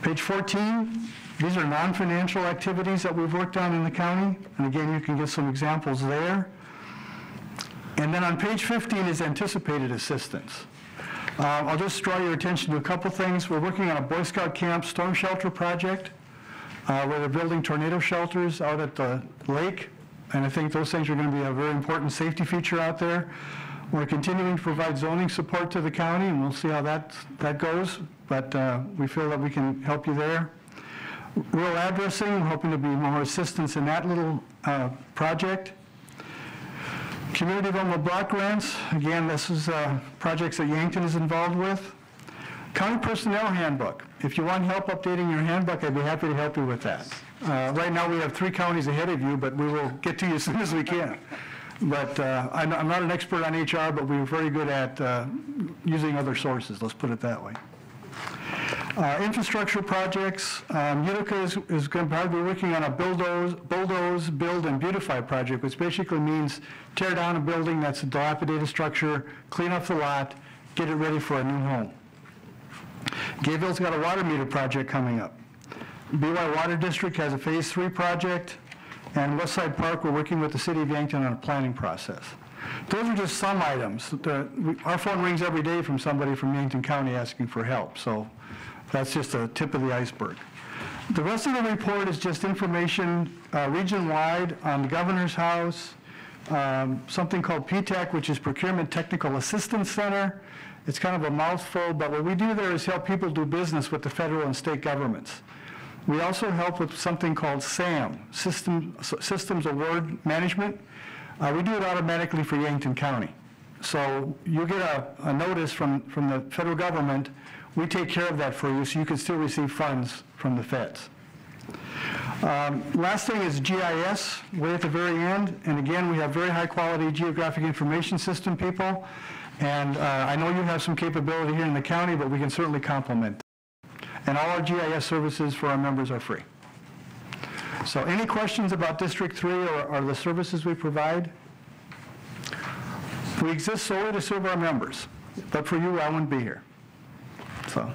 Speaker 20: Page 14, these are non-financial activities that we've worked on in the county. And again, you can get some examples there. And then on page 15 is anticipated assistance. I'll just draw your attention to a couple things. We're working on a Boy Scout camp storm shelter project where they're building tornado shelters out at the lake. And I think those things are going to be a very important safety feature out there. We're continuing to provide zoning support to the county, and we'll see how that goes. But we feel that we can help you there. Rural addressing, we're hoping to be more assistance in that little project. Community development block grants, again, this is projects that Yankton is involved with. County personnel handbook. If you want help updating your handbook, I'd be happy to help you with that. Right now we have 3 counties ahead of you, but we will get to you as soon as we can. But I'm not an expert on HR, but we're very good at using other sources, let's put it that way. Infrastructure projects, Utica is going to probably be working on a bulldoze, build, and beautify project, which basically means tear down a building that's a dilapidated structure, clean up the lot, get it ready for a new home. Gayville's got a water meter project coming up. BY Water District has a phase 3 project, and Westside Park, we're working with the city of Yankton on a planning process. Those are just some items. Our phone rings every day from somebody from Yankton County asking for help, so that's just a tip of the iceberg. The rest of the report is just information region-wide on the Governor's House, something called PTAC, which is Procurement Technical Assistance Center. It's kind of a mouthful, but what we do there is help people do business with the federal and state governments. We also help with something called SAM, Systems Award Management. We do it automatically for Yankton County. So you get a notice from the federal government. We take care of that for you so you can still receive funds from the feds. Last thing is GIS, way at the very end. And again, we have very high quality geographic information system people. And I know you have some capability here in the county, but we can certainly complement that. And all our GIS services for our members are free. So any questions about District 3 or the services we provide? We exist solely to serve our members. But for you, I wouldn't be here. So.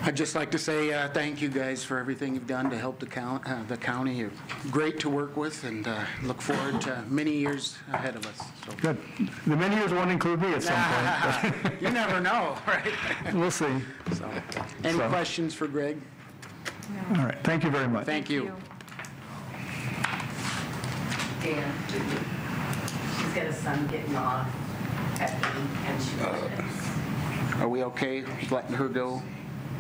Speaker 1: I'd just like to say thank you guys for everything you've done to help the county. You're great to work with, and look forward to many years ahead of us. So.
Speaker 20: Good. The many years won't include me at some point.
Speaker 1: You never know, right?
Speaker 20: We'll see.
Speaker 1: So, any questions for Greg?
Speaker 20: No. All right. Thank you very much.
Speaker 1: Thank you.
Speaker 21: Dan, she's got a son getting off at 8, and she
Speaker 1: Are we okay letting her go?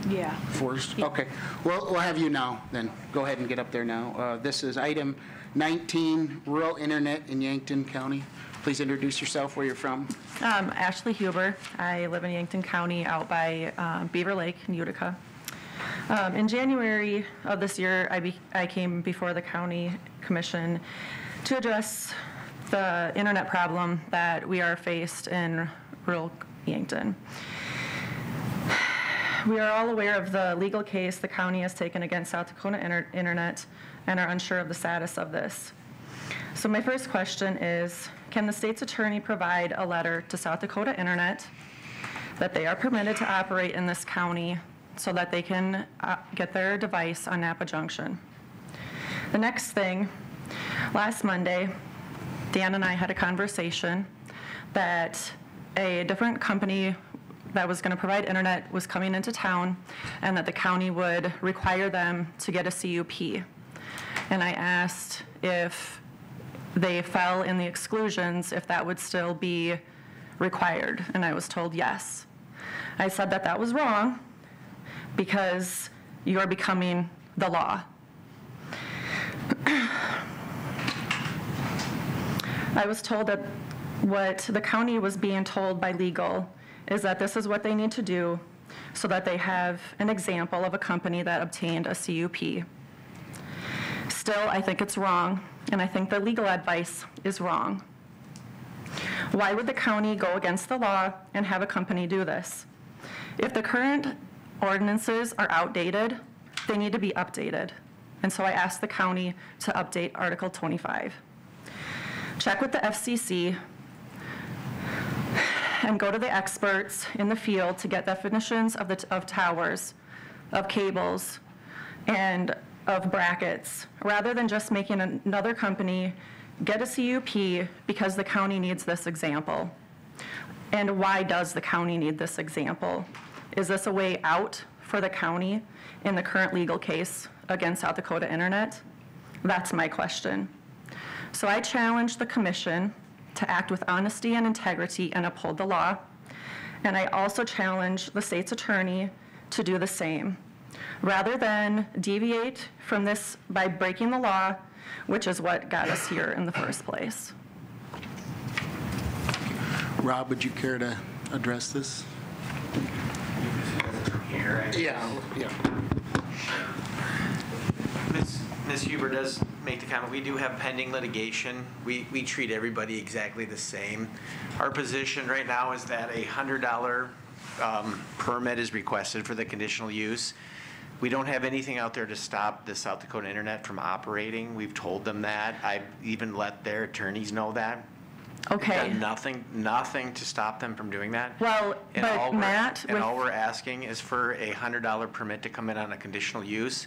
Speaker 4: Yeah.
Speaker 1: First? Okay. Well, we'll have you now, then. Go ahead and get up there now. This is item 19, rural internet in Yankton County. Please introduce yourself, where you're from.
Speaker 22: Ashley Huber. I live in Yankton County out by Beaver Lake in Utica. In January of this year, I came before the county commission to address the internet problem that we are faced in rural Yankton. We are all aware of the legal case the county has taken against South Dakota Internet and are unsure of the status of this. So my first question is, can the state's attorney provide a letter to South Dakota Internet that they are permitted to operate in this county so that they can get their device on Napa Junction? The next thing, last Monday, Dan and I had a conversation that a different company that was going to provide internet was coming into town and that the county would require them to get a CUP. And I asked if they fell in the exclusions, if that would still be required, and I was told yes. I said that that was wrong because you're becoming the law. I was told that what the county was being told by legal is that this is what they need to do so that they have an example of a company that obtained a CUP. Still, I think it's wrong, and I think the legal advice is wrong. Why would the county go against the law and have a company do this? If the current ordinances are outdated, they need to be updated. And so I asked the county to update Article 25. Check with the FCC and go to the experts in the field to get definitions of towers, of cables, and of brackets, rather than just making another company get a CUP because the county needs this example. And why does the county need this example? Is this a way out for the county in the current legal case against South Dakota Internet? That's my question. So I challenge the commission to act with honesty and integrity and uphold the law. And I also challenge the state's attorney to do the same, rather than deviate from this by breaking the law, which is what got us here in the first place.
Speaker 1: Rob, would you care to address this? Yeah.
Speaker 7: Ms. Huber does make the comment, we do have pending litigation. We treat everybody exactly the same. Our position right now is that a $100 permit is requested for the conditional use. We don't have anything out there to stop the South Dakota Internet from operating. We've told them that. I've even let their attorneys know that.
Speaker 22: Okay.
Speaker 7: We've done nothing to stop them from doing that.
Speaker 22: Well, but Matt,
Speaker 7: all we're asking is for a $100 permit to come in on a conditional use.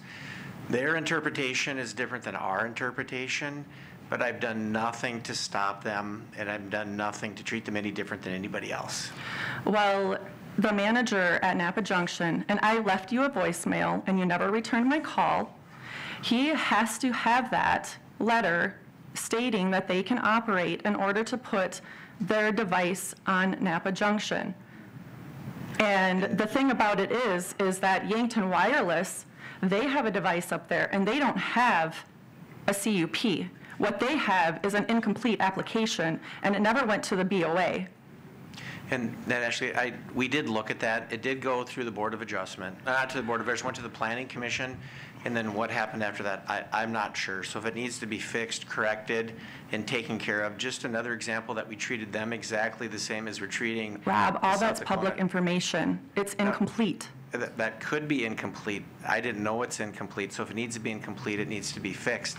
Speaker 7: Their interpretation is different than our interpretation, but I've done nothing to stop them, and I've done nothing to treat them any different than anybody else.
Speaker 22: well, the manager at Napa Junction, and I left you a voicemail and you never returned my call, he has to have that letter stating that they can operate in order to put their device on Napa Junction. And the thing about it is that Yankton Wireless, they have a device up there and they don't have a CUP. What they have is an incomplete application, and it never went to the BOA.
Speaker 7: And that actually, we did look at that. It did go through the Board of Adjustment, not to the Board of Adjustment, went to the Planning Commission, and then what happened after that, I'm not sure. So if it needs to be fixed, corrected, and taken care of, just another example that we treated them exactly the same as we're treating
Speaker 22: Rob, all
Speaker 7: South
Speaker 22: that's
Speaker 7: Dakota.
Speaker 22: public information. It's incomplete.
Speaker 7: That could be incomplete. I didn't know it's incomplete, so if it needs to be incomplete, it needs to be fixed.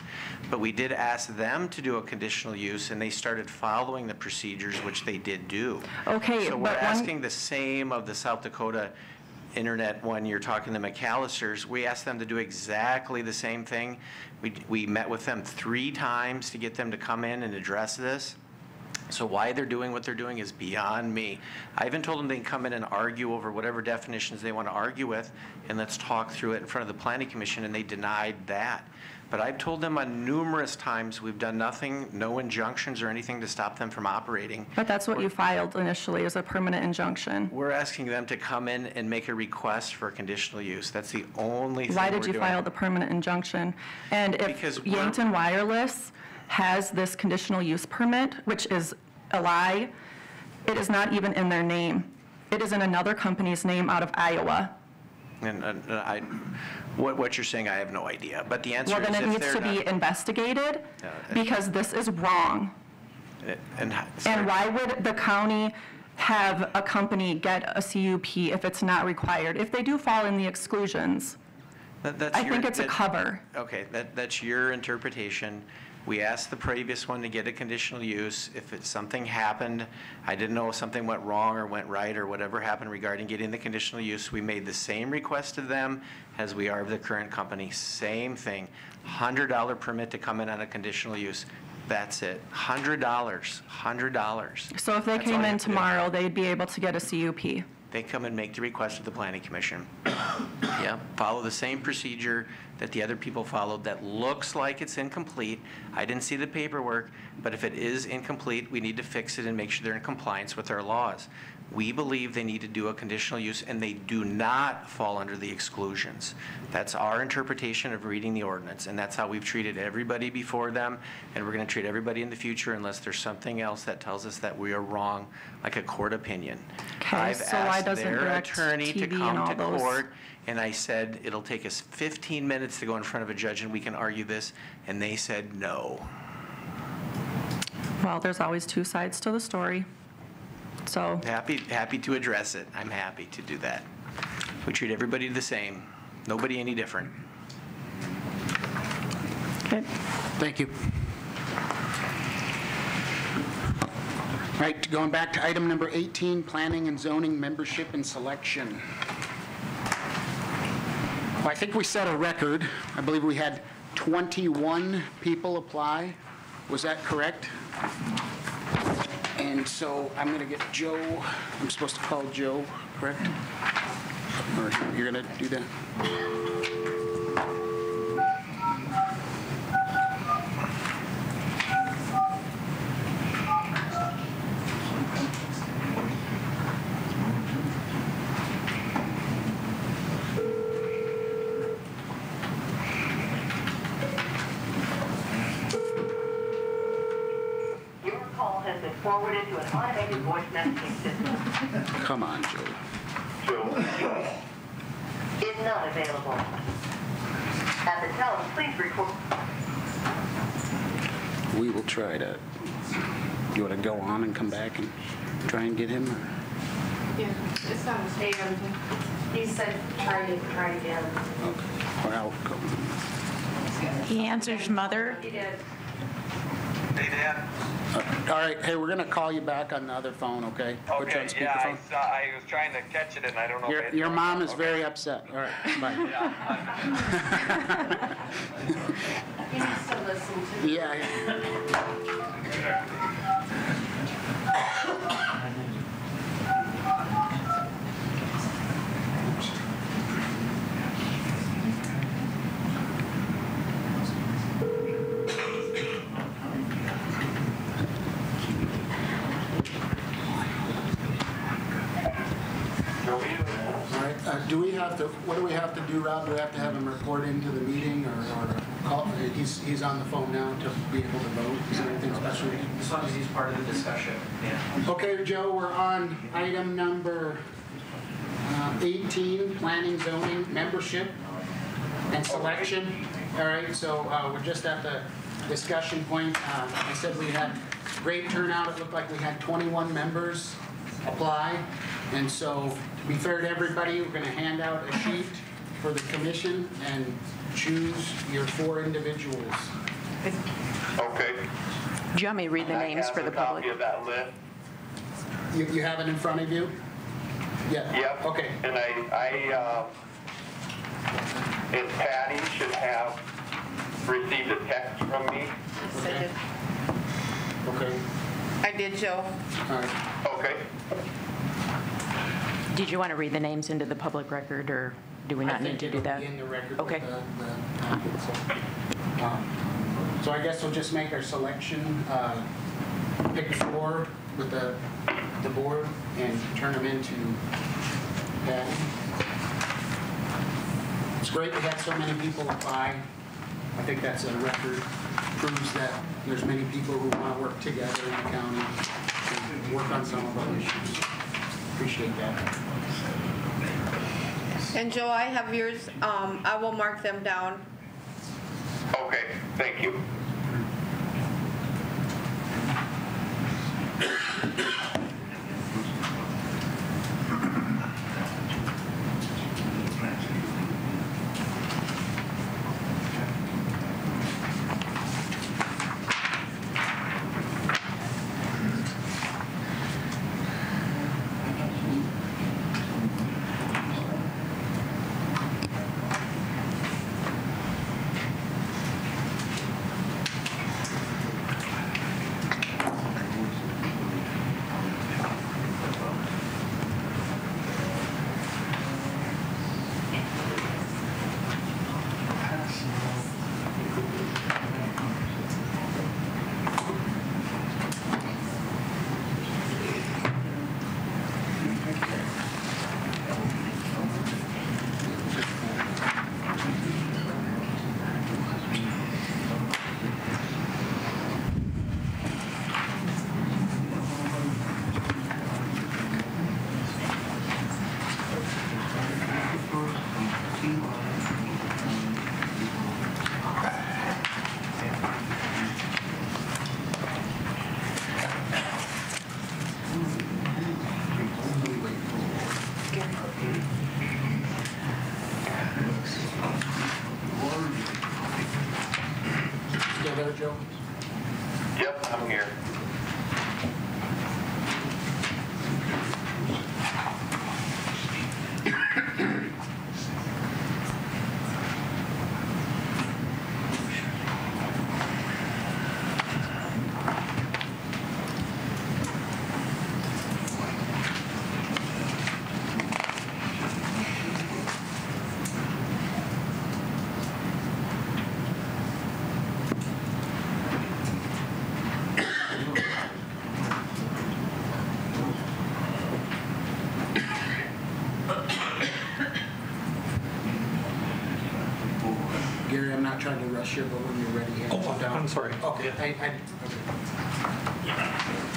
Speaker 7: But we did ask them to do a conditional use, and they started following the procedures, which they did do.
Speaker 22: Okay,
Speaker 7: So we're
Speaker 22: but
Speaker 7: asking the same of the South Dakota Internet when you're talking to McAllister's. We asked them to do exactly the same thing. We met with them 3 times to get them to come in and address this. So why they're doing what they're doing is beyond me. I even told them they can come in and argue over whatever definitions they want to argue with, and let's talk through it in front of the Planning Commission, and they denied that. But I've told them on numerous times we've done nothing, no injunctions or anything to stop them from operating.
Speaker 22: But that's what you filed initially, as a permanent injunction.
Speaker 7: We're asking them to come in and make a request for conditional use. That's the only thing
Speaker 22: Why
Speaker 7: we're
Speaker 22: did you
Speaker 7: doing.
Speaker 22: file the permanent injunction? And if
Speaker 7: Because
Speaker 22: Yankton Wireless has this conditional use permit, which is a lie, it is not even in their name. It is in another company's name out of Iowa.
Speaker 7: And what you're saying, I have no idea. But the answer
Speaker 22: Well,
Speaker 7: is
Speaker 22: then it
Speaker 7: if
Speaker 22: needs
Speaker 7: they're
Speaker 22: to be
Speaker 7: not-
Speaker 22: investigated because this is wrong.
Speaker 7: And
Speaker 22: And why would the county have a company get a CUP if it's not required. If they do fall in the exclusions, I think it's a cover.
Speaker 7: Okay, that's your interpretation. We asked the previous one to get a conditional use. If something happened, I didn't know if something went wrong or went right or whatever happened regarding getting the conditional use, we made the same request to them as we are of the current company. Same thing, $100 permit to come in on a conditional use. That's it, $100, $100.
Speaker 22: So if they
Speaker 7: That's all
Speaker 22: came
Speaker 7: you
Speaker 22: in
Speaker 7: have to do.
Speaker 22: tomorrow, they'd be able to get a CUP.
Speaker 7: They come and make the request to the planning commission. Yeah, follow the same procedure that the other people followed that looks like it's incomplete. I didn't see the paperwork, but if it is incomplete, we need to fix it and make sure they're in compliance with our laws. We believe they need to do a conditional use, and they do not fall under the exclusions. That's our interpretation of reading the ordinance, and that's how we've treated everybody before them, and we're going to treat everybody in the future unless there's something else that tells us that we are wrong, like a court opinion.
Speaker 22: Okay,
Speaker 7: I've
Speaker 22: so why
Speaker 7: asked
Speaker 22: doesn't
Speaker 7: their
Speaker 22: Direct
Speaker 7: attorney to
Speaker 22: TV and
Speaker 7: come
Speaker 22: all
Speaker 7: to
Speaker 22: those-
Speaker 7: court, and I said, it'll take us 15 minutes to go in front of a judge and we can argue this, and they said no.
Speaker 22: Well, there's always two sides to the story. So,
Speaker 7: Happy to address it. I'm happy to do that. We treat everybody the same, nobody any different.
Speaker 22: okay.
Speaker 1: Thank you. All right, going back to item number 18, planning and zoning membership and selection. Well, I think we set a record. I believe we had 21 people apply. Was that correct? And so I'm going to get Joe, I'm supposed to call Joe, correct? Or you're going to do that?
Speaker 5: Forwarded to an automated voice messaging system.
Speaker 1: Come on, Joe.
Speaker 5: Is not available. At the tone, please record.
Speaker 1: We will try to, you want to go on and come back and try and get him? Or?
Speaker 3: Yeah, it's not a state everything. He said try again.
Speaker 1: Okay. Well, go.
Speaker 4: He answers mother.
Speaker 3: He did.
Speaker 2: Hey, Dad.
Speaker 1: All right, hey, we're going to call you back on the other phone, okay? Put you on
Speaker 2: Okay, yeah,
Speaker 1: speakerphone.
Speaker 2: I was trying to catch it and I don't know. if
Speaker 1: Your mom is very upset. All right, bye.
Speaker 3: He needs to listen to me.
Speaker 1: Yeah. Do we have to, what do we have to do, Rob? Do we have to have him report into the meeting or call? He's on the phone now to be able to vote. Is there anything special?
Speaker 7: As long as he's part of the discussion, yeah.
Speaker 1: Okay, Joe, we're on item number 18, planning, zoning, membership, and selection. All right, so we're just at the discussion point. I said we had great turnout. It looked like we had 21 members apply. And so, to be fair to everybody, we're going to hand out a sheet for the commission and choose your 4 individuals.
Speaker 2: Okay.
Speaker 4: Do you want me to read the names for the public?
Speaker 2: I have a copy of that list.
Speaker 1: You have it in front of you? Yeah.
Speaker 2: Yep.
Speaker 1: Okay.
Speaker 2: And and Patty should have received a text from me.
Speaker 3: Yes, I did.
Speaker 1: Okay.
Speaker 3: I did, Joe.
Speaker 1: All right.
Speaker 2: Okay.
Speaker 4: Did you want to read the names into the public record, or do we not need to do that?
Speaker 1: I think it'll be in the record.
Speaker 4: Okay.
Speaker 1: With the packet, so I guess we'll just make our selection, pick 4 with the board and turn them into Patty. It's great we had so many people apply. I think that's a record. Proves that there's many people who want to work together in the county and work on some of our issues. Appreciate that.
Speaker 3: And Joe, I have yours. I will mark them down.
Speaker 2: Okay, thank you.
Speaker 1: Joe?
Speaker 2: Yep, I'm here.
Speaker 1: Gary, I'm not trying to rush you, but when you're ready, hand it down.
Speaker 9: I'm sorry.
Speaker 1: Okay.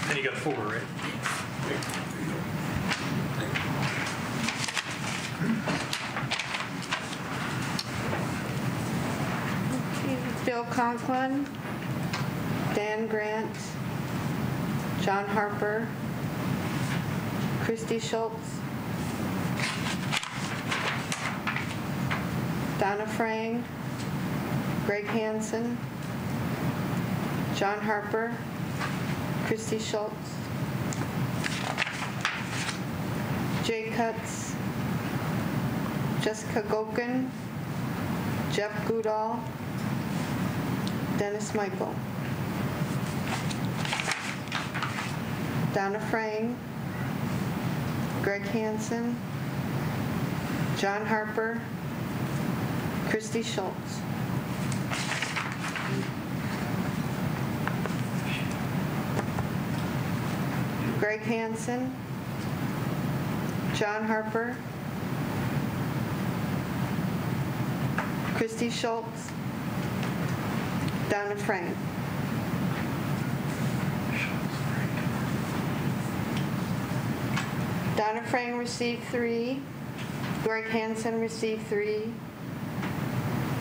Speaker 9: And you got 4, right?
Speaker 3: Bill Conklin, Dan Grant, John Harper, Christy Schultz, Donna Frang, Greg Hansen, John Harper, Christy Schultz, Jay Cutts, Jessica Gokin, Jeff Goodall, Dennis Michael, Donna Frang, Greg Hansen, John Harper, Christy Schultz. Greg Hansen, John Harper, Christy Schultz, Donna Frang. Donna Frang received 3. Greg Hansen received 3.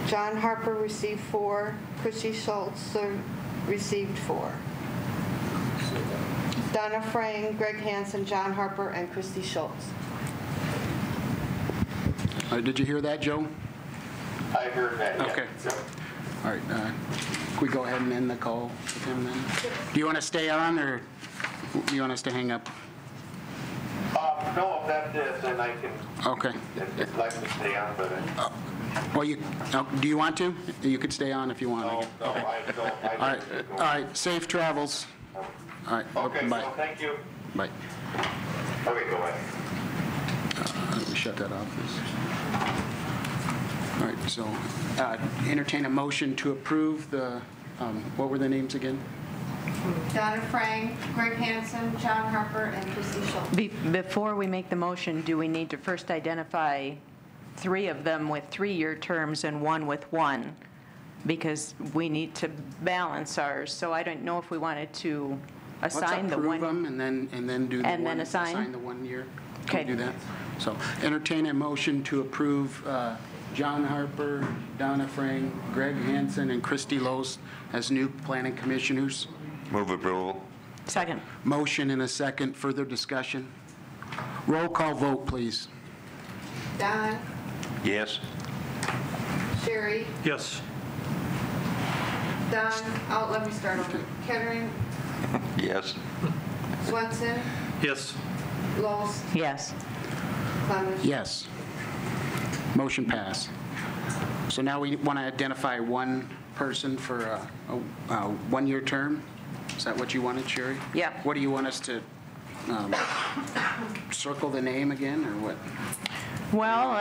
Speaker 3: John Harper received 4. Christy Schultz received 4. Donna Frang, Greg Hansen, John Harper, and Christy Schultz.
Speaker 1: Did you hear that, Joe?
Speaker 2: I heard that, yeah.
Speaker 1: Okay. All right. Can we go ahead and end the call with him then? Do you want to stay on, or do you want us to hang up?
Speaker 2: No, if that's it, then I can.
Speaker 1: Okay.
Speaker 2: I'd like to stay on, but.
Speaker 1: Well, do you want to? You could stay on if you want.
Speaker 2: No,
Speaker 1: Okay.
Speaker 2: I don't.
Speaker 1: All right. All right. Safe travels. All right.
Speaker 2: Okay,
Speaker 1: Bye.
Speaker 2: so thank you.
Speaker 1: Bye.
Speaker 2: Okay, go ahead.
Speaker 1: Let me shut that off. All right. So, entertain a motion to approve the. What were the names again?
Speaker 3: Donna Frang, Greg Hansen, John Harper, and Christy Schultz.
Speaker 4: Before we make the motion, do we need to first identify 3 of them with 3-year terms and 1 with 1? Because we need to balance ours. So I don't know if we wanted to assign the one.
Speaker 1: Let's approve them and then do the
Speaker 4: and
Speaker 1: one.
Speaker 4: then assign
Speaker 1: the 1 year.
Speaker 4: Okay.
Speaker 1: Can we do that? So entertain a motion to approve John Harper, Donna Frang, Greg Hansen, and Christy Loos as new planning commissioners.
Speaker 2: Move approval.
Speaker 4: Second.
Speaker 1: Motion and a second. Further discussion? Roll call vote, please.
Speaker 3: Don,
Speaker 2: Yes.
Speaker 3: Sherry,
Speaker 9: Yes.
Speaker 3: Don, let me start over. Kettering,
Speaker 2: Yes.
Speaker 3: Swenson,
Speaker 9: Yes.
Speaker 3: Loos,
Speaker 4: Yes.
Speaker 3: Clemish.
Speaker 1: Yes. Motion passed. So now we want to identify one person for a 1-year term? Is that what you wanted, Sherry?
Speaker 4: Yeah.
Speaker 1: What do you want us to circle the name again, or what?
Speaker 4: Well,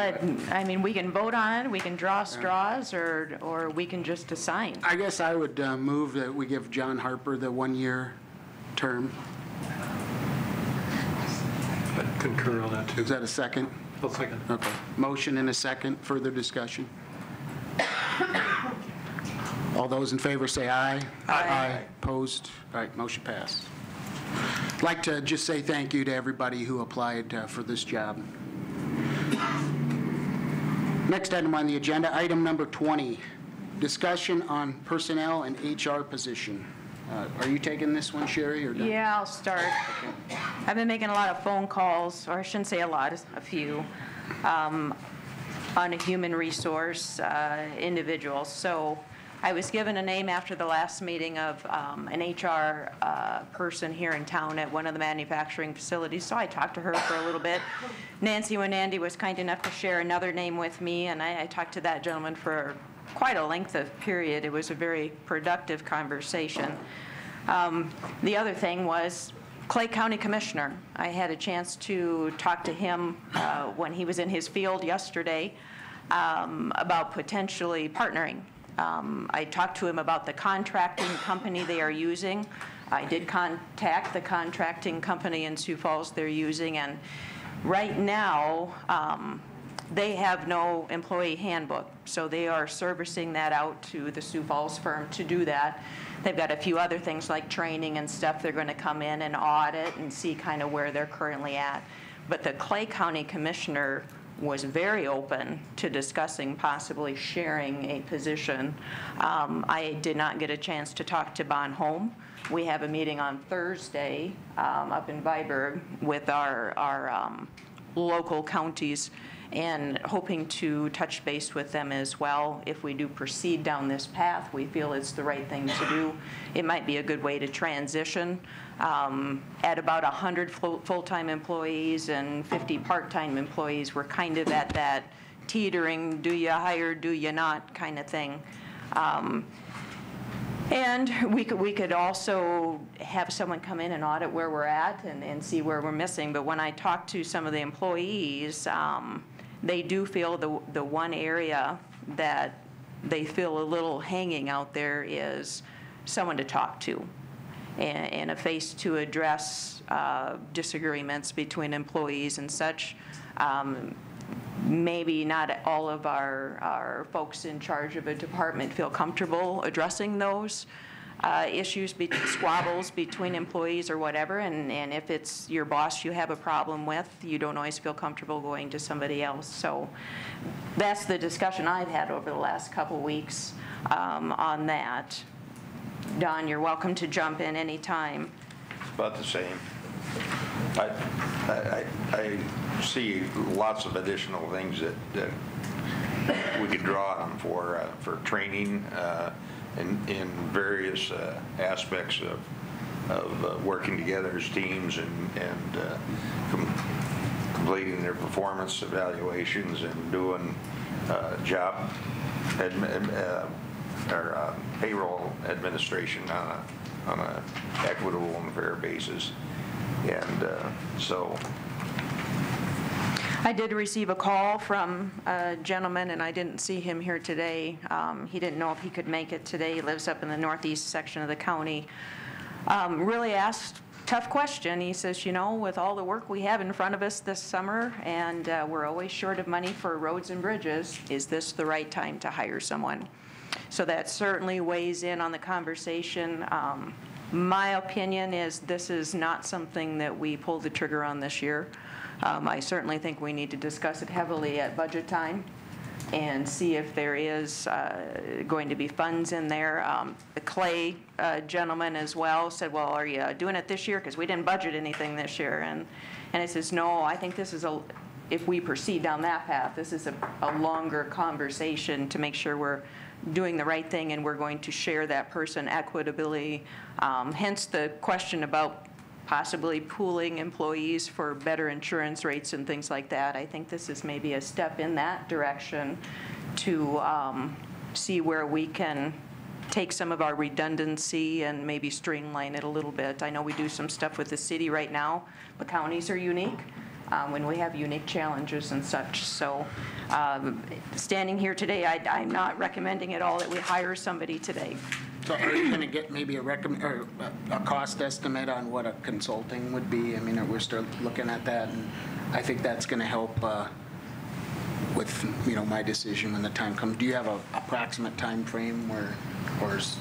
Speaker 4: I mean, we can vote on it, we can draw straws, or we can just assign.
Speaker 1: I guess I would move that we give John Harper the 1-year term.
Speaker 9: I'd concur on that, too.
Speaker 1: Is that a second?
Speaker 9: I'll second.
Speaker 1: Okay. Motion and a second. Further discussion? All those in favor say aye. Aye. Opposed? All right, motion passed. I'd like to just say thank you to everybody who applied for this job. Next item on the agenda, item number 20, discussion on personnel and HR position. Are you taking this one, Sherry, or Don?
Speaker 4: Yeah, I'll start.
Speaker 1: Okay.
Speaker 4: I've been making a lot of phone calls, or I shouldn't say a lot, a few, on a human resource individual. So I was given a name after the last meeting of an HR person here in town at one of the manufacturing facilities, so I talked to her for a little bit. Nancy Wenandy was kind enough to share another name with me, and I talked to that gentleman for quite a length of period. It was a very productive conversation. The other thing was Clay County Commissioner. I had a chance to talk to him when he was in his field yesterday about potentially partnering. I talked to him about the contracting company they are using. I did contact the contracting company in Sioux Falls they're using, and right now they have no employee handbook, so they are servicing that out to the Sioux Falls firm to do that. They've got a few other things like training and stuff they're going to come in and audit and see kind of where they're currently at. But the Clay County Commissioner was very open to discussing possibly sharing a position. I did not get a chance to talk to Bon Home. We have a meeting on Thursday up in Viborg with our local counties, and hoping to touch base with them as well. If we do proceed down this path, we feel it's the right thing to do. It might be a good way to transition. At about 100 full-time employees and 50 part-time employees, we're kind of at that teetering, do you hire, do you not kind of thing. And we could also have someone come in and audit where we're at and see where we're missing. But when I talk to some of the employees, they do feel the one area that they feel a little hanging out there is someone to talk to and a face to address disagreements between employees and such. Maybe not all of our folks in charge of a department feel comfortable addressing those issues, squabbles between employees or whatever, and if it's your boss you have a problem with, you don't always feel comfortable going to somebody else. So that's the discussion I've had over the last couple weeks on that. Don, you're welcome to jump in any time.
Speaker 6: It's about the same. I see lots of additional things that we could draw on for training in various aspects of working together as teams and completing their performance evaluations and doing job or payroll administration on a equitable and fair basis. And so
Speaker 4: I did receive a call from a gentleman, and I didn't see him here today. He didn't know if he could make it today. He lives up in the northeast section of the county. Really asked tough question. He says, you know, with all the work we have in front of us this summer, and we're always short of money for roads and bridges, is this the right time to hire someone? So that certainly weighs in on the conversation. My opinion is this is not something that we pull the trigger on this year. I certainly think we need to discuss it heavily at budget time and see if there is going to be funds in there. The Clay gentleman as well said, well, are you doing it this year? Because we didn't budget anything this year. And it says, no, I think this is if we proceed down that path, this is a longer conversation to make sure we're doing the right thing and we're going to share that person equitably. Hence the question about possibly pooling employees for better insurance rates and things like that. I think this is maybe a step in that direction to see where we can take some of our redundancy and maybe streamline it a little bit. I know we do some stuff with the city right now, but counties are unique when we have unique challenges and such. So standing here today, I'm not recommending at all that we hire somebody today.
Speaker 1: So are you going to get maybe a cost estimate on what a consulting would be? I mean, we're still looking at that, and I think that's going to help with, you know, my decision when the time comes. Do you have an approximate time frame or is...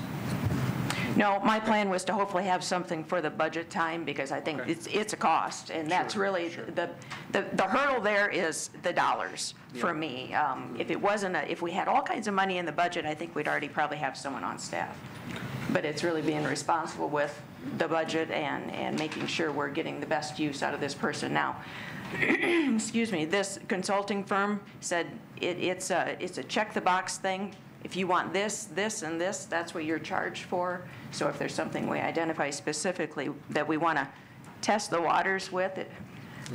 Speaker 4: No, my plan was to hopefully have something for the budget time, because I think it's a cost, and that's really the hurdle there is the dollars for me. If we had all kinds of money in the budget, I think we'd already probably have someone on staff. But it's really being responsible with the budget and making sure we're getting the best use out of this person. Now, excuse me, this consulting firm said it's a check the box thing. if you want this, this, and this, that's what you're charged for. So if there's something we identify specifically that we want to test the waters with,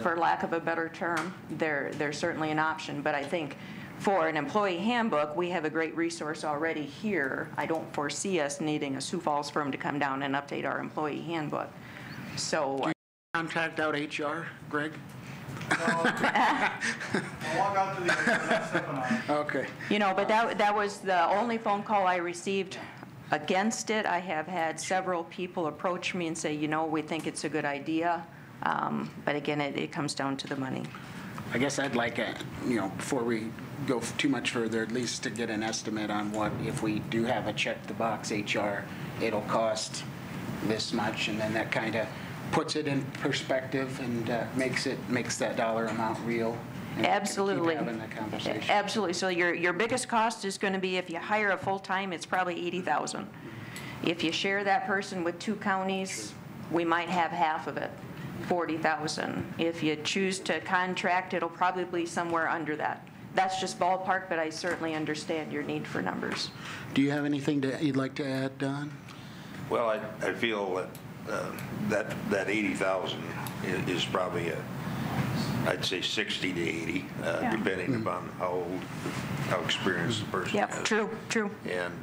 Speaker 4: for lack of a better term, there's certainly an option. But I think for an employee handbook, we have a great resource already here. I don't foresee us needing a Sioux Falls firm to come down and update our employee handbook. So.
Speaker 1: Do you contract out HR, Greg?
Speaker 20: I'll walk out to the next step on it.
Speaker 1: Okay.
Speaker 4: You know, but that was the only phone call I received against it. I have had several people approach me and say, you know, we think it's a good idea. But again, it comes down to the money.
Speaker 1: I guess I'd like, before we go too much further, at least to get an estimate on what, if we do have a check-the-box HR, it'll cost this much, and then that kind of puts it in perspective and makes that dollar amount real.
Speaker 4: Absolutely.
Speaker 1: Keep having that conversation.
Speaker 4: Absolutely. So your biggest cost is going to be, if you hire a full-time, it's probably $80,000. If you share that person with 2 counties, we might have half of it, $40,000. If you choose to contract, it'll probably be somewhere under that. That's just ballpark, but I certainly understand your need for numbers.
Speaker 1: Do you have anything you'd like to add, Don?
Speaker 6: Well, I feel that 80,000 is probably I'd say 60 to 80, depending upon how old, how experienced the person is.
Speaker 4: Yep, true.
Speaker 6: And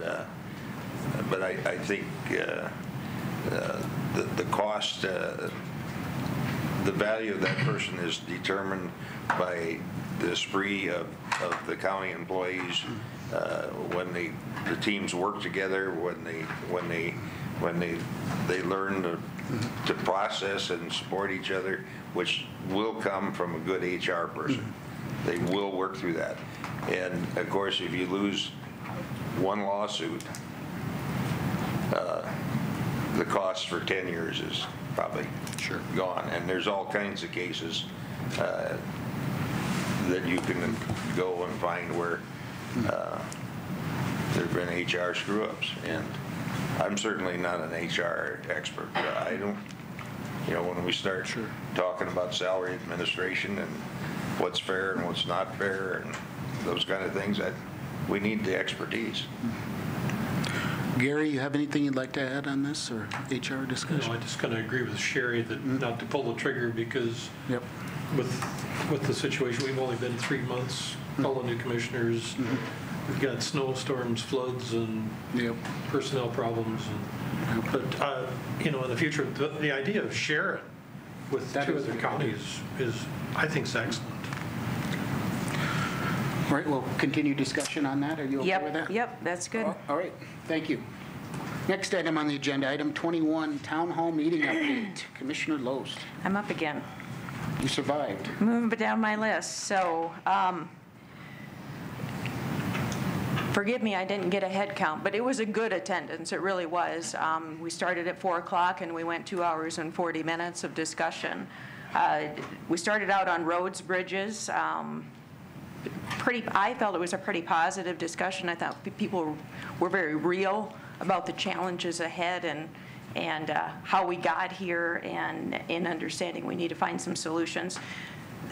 Speaker 6: but I think the cost, the value of that person is determined by the esprit of the county employees when the teams work together, when they learn to process and support each other, which will come from a good HR person. They will work through that. And of course, if you lose one lawsuit, the cost for 10 years is probably gone. And there's all kinds of cases that you can go and find where there have been HR screw-ups. And I'm certainly not an HR expert. I don't, when we start talking about salary administration and what's fair and what's not fair and those kind of things, we need the expertise.
Speaker 1: Gary, you have anything you'd like to add on this or HR discussion?
Speaker 9: I just kind of agree with Sherry that not to pull the trigger because with the situation, we've only been 3 months, all the new commissioners. We've got snowstorms, floods, and personnel problems. But in the future, the idea of sharing with 2 other counties is, I think, is excellent.
Speaker 1: All right, we'll continue discussion on that. Are you okay with that?
Speaker 4: Yep, that's good.
Speaker 1: All right, thank you. Next item on the agenda, item 21, town hall meeting update. Commissioner Loest.
Speaker 4: I'm up again.
Speaker 1: You survived.
Speaker 4: Moving down my list. So, forgive me, I didn't get a head count, but it was a good attendance. It really was. We started at 4 o'clock and we went 2 hours and 40 minutes of discussion. We started out on roads, bridges. I felt it was a pretty positive discussion. I thought people were very real about the challenges ahead and how we got here, and in understanding we need to find some solutions.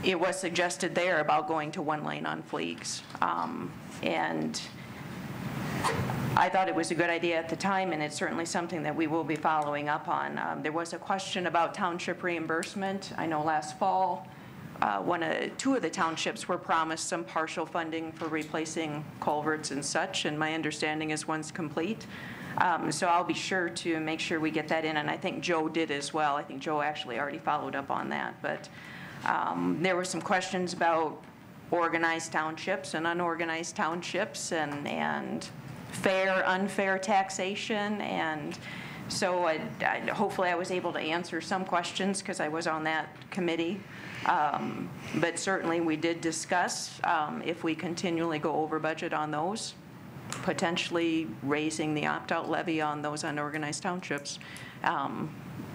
Speaker 4: It was suggested there about going to 1 lane on Fleegs. And I thought it was a good idea at the time, and it's certainly something that we will be following up on. There was a question about township reimbursement. I know last fall, 2 of the townships were promised some partial funding for replacing culverts and such, and my understanding is one's complete. So I'll be sure to make sure we get that in, and I think Joe did as well. I think Joe actually already followed up on that. But there were some questions about organized townships and unorganized townships and fair, unfair taxation. And so hopefully I was able to answer some questions because I was on that committee. But certainly we did discuss if we continually go over budget on those, potentially raising the opt-out levy on those unorganized townships.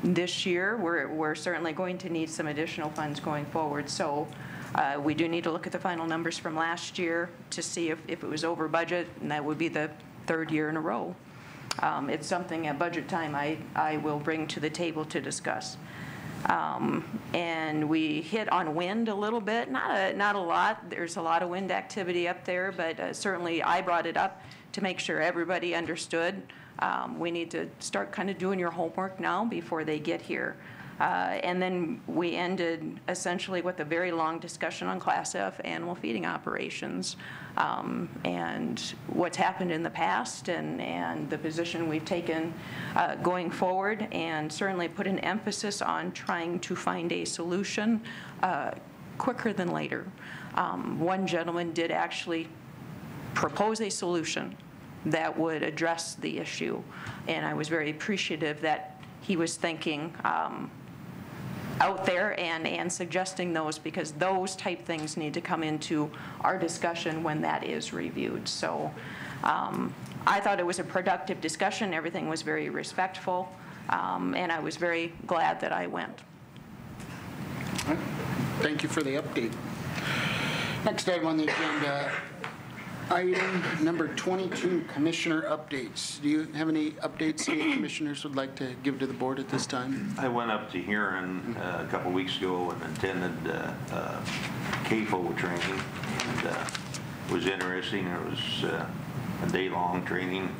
Speaker 4: This year, we're certainly going to need some additional funds going forward. So we do need to look at the final numbers from last year to see if it was over budget, and that would be the 3rd year in a row. It's something at budget time I will bring to the table to discuss. And we hit on wind a little bit, not a lot. There's a lot of wind activity up there, but certainly I brought it up to make sure everybody understood. We need to start kind of doing your homework now before they get here. And then we ended essentially with a very long discussion on Class F animal feeding operations and what's happened in the past and the position we've taken going forward, and certainly put an emphasis on trying to find a solution quicker than later. One gentleman did actually propose a solution that would address the issue, and I was very appreciative that he was thinking out there and suggesting those, because those type things need to come into our discussion when that is reviewed. So I thought it was a productive discussion. Everything was very respectful, and I was very glad that I went.
Speaker 1: Thank you for the update. Next item on the agenda, item number 22, commissioner updates. Do you have any updates any commissioners would like to give to the board at this time?
Speaker 6: I went up to Huron a couple weeks ago and attended CAFO training, and it was interesting. It was a day-long training.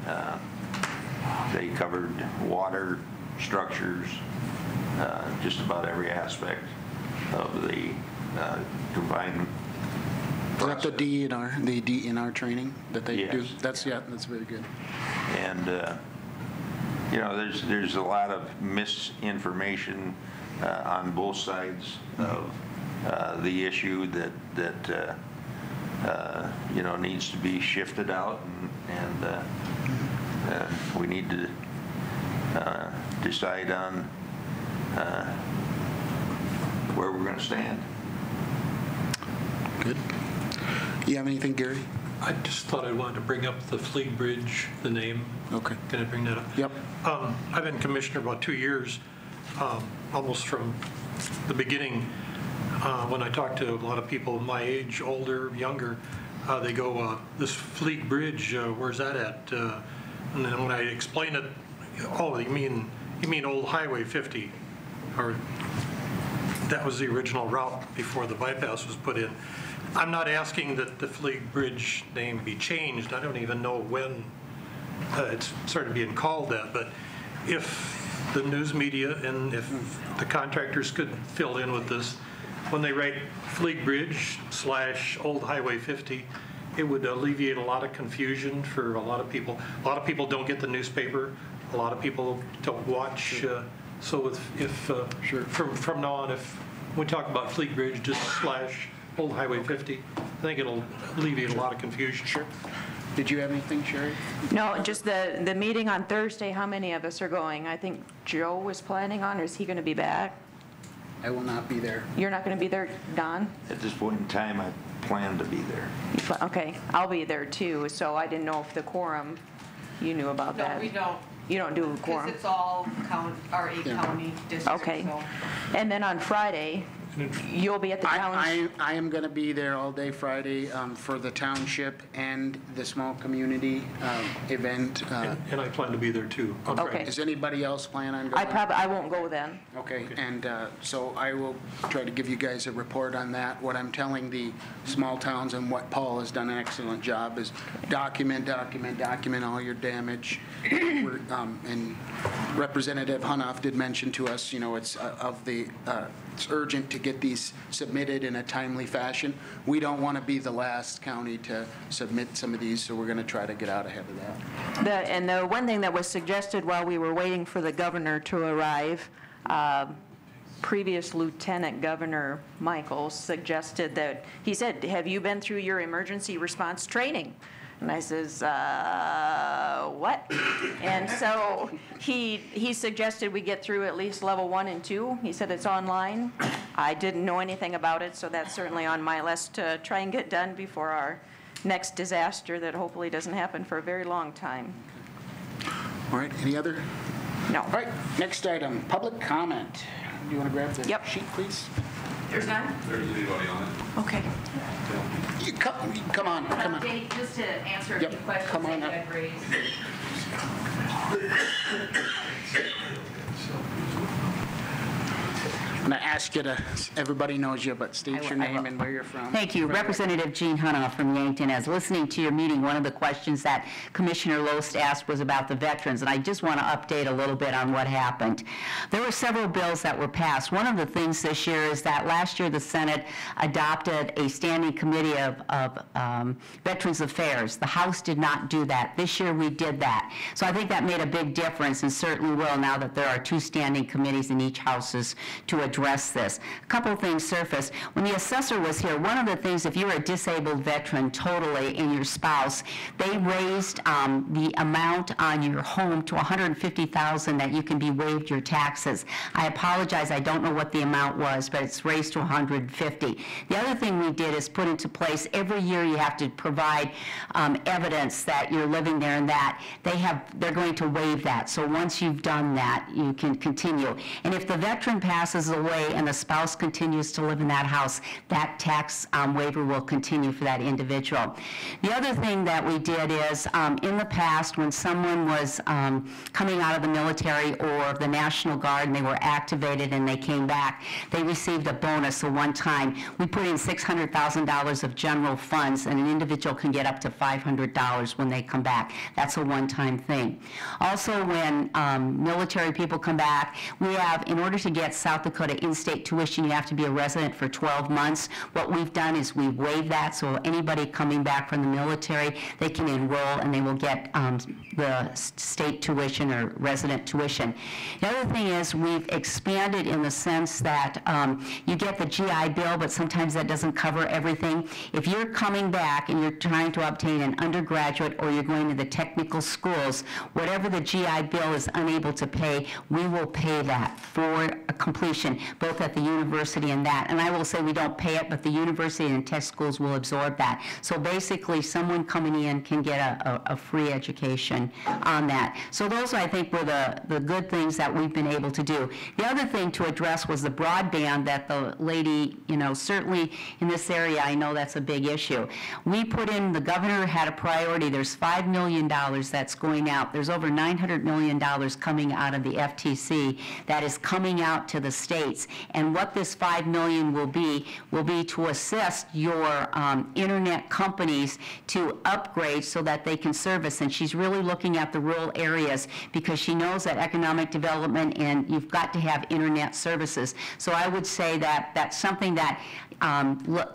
Speaker 6: They covered water, structures, just about every aspect of the combined.
Speaker 1: Is that the DNR training that they do?
Speaker 6: That's
Speaker 1: that's very good.
Speaker 6: And you know, there's a lot of misinformation on both sides of the issue that you know, needs to be shifted out, and we need to decide on where we're going to stand.
Speaker 1: Good. You have anything, Gary?
Speaker 9: I just thought I wanted to bring up the Fleet Bridge, the name.
Speaker 1: Okay.
Speaker 9: Can I bring that up?
Speaker 1: Yep.
Speaker 9: I've been commissioner about 2 years, almost from the beginning. When I talk to a lot of people my age, older, younger, they go, this Fleet Bridge, where's that at? And then when I explain it, oh, you mean old Highway 50, or that was the original route before the bypass was put in. I'm not asking that the Fleet Bridge name be changed. I don't even know when it's started being called that, but if the news media and if the contractors could fill in with this, when they write Fleet Bridge / Old Highway 50, it would alleviate a lot of confusion for a lot of people. A lot of people don't get the newspaper. A lot of people don't watch. So if from now on, if we talk about Fleet Bridge just / Old Highway 50, I think it'll alleviate a lot of confusion.
Speaker 1: Sure. Did you have anything, Sherry?
Speaker 4: No, just the meeting on Thursday, how many of us are going? I think Joe was planning on, or is he going to be back?
Speaker 1: I will not be there.
Speaker 4: You're not going to be there, Don?
Speaker 6: At this point in time, I plan to be there.
Speaker 4: Okay, I'll be there too, so I didn't know if the quorum, you knew about that.
Speaker 3: No, we don't.
Speaker 4: You don't do a quorum?
Speaker 3: Because it's all our 8 county districts.
Speaker 4: Okay.
Speaker 3: So.
Speaker 4: And then on Friday, you'll be at the township?
Speaker 1: I am going to be there all day Friday for the township and the small community event.
Speaker 9: And I plan to be there too.
Speaker 4: Okay.
Speaker 1: Does anybody else plan on going?
Speaker 4: I won't go then.
Speaker 1: Okay, and so I will try to give you guys a report on that. What I'm telling the small towns, and what Paul has done an excellent job, is document all your damage. And Representative Hunoff did mention to us, you know, it's it's urgent to get these submitted in a timely fashion. We don't want to be the last county to submit some of these, so we're going to try to get out ahead of that.
Speaker 4: And the one thing that was suggested while we were waiting for the governor to arrive, previous Lieutenant Governor Michaels suggested that, he said, have you been through your emergency response training? And I says, what? And so he suggested we get through at least level 1 and 2. He said it's online. I didn't know anything about it, so that's certainly on my list to try and get done before our next disaster that hopefully doesn't happen for a very long time.
Speaker 1: All right, any other?
Speaker 4: No.
Speaker 1: All right, next item, public comment. Do you want to grab the sheet, please?
Speaker 21: There's none?
Speaker 2: There's anybody on it?
Speaker 4: Okay.
Speaker 1: Come on.
Speaker 21: Update, just to answer a few questions that you had raised.
Speaker 1: I'm going to ask you to, everybody knows you, but state your name and where you're from.
Speaker 8: Thank you. Representative Jean Hunoff from Yankton. As listening to your meeting, one of the questions that Commissioner Loest asked was about the veterans, and I just want to update a little bit on what happened. There were several bills that were passed. One of the things this year is that last year the Senate adopted a standing committee of Veterans Affairs. The House did not do that. This year we did that. So I think that made a big difference, and certainly will now that there are 2 standing committees in each houses to address this. A couple of things surfaced. When the assessor was here, one of the things, if you're a disabled veteran totally and your spouse, they raised the amount on your home to $150,000 that you can be waived your taxes. I apologize, I don't know what the amount was, but it's raised to $150,000. The other thing we did is put into place, every year you have to provide evidence that you're living there, and that they're going to waive that. So once you've done that, you can continue. And if the veteran passes away and the spouse continues to live in that house, that tax waiver will continue for that individual. The other thing that we did is, in the past, when someone was coming out of the military or the National Guard and they were activated and they came back, they received a bonus. So one time, we put in $600,000 of general funds, and an individual can get up to $500 when they come back. That's a one-time thing. Also, when military people come back, we have, in order to get South Dakota in-state tuition, you have to be a resident for 12 months. What we've done is we've waived that, so anybody coming back from the military, they can enroll and they will get the state tuition or resident tuition. The other thing is we've expanded in the sense that you get the GI Bill, but sometimes that doesn't cover everything. If you're coming back and you're trying to obtain an undergraduate or you're going to the technical schools, whatever the GI Bill is unable to pay, we will pay that for a completion, both at the university and that. And I will say we don't pay it, but the university and tech schools will absorb that. So basically, someone coming in can get a free education on that. So those, I think, were the good things that we've been able to do. The other thing to address was the broadband that the lady, certainly in this area, I know that's a big issue. We put in, the governor had a priority. There's $5 million that's going out. There's over $900 million coming out of the FTC that is coming out to the states. And what this $5 million will be to assist your internet companies to upgrade so that they can service. And she's really looking at the rural areas because she knows that economic development and you've got to have internet services. So I would say that that's something that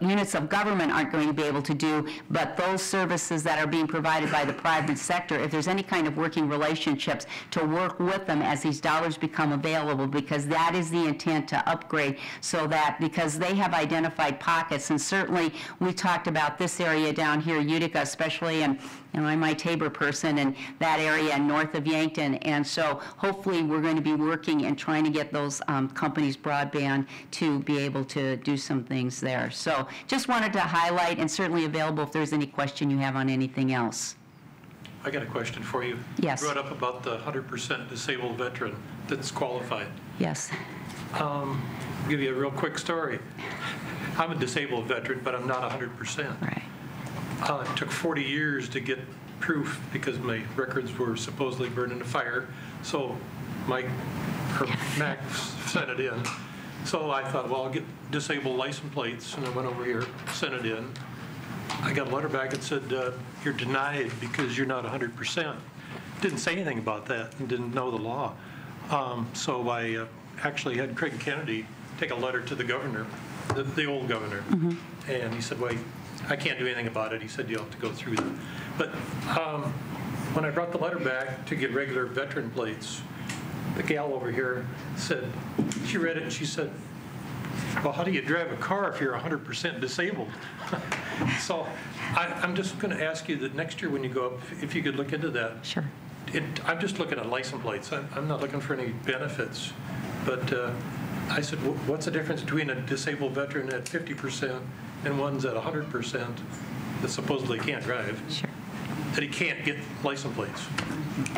Speaker 8: units of government aren't going to be able to do, but those services that are being provided by the private sector, if there's any kind of working relationships, to work with them as these dollars become available, because that is the intent, to upgrade, so that, because they have identified pockets, and certainly we talked about this area down here, Utica especially, and I'm my Tabor person, and that area north of Yankton, and so hopefully we're going to be working and trying to get those companies broadband to be able to do some things there. So just wanted to highlight, and certainly available if there's any question you have on anything else.
Speaker 9: I got a question for you.
Speaker 8: Yes.
Speaker 9: You brought up about the 100% disabled veteran that's qualified.
Speaker 8: Yes.
Speaker 9: I'll give you a real quick story. I'm a disabled veteran, but I'm not 100%.
Speaker 8: Right.
Speaker 9: It took 40 years to get proof because my records were supposedly burned in a fire. So Mac sent it in. So I thought, well, I'll get disabled license plates, and I went over here, sent it in. I got a letter back that said, you're denied because you're not 100%. Didn't say anything about that and didn't know the law. So I actually had Craig Kennedy take a letter to the governor, the old governor, and he said, well, I can't do anything about it. He said, you'll have to go through that. But when I brought the letter back to get regular veteran plates, the gal over here said, she read it and she said, well, how do you drive a car if you're 100% disabled? So I'm just going to ask you that next year when you go up, if you could look into that.
Speaker 8: Sure.
Speaker 9: I'm just looking at license plates. I'm not looking for any benefits. But I said, what's the difference between a disabled veteran at 50% and one's at 100% that supposedly can't drive?
Speaker 8: Sure.
Speaker 9: That he can't get license plates.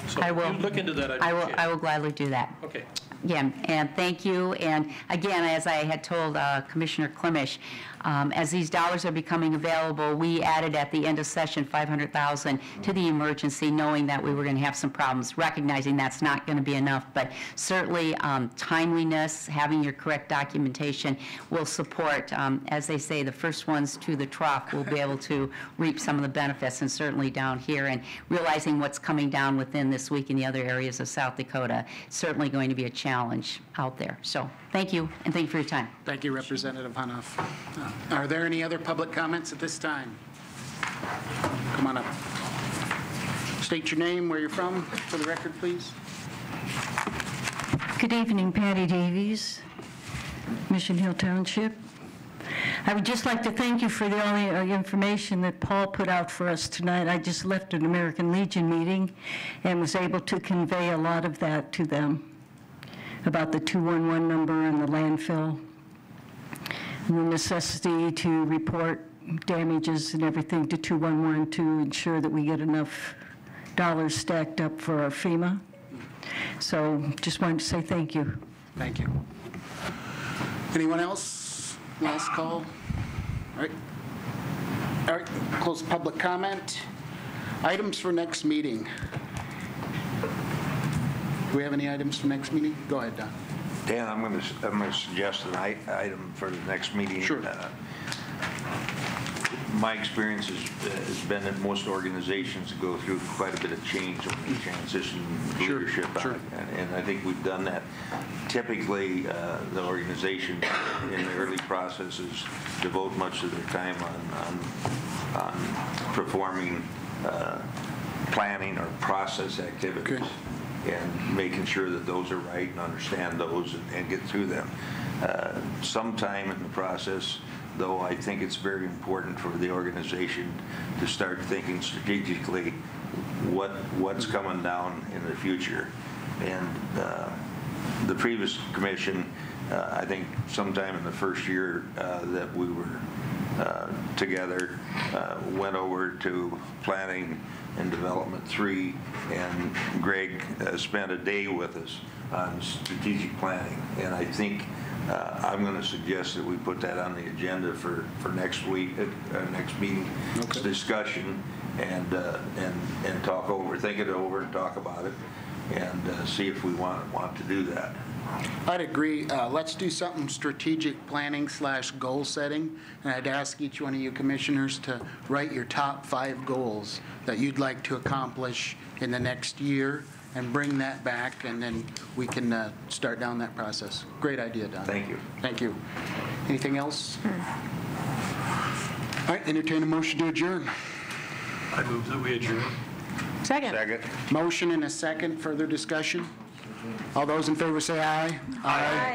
Speaker 9: So
Speaker 8: I will
Speaker 9: you look into that.
Speaker 8: I will gladly do that.
Speaker 9: Okay.
Speaker 8: Yeah, and thank you. And again, as I had told Commissioner Klimisch, As these dollars are becoming available, we added at the end of session $500,000 to the emergency, knowing that we were going to have some problems, recognizing that's not going to be enough, but certainly timeliness, having your correct documentation will support, as they say, the first ones to the trough will be able to reap some of the benefits, and certainly down here, and realizing what's coming down within this week in the other areas of South Dakota, certainly going to be a challenge out there. So thank you, and thank you for your time.
Speaker 1: Thank you, Representative Hanoff. Are there any other public comments at this time? Come on up. State your name, where you're from, for the record, please.
Speaker 10: Good evening, Patty Davies, Mission Hill Township. I would just like to thank you for all the information that Paul put out for us tonight. I just left an American Legion meeting and was able to convey a lot of that to them about the 211 number and the landfill, and the necessity to report damages and everything to 211 to ensure that we get enough dollars stacked up for our FEMA. So just wanted to say thank you.
Speaker 1: Thank you. Anyone else? Last call. All right. All right, close public comment. Items for next meeting. Do we have any items for next meeting? Go ahead, Don.
Speaker 6: Dan, I'm going to suggest an item for the next meeting.
Speaker 1: Sure.
Speaker 6: My experience has been that most organizations go through quite a bit of change when they transition leadership.
Speaker 1: Sure.
Speaker 6: And I think we've done that. Typically, the organization in the early processes devote much of their time on performing planning or process activities.
Speaker 1: Good.
Speaker 6: And making sure that those are right and understand those and get through them. Sometime in the process, though, I think it's very important for the organization to start thinking strategically what's coming down in the future. And the previous commission, I think sometime in the first year that we were together, went over to planning and development 3, and Greg spent a day with us on strategic planning. And I think I'm going to suggest that we put that on the agenda for next week, next meeting discussion, and talk over, think it over, and talk about it, and see if we want to do that.
Speaker 1: I'd agree. Let's do something strategic planning / goal setting. And I'd ask each one of you commissioners to write your top 5 goals that you'd like to accomplish in the next year and bring that back, and then we can start down that process. Great idea, Don.
Speaker 6: Thank you.
Speaker 1: Thank you. Anything else? All right, entertain a motion to adjourn.
Speaker 9: I move that we adjourn.
Speaker 4: Second.
Speaker 1: Motion and a second. Further discussion? All those in favor say aye.
Speaker 4: Aye.